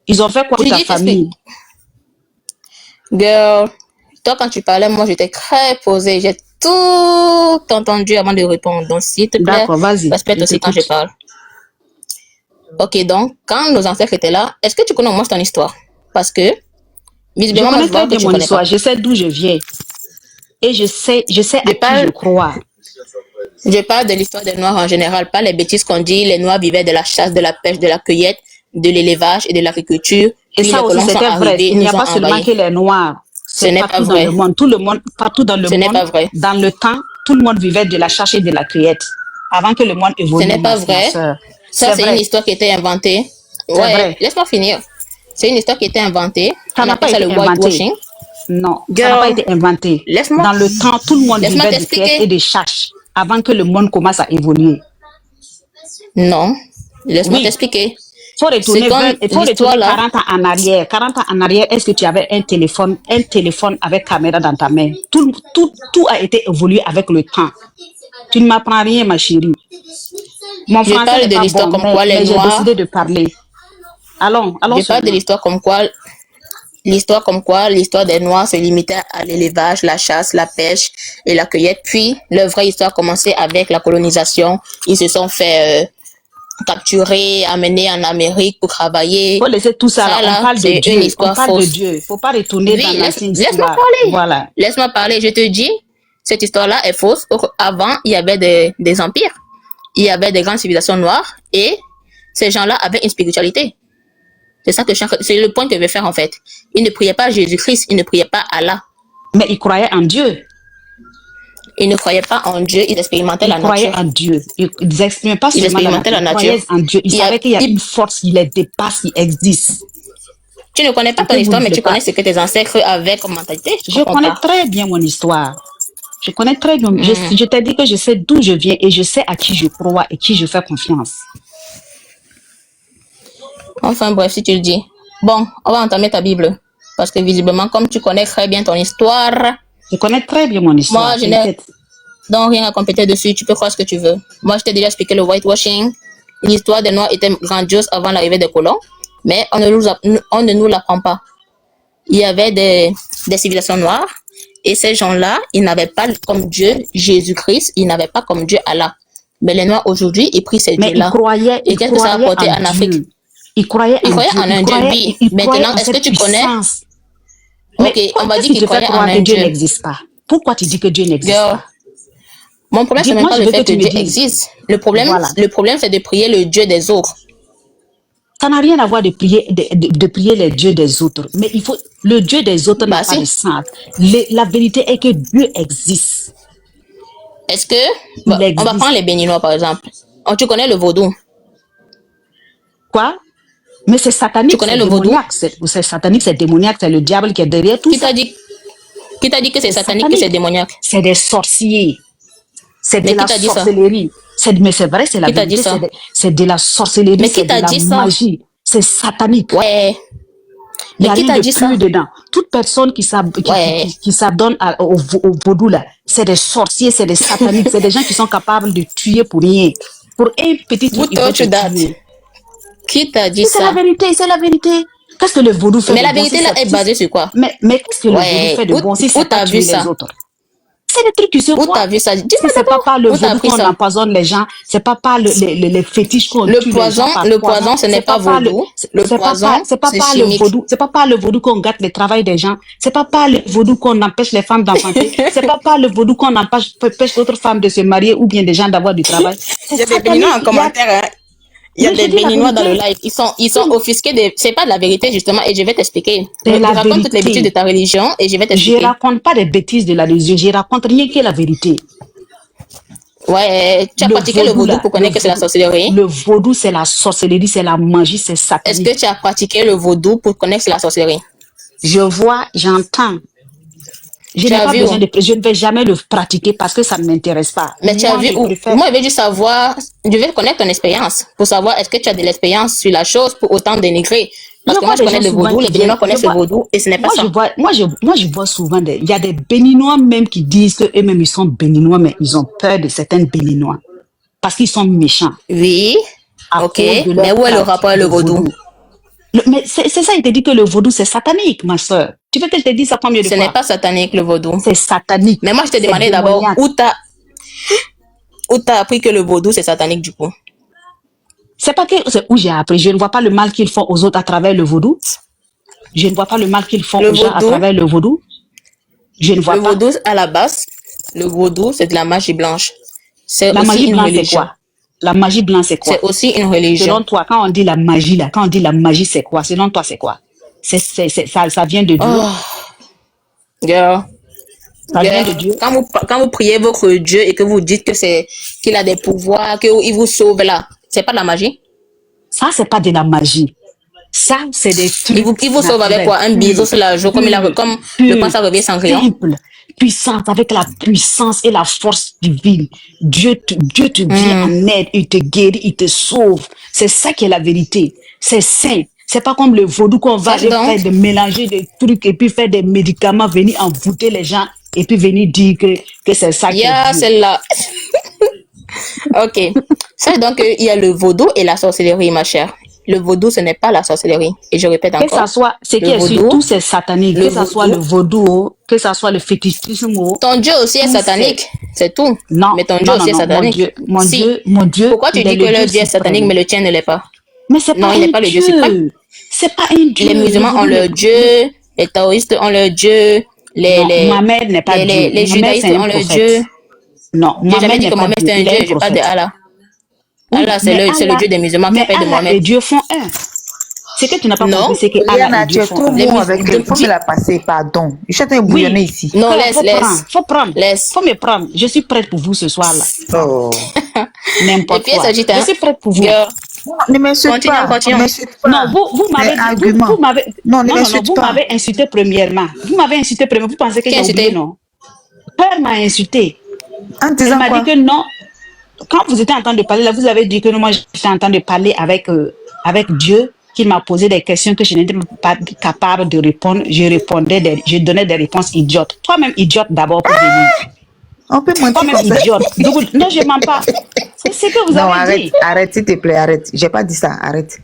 Ils ont fait quoi pour ta famille?
Girl, toi, quand tu parlais, moi, j'étais très posée. J'ai tout entendu avant de répondre. Donc, s'il te plaît, respecte aussi quand je parle. Ok, donc, quand nos ancêtres étaient là, est-ce que tu connais au moins ton histoire? Parce que,
visiblement, je connais très bien mon histoire. Je sais d'où je viens. Et je sais à qui je crois.
Je parle de l'histoire des Noirs en général, pas les bêtises qu'on dit. Les Noirs vivaient de la chasse, de la pêche, de la cueillette, de l'élevage et de l'agriculture.
Et ça aussi, c'était vrai. Il n'y a pas seulement que les Noirs.
Ce n'est pas vrai.
Tout le monde, partout dans le monde, dans le temps, tout le monde vivait de la chasse et de la cueillette. Avant que le monde évolue.
Ce n'est pas vrai. Ça, c'est une histoire qui était inventée. Ouais, laisse-moi finir. C'est une histoire qui était inventée.
Ça n'a pas été inventé. Non, ça n'a pas été inventé. Dans le temps, tout le monde vivait de cueillette et de chasse avant que le monde commence à évoluer.
Non, laisse-moi t'expliquer.
Il faut retourner 40 ans en arrière. 40 ans en arrière, est-ce que tu avais un téléphone avec caméra dans ta main? Tout a été évolué avec le temps. Tu ne m'apprends rien, ma chérie. Mon français n'est pas bon, mais j'ai décidé de parler. Allons.
Je parle de l'histoire comme quoi l'histoire des Noirs se limitait à l'élevage, la chasse, la pêche et la cueillette. Puis, leur vraie histoire commençait avec la colonisation. Ils se sont fait capturés, amenés en Amérique pour travailler.
Faut laisser tout ça,
Ça,
là. On
là,
parle de
c'est une
Dieu. On
histoire
parle de
fausse.
Dieu. Faut pas retourner
Oui,
dans l'ancienne
laisse-moi
histoire.
parler.
Voilà.
Laisse-moi parler. Je te dis, cette histoire-là est fausse. Avant, il y avait des empires. Il y avait des grandes civilisations noires et ces gens-là avaient une spiritualité. C'est ça que c'est le point que je veux faire en fait. Ils ne priaient pas Jésus-Christ, ils ne priaient pas Allah.
Mais ils croyaient en Dieu.
Ils ne croyaient pas en Dieu, ils expérimentaient la nature.
Ils croyaient en Dieu. Ils n'expérimentaient pas seulement
la nature.
Ils croyaient en Dieu. Ils savaient qu'il y a une force qui les dépasse, qui existe.
Tu ne connais pas ton histoire, mais tu connais ce que tes ancêtres avaient comme mentalité.
Je connais très bien mon histoire. Je connais très bien. Je t'ai dit que je sais d'où je viens et je sais à qui je crois et qui je fais confiance.
Enfin bref, si tu le dis. Bon, on va entamer ta Bible. Parce que visiblement, comme tu connais très bien ton histoire...
Je connais très bien mon histoire.
Moi, je n'ai donc rien à compléter dessus. Tu peux croire ce que tu veux. Moi, je t'ai déjà expliqué le whitewashing. L'histoire des Noirs était grandiose avant l'arrivée des colons. Mais on ne nous l'apprend pas. Il y avait des civilisations noires. Et ces gens-là, ils n'avaient pas comme Dieu Jésus-Christ. Ils n'avaient pas comme Dieu Allah. Mais les Noirs, aujourd'hui, ils prient ces dieux-là. Et qu'est-ce que ça a apporté en Afrique?
Ils croyaient
en un Dieu, oui. Maintenant, est-ce que tu connais? Ok, on va dire qu'ils croyaient en un Dieu.
Dieu n'existe pas. Pourquoi tu dis que Dieu n'existe pas?
Mon problème, c'est même pas le fait que Dieu existe. Le problème, c'est de prier le Dieu des autres.
Ça n'a rien à voir de prier les dieux des autres. Mais il faut, le Dieu des autres n'a pas de sens. La vérité est que Dieu existe.
Est-ce que, on va prendre les Béninois par exemple. Tu connais le vaudou?
Quoi? Mais c'est satanique.
Tu connais le vaudou?
C'est satanique, c'est démoniaque, c'est le diable qui est derrière tout ça.
Qui t'a dit que c'est satanique, que c'est démoniaque?
C'est des sorciers. C'est de la sorcellerie. Mais c'est vrai, c'est la vérité. C'est de la sorcellerie, c'est de la magie. C'est satanique.
Ouais.
Il y a rien de plus dedans. Toute personne qui s'adonne au vaudou, là, c'est des sorciers, c'est des sataniques, c'est des gens qui sont capables de tuer pour rien. Pour un petit truc, ils vont te tuer.
Qui t'a dit ça?
C'est la vérité, c'est la vérité. Qu'est-ce que le vaudou fait
de bon? Mais la vérité là est basée sur quoi?
Mais qu'est-ce que le vaudou fait de bon si c'est pas tuer les autres? C'est des trucs qui se voient.
Où t'as vu ça?
Dis-moi, c'est pas par le vaudou qu'on empoisonne les gens, c'est pas par les fétiches qu'on tue les gens.
Le poison, ce n'est pas vaudou. Le poison,
c'est pas par le vaudou. C'est pas par le vaudou qu'on gâte le travail des gens. C'est pas par le vaudou qu'on empêche les femmes d'enfanter. C'est pas par le vaudou qu'on empêche d'autres femmes de se marier ou bien des gens d'avoir du travail.
Il y a des Béninois en commentaire, hein. Il y a des Béninois dans le live. Ils sont offusqués. C'est pas de la vérité, justement, et je vais t'expliquer. Je raconte toutes les bêtises de ta religion et je vais t'expliquer.
Je raconte pas des bêtises de la religion. Je raconte rien que la vérité.
Ouais, tu as pratiqué le vaudou pour connaître que c'est la sorcellerie?
Le vaudou, c'est la sorcellerie, c'est la magie, c'est satanique.
Est-ce que tu as pratiqué le vaudou pour connaître que c'est la sorcellerie?
Je vois, j'entends. Je ne vais jamais le pratiquer parce que ça ne m'intéresse pas.
Mais tu as vu où? Moi, je veux juste savoir, je veux connaître ton expérience pour savoir est-ce que tu as de l'expérience sur la chose pour autant dénigrer. Parce que moi, je connais le vaudou, les Béninois connaissent le vaudou et ce n'est pas ça.
Moi, je vois souvent, il y a des Béninois même qui disent qu'eux-mêmes, ils sont Béninois, mais ils ont peur de certains Béninois parce qu'ils sont méchants.
Oui, ok, mais où est le rapport avec le vaudou?
Mais c'est ça, il te dit que le vaudou, c'est satanique, ma soeur. Tu veux que je te dise ça combien de fois?
Ce n'est pas satanique, le vaudou.
C'est satanique.
Mais moi, je te demandais d'abord où t'as appris que le vaudou, c'est satanique, du coup.
C'est pas que c'est où j'ai appris. Je ne vois pas le mal qu'ils font aux autres à travers le vaudou. Je ne vois pas le mal qu'ils font aux gens à travers le vaudou. Je ne vois pas.
Le vaudou, à la base, le vaudou, c'est de la magie blanche.
C'est la magie blanche, c'est quoi? La magie blanche, c'est quoi?
C'est aussi une religion.
Selon toi, quand on dit la magie, là, quand on dit la magie, c'est quoi? Selon toi, c'est quoi? Ça vient de Dieu.
Oh. Girl.
Ça vient de Dieu.
Quand vous priez votre Dieu et que vous dites que qu'il a des pouvoirs, qu'il vous sauve là, c'est pas de la magie?
Ça, c'est pas de la magie. Ça, c'est des trucs.
Il vous sauve avec quoi? Un bisou sur la joue, comme le prince revient sans rien.
Simple. Puissance, avec la puissance et la force divine. Dieu te vient en aide, il te guérit, il te sauve. C'est ça qui est la vérité. C'est saint. C'est pas comme le vaudou qu'on va faire de mélanger des trucs et puis faire des médicaments, venir envoûter les gens et puis venir dire que c'est ça qui est Dieu.
Celle-là. Ok. C'est donc il y a le vaudou et la sorcellerie, ma chère. le vaudou, ce n'est pas la sorcellerie. Et je répète
Que
encore.
ça soit, ce qui
Le
est sur
vaudou,
tout, c'est satanique.
le
Que ça soit le
vaudou.
vaudou, que ça soit le fétichisme,
Ton Dieu aussi est
tout
satanique. C'est tout.
non,
Mais ton Dieu
non, non,
aussi est
non,
satanique. Si.
Mon Dieu,
Pourquoi tu
il est
dis que
le
leur
Dieu
Dieu est satanique,
suprême.
mais le tien ne l'est pas?
Mais c'est
Non,
pas
il n'est
un
pas le Dieu suprême.
Dieu. C'est pas un Dieu.
Les
Le
musulmans ont
vaudou,
leur Dieu, les taoïstes ont leur Dieu,
non, Mohamed n'est pas Dieu.
les
Mohamed,
judaïstes
c'est un
ont leur
prophète.
Dieu.
Non,
J'ai jamais
Mohamed
dit
n'est
que
pas
Mohamed
Dieu.
c'était un
Il est
Dieu,
un
je parle de
prophète.
Allah.
Oui,
Allah, c'est
mais
le Dieu des musulmans qui a
mais
fait de
Allah
Mohamed.
et Dieu font un. C'est que tu n'as pas
Non.
compris, c'est que Allah
Liana,
et
tu
Dieu
es
font
trop
un.
Les
bon
mus-
avec
de-
elle. Faut me
dis-
la passer, pardon. Je suis en train de bouillonner
Oui.
ici.
Non,
Faut
laisse.
prendre. Faut me prendre. Je suis prête pour vous ce soir-là.
Oh.
Les
N'importe
pièces
quoi.
s'agitent,
Je
hein.
suis prête pour vous.
Girl,
Non, ne m'insulte
continuons,
pas. Ne
continuons.
m'insulte pas.
Non, vous m'avez
Mais
dit,
argument.
vous m'avez,
Non, ne
non,
m'insulte
vous
pas.
m'avez insulté premièrement. Vous m'avez insulté premièrement. Vous pensez que
Qui a
j'ai oublié,
insulté?
non? Père m'a insulté.
En
Elle
disant
m'a dit
quoi?
que non. Quand vous étiez en train de parler, là, vous avez dit que non, moi, j'étais en train de parler avec Dieu, qu'il m'a posé des questions que je n'étais pas capable de répondre. Je donnais des réponses idiotes. Toi-même, idiote d'abord pour venir.
On peut mentir
Toi-même,
comme ça.
idiote. Donc, non, je ne mens pas. C'est ce que vous
Non,
avez
arrête.
dit.
Arrête, s'il te plaît, arrête. J'ai pas dit ça. Arrête.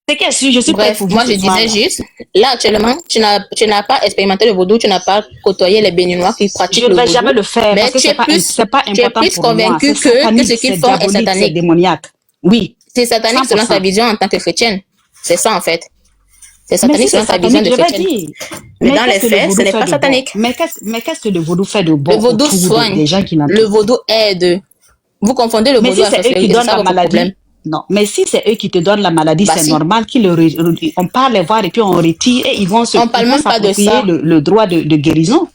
C'est que si je suis prête
Bref,
pour vous
moi
ce
je
soir-là.
disais juste, là actuellement, tu n'as pas expérimenté le vaudou, tu n'as pas côtoyé les béninois qui pratiquent
Je ne
le
vais
vaudou.
jamais le faire
Mais
parce que
tu es
c'est pas
tu es
important
plus
pour moi.
convaincu
C'est
que
satanique,
ce qu'ils
c'est
font est
diabolique, c'est
satanique.
démoniaque. Oui,
C'est satanique selon ta
100%.
vision en tant que chrétienne. C'est ça en fait. C'est
Mais
satanique
si c'est
selon ta vision
satanique,
de
je vais
chrétienne.
dire.
Mais dans les
qu'est-ce que le
faits, ce
vaudou
n'est
fait
pas
de bon?
satanique.
Mais qu'est-ce que le vaudou fait de bon
Le vaudou
autour
soigne.
des gens qui
Le
l'entourent?
vaudou aide. Vous confondez le
Mais
vaudou
si
à la
c'est eux
sorcellerie
qui
et c'est
donnent
ça
la
votre problème.
maladie, non. Mais si c'est eux qui te donnent la maladie,
Bah
c'est
si.
normal on part les voir et puis on retire et ils vont
On parle même pas de
s'approprier
ça.
le droit de guérison.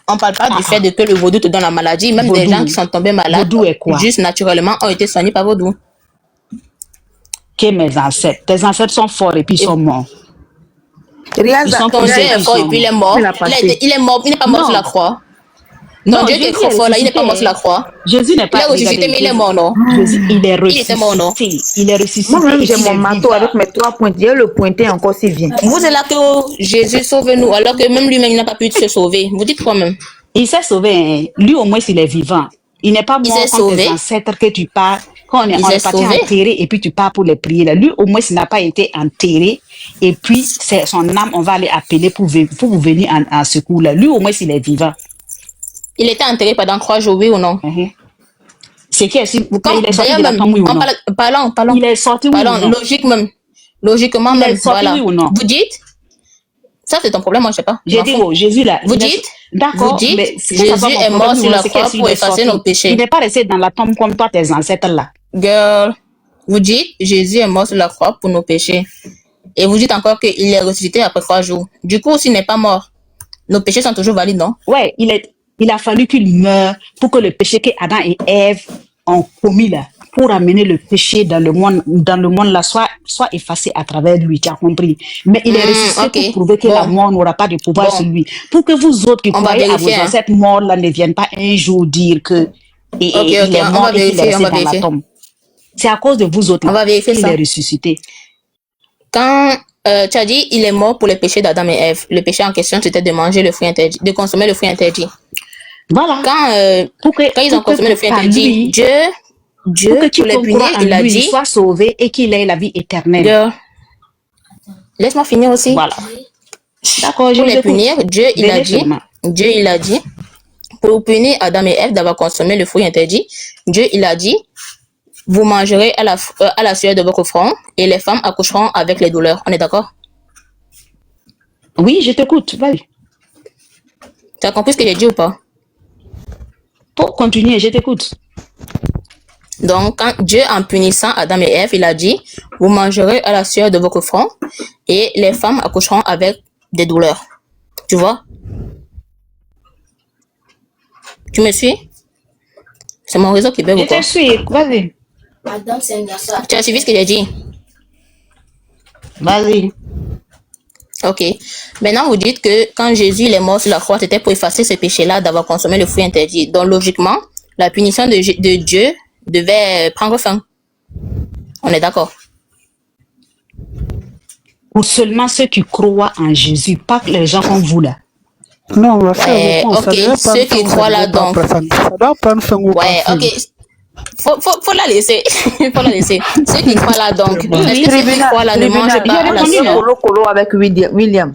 On parle pas du fait de que le vaudou te donne la maladie. Même des
Vaudou.
gens qui sont tombés malades,
Vaudou est quoi?
juste naturellement, ont été soignés par vaudou.
Que mes ancêtres. Tes ancêtres sont forts et puis ils sont morts.
Riaza,
Ils sont
Ton Dieu est fort et puis il est mort.
Il a passé.
Il est mort, il n'est pas mort
Non.
sur la croix.
Non,
Ton Dieu
Jésus
est trop
est
fort là, il n'est pas
ressuscité.
mort sur la croix.
Jésus n'est
Il
pas
est ressuscité, mais il est mort, non?
Jésus, il est
Il était mort, non?
ressuscité. Il est ressuscité.
Moi-même,
et
j'ai
il
mon
est
marteau
vivant.
avec mes 3 points. J'ai le pointer encore s'il vient.
Vous êtes là que oh, Jésus sauve-nous, alors que même lui-même il n'a pas pu se sauver. Vous dites quoi même?
Il s'est sauvé. Hein. Lui, au moins, il est vivant. Il n'est pas
Il
mort
s'est
comme tes
sauvé.
ancêtres que tu pars. Quand
Il
on
s'est
est parti
sauvé.
enterrer et puis tu pars pour les prier. Là. Lui, au moins, il n'a pas été enterré. Et puis, c'est son âme, on va aller appeler pour vous venir en secours. Là. Lui, au moins, il est vivant.
Il était enterré pendant 3 jours, oui ou non?
C'est qui est
Quand,
il est sorti
d'ailleurs
de la
même,
tombe, oui ou
en
non?
parlant.
Il est sorti, oui ou
Parlons,
non?
logique même. Logiquement
Il est
même,
sorti,
voilà.
oui ou non?
Vous dites, ça c'est ton problème, moi je sais pas.
J'ai dit, oh, Jésus là.
Vous
il est-
dites,
D'accord,
vous dites,
mais c'est
Jésus
pas mon
est mort
problème,
sur
oui,
la
c'est
croix
qu'est-ce
pour
qu'il est
effacer
sorti.
nos péchés.
Il n'est pas resté dans la tombe comme toi, tes ancêtres là.
Girl, vous dites, Jésus est mort sur la croix pour nos péchés. Et vous dites encore qu'il est ressuscité après 3 jours. Du coup, s'il n'est pas mort, nos péchés sont toujours valides, non?
Ouais, il a fallu qu'il meure pour que le péché que Adam et Ève ont commis là, pour amener le péché dans le monde là, soit effacé à travers lui, tu as compris. Mais il est ressuscité
ok.
pour prouver que
Bon.
la mort n'aura pas de pouvoir
Bon.
sur lui. Pour que vous autres qui
On va
croyez à
vérifier,
vos
hein.
ancêtres morts là ne viennent pas un jour dire que il est
on
mort
va
et qu'il est
vérifier,
resté
on va
dans la
vérifier.
tombe. C'est à cause de vous autres
On
là
va vérifier
qu'il
ça.
est ressuscité.
Quand tu as dit il est mort pour les péchés d'Adam et Ève, le péché en question c'était de manger le fruit interdit, de consommer le fruit interdit.
Voilà.
Quand ils ont consommé le fruit
par
interdit,
lui,
Dieu
pour que tu
pour les punir,
crois en
il a
lui,
dit,
soit sauvé et qu'il ait la vie éternelle.
Dieu, laisse-moi finir aussi.
Voilà. D'accord, je
Pour
vous
les
écoute.
punir, Dieu il a
Venez
dit, pour punir Adam et Ève d'avoir consommé le fruit interdit, Dieu il a dit, vous mangerez à la sueur de votre front et les femmes accoucheront avec les douleurs. On est d'accord?
Oui, je t'écoute. Vas-y.
Tu as compris ce que j'ai dit ou pas?
Pour continuer, je t'écoute.
Donc, quand Dieu, en punissant Adam et Ève, il a dit, vous mangerez à la sueur de votre front et les femmes accoucheront avec des douleurs. Tu vois? Tu me suis? C'est mon réseau qui bug ou
Je
quoi?
te suis, vas-y.
Tu as suivi ce que j'ai dit?
Vas-y.
Ok. Maintenant, vous dites que quand Jésus il est mort sur la croix, c'était pour effacer ce péché-là d'avoir consommé le fruit interdit. Donc, logiquement, la punition de Dieu devait prendre fin. On est d'accord?
Pour seulement ceux qui croient en Jésus, pas que les gens comme vous là.
Non, la fin,
Ouais, ok, ceux qui croient là, donc.
Ça doit prendre fin ou pas
Ouais,
fin.
ok. Faut la laisser. Faut la laisser. Ceux qui croient là, donc, est-ce que ceux qui croient là ne mangent pas à la sueur?
Colo avec William.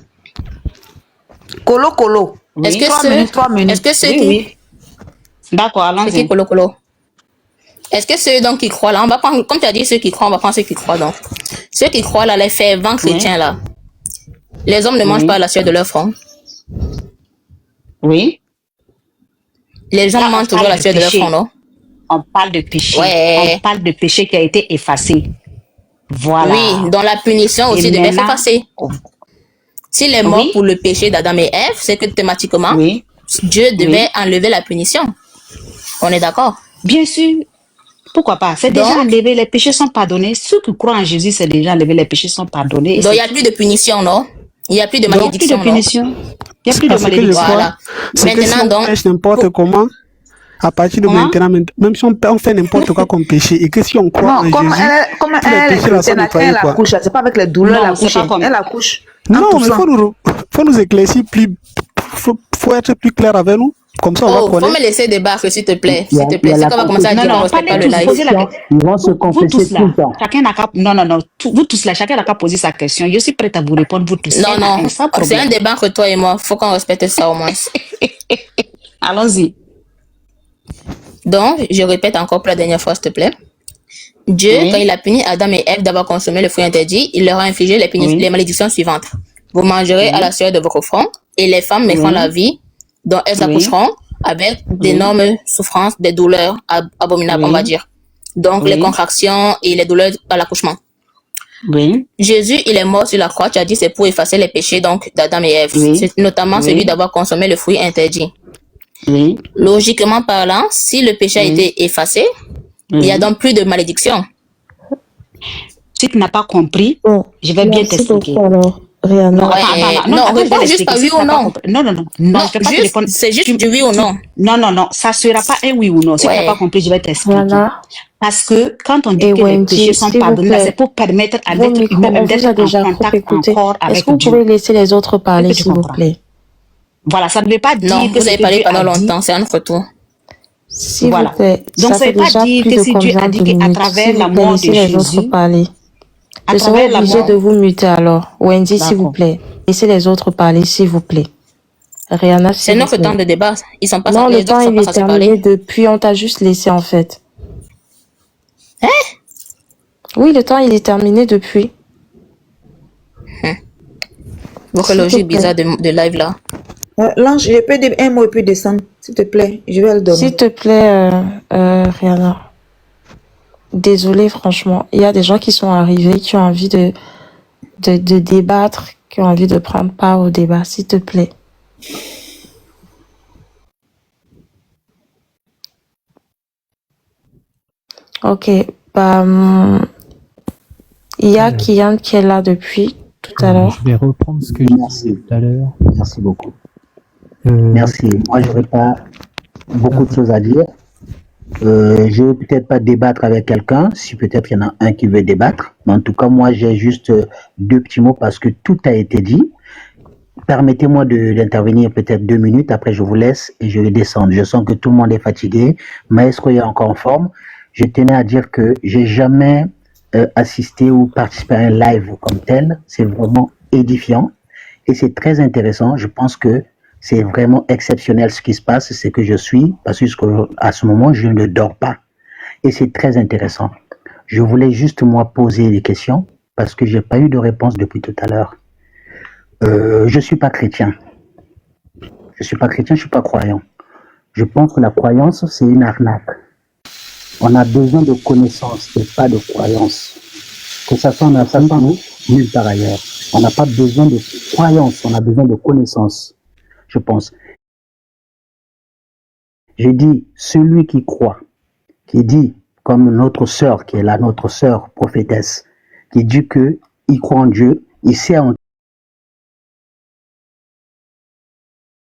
Colo.
Est-ce que ceux qui...
Oui. D'accord, allons-y.
Ceux qui colo. Est-ce que ceux donc qui croient là, on va prendre, comme tu as dit, ceux qui croient, on va prendre ceux qui croient donc. Ceux qui croient là, les fervents chrétiens là, les hommes ne mangent pas à la sueur de leur front.
Oui.
Les gens
Là,
mangent toujours à la sueur de leur front, non?
On parle de péché.
Ouais.
On parle de péché qui a été effacé. Voilà.
Oui, dont la punition aussi devait faire passer. S'il est mort pour le péché d'Adam et Ève, c'est que thématiquement, Dieu devait enlever la punition. On est d'accord?
Bien sûr. Pourquoi pas? C'est déjà enlevé, les péchés sont pardonnés. Ceux qui croient en Jésus, c'est déjà enlevé, les péchés sont pardonnés.
Donc il n'y a plus de punition, non? Il n'y a plus de malédiction,
non? Il n'y a plus de malédiction.
Voilà.
Maintenant, si on pêche n'importe comment, à partir de maintenant, même si on fait n'importe quoi comme péché, et que si on croit en Jésus,
comme elle est chrétienne, quand elle accouche, c'est pas avec les douleurs, elle accouche.
Non, mais faut nous éclaircir faut être plus clair avec nous. Comme ça, on va connaître.
Faut me laisser débattre, s'il te plaît. S'il te plaît. C'est qu'on va commencer à dire qu'on ne respecte pas le live.
Ils vont se confesser tout le temps.
Chacun n'a qu'à... Non. Vous tous là, chacun n'a qu'à poser sa question. Je suis prête à vous répondre, vous tous.
Non. C'est un débat entre toi et moi. Faut qu'on respecte ça au moins.
Allons-y.
Donc, je répète encore pour la dernière fois, s'il te plaît. Dieu, quand il a puni Adam et Ève d'avoir consommé le fruit interdit, il leur a infligé les malédictions suivantes. Vous mangerez à la sueur de votre front, et les femmes mettront la vie, dont elles accoucheront avec d'énormes souffrances, des douleurs abominables, on va dire. Donc, les contractions et les douleurs à l'accouchement. Jésus, il est mort sur la croix, tu as dit, c'est pour effacer les péchés donc d'Adam et Ève. C'est notamment celui d'avoir consommé le fruit interdit. Logiquement parlant, si le péché a été effacé, il n'y a donc plus de malédiction.
Si tu n'as pas compris, je vais bien t'expliquer.
Non, réponds juste pas oui ou non.
Non,
c'est juste du oui ou non.
Non, ça sera pas un oui ou non. Si tu n'as pas compris, je vais t'expliquer. Parce que quand on dit que les péchés sont pardonnés, c'est pour permettre à l'être humain même d'être en contact encore avec Dieu.
Est-ce que vous pouvez laisser les autres parler, s'il vous plaît?
Voilà, ça ne veut pas dire que
vous avez parlé pendant longtemps, c'est un autre tour.
S'il vous plaît,
donc ça ne veut pas dire que si Dieu a dit qu'à travers la mort de Jésus,
je serai obligée de vous muter alors. Wendy, s'il vous plaît. Laissez les autres parler, s'il vous plaît. Rihanna,
c'est notre temps de débat. Ils sont pas
non, le temps il est terminé depuis. On t'a juste laissé en fait.
Hein?
Oui, le temps il est terminé depuis.
Votre logique bizarre de live là.
L'ange, je peux dire un mot et puis descendre, s'il te plaît. Je vais le donner.
S'il te plaît, Rihanna. Désolée, franchement. Il y a des gens qui sont arrivés, qui ont envie de débattre, qui ont envie de prendre part au débat, s'il te plaît. Ok, il y a Kian qui est là depuis tout à l'heure.
Je vais reprendre ce que j'ai dit tout à l'heure.
Merci beaucoup. Merci. Moi, je n'aurais pas beaucoup de choses à dire. Je ne vais peut-être pas débattre avec quelqu'un, si peut-être il y en a un qui veut débattre. Mais en tout cas, moi, j'ai juste deux petits mots parce que tout a été dit. Permettez-moi d'intervenir peut-être 2 minutes, après je vous laisse et je vais descendre. Je sens que tout le monde est fatigué. Maestro est encore en forme. Je tenais à dire que j'ai jamais assisté ou participé à un live comme tel. C'est vraiment édifiant et c'est très intéressant. Je pense que c'est vraiment exceptionnel ce qui se passe, c'est que je suis, parce qu'à ce moment, je ne dors pas. Et c'est très intéressant. Je voulais juste, moi, poser des questions, parce que je n'ai pas eu de réponse depuis tout à l'heure. Je ne suis pas chrétien. Je ne suis pas chrétien, je ne suis pas croyant. Je pense que la croyance, c'est une arnaque. On a besoin de connaissances et pas de croyance. Que ça soit en Afrique ou nulle part ailleurs. On n'a pas besoin de croyance, on a besoin de connaissances. Je pense. J'ai dit, celui qui croit, qui dit, comme notre sœur, qui est là, notre sœur prophétesse, qui dit qu'il croit en Dieu, il sait en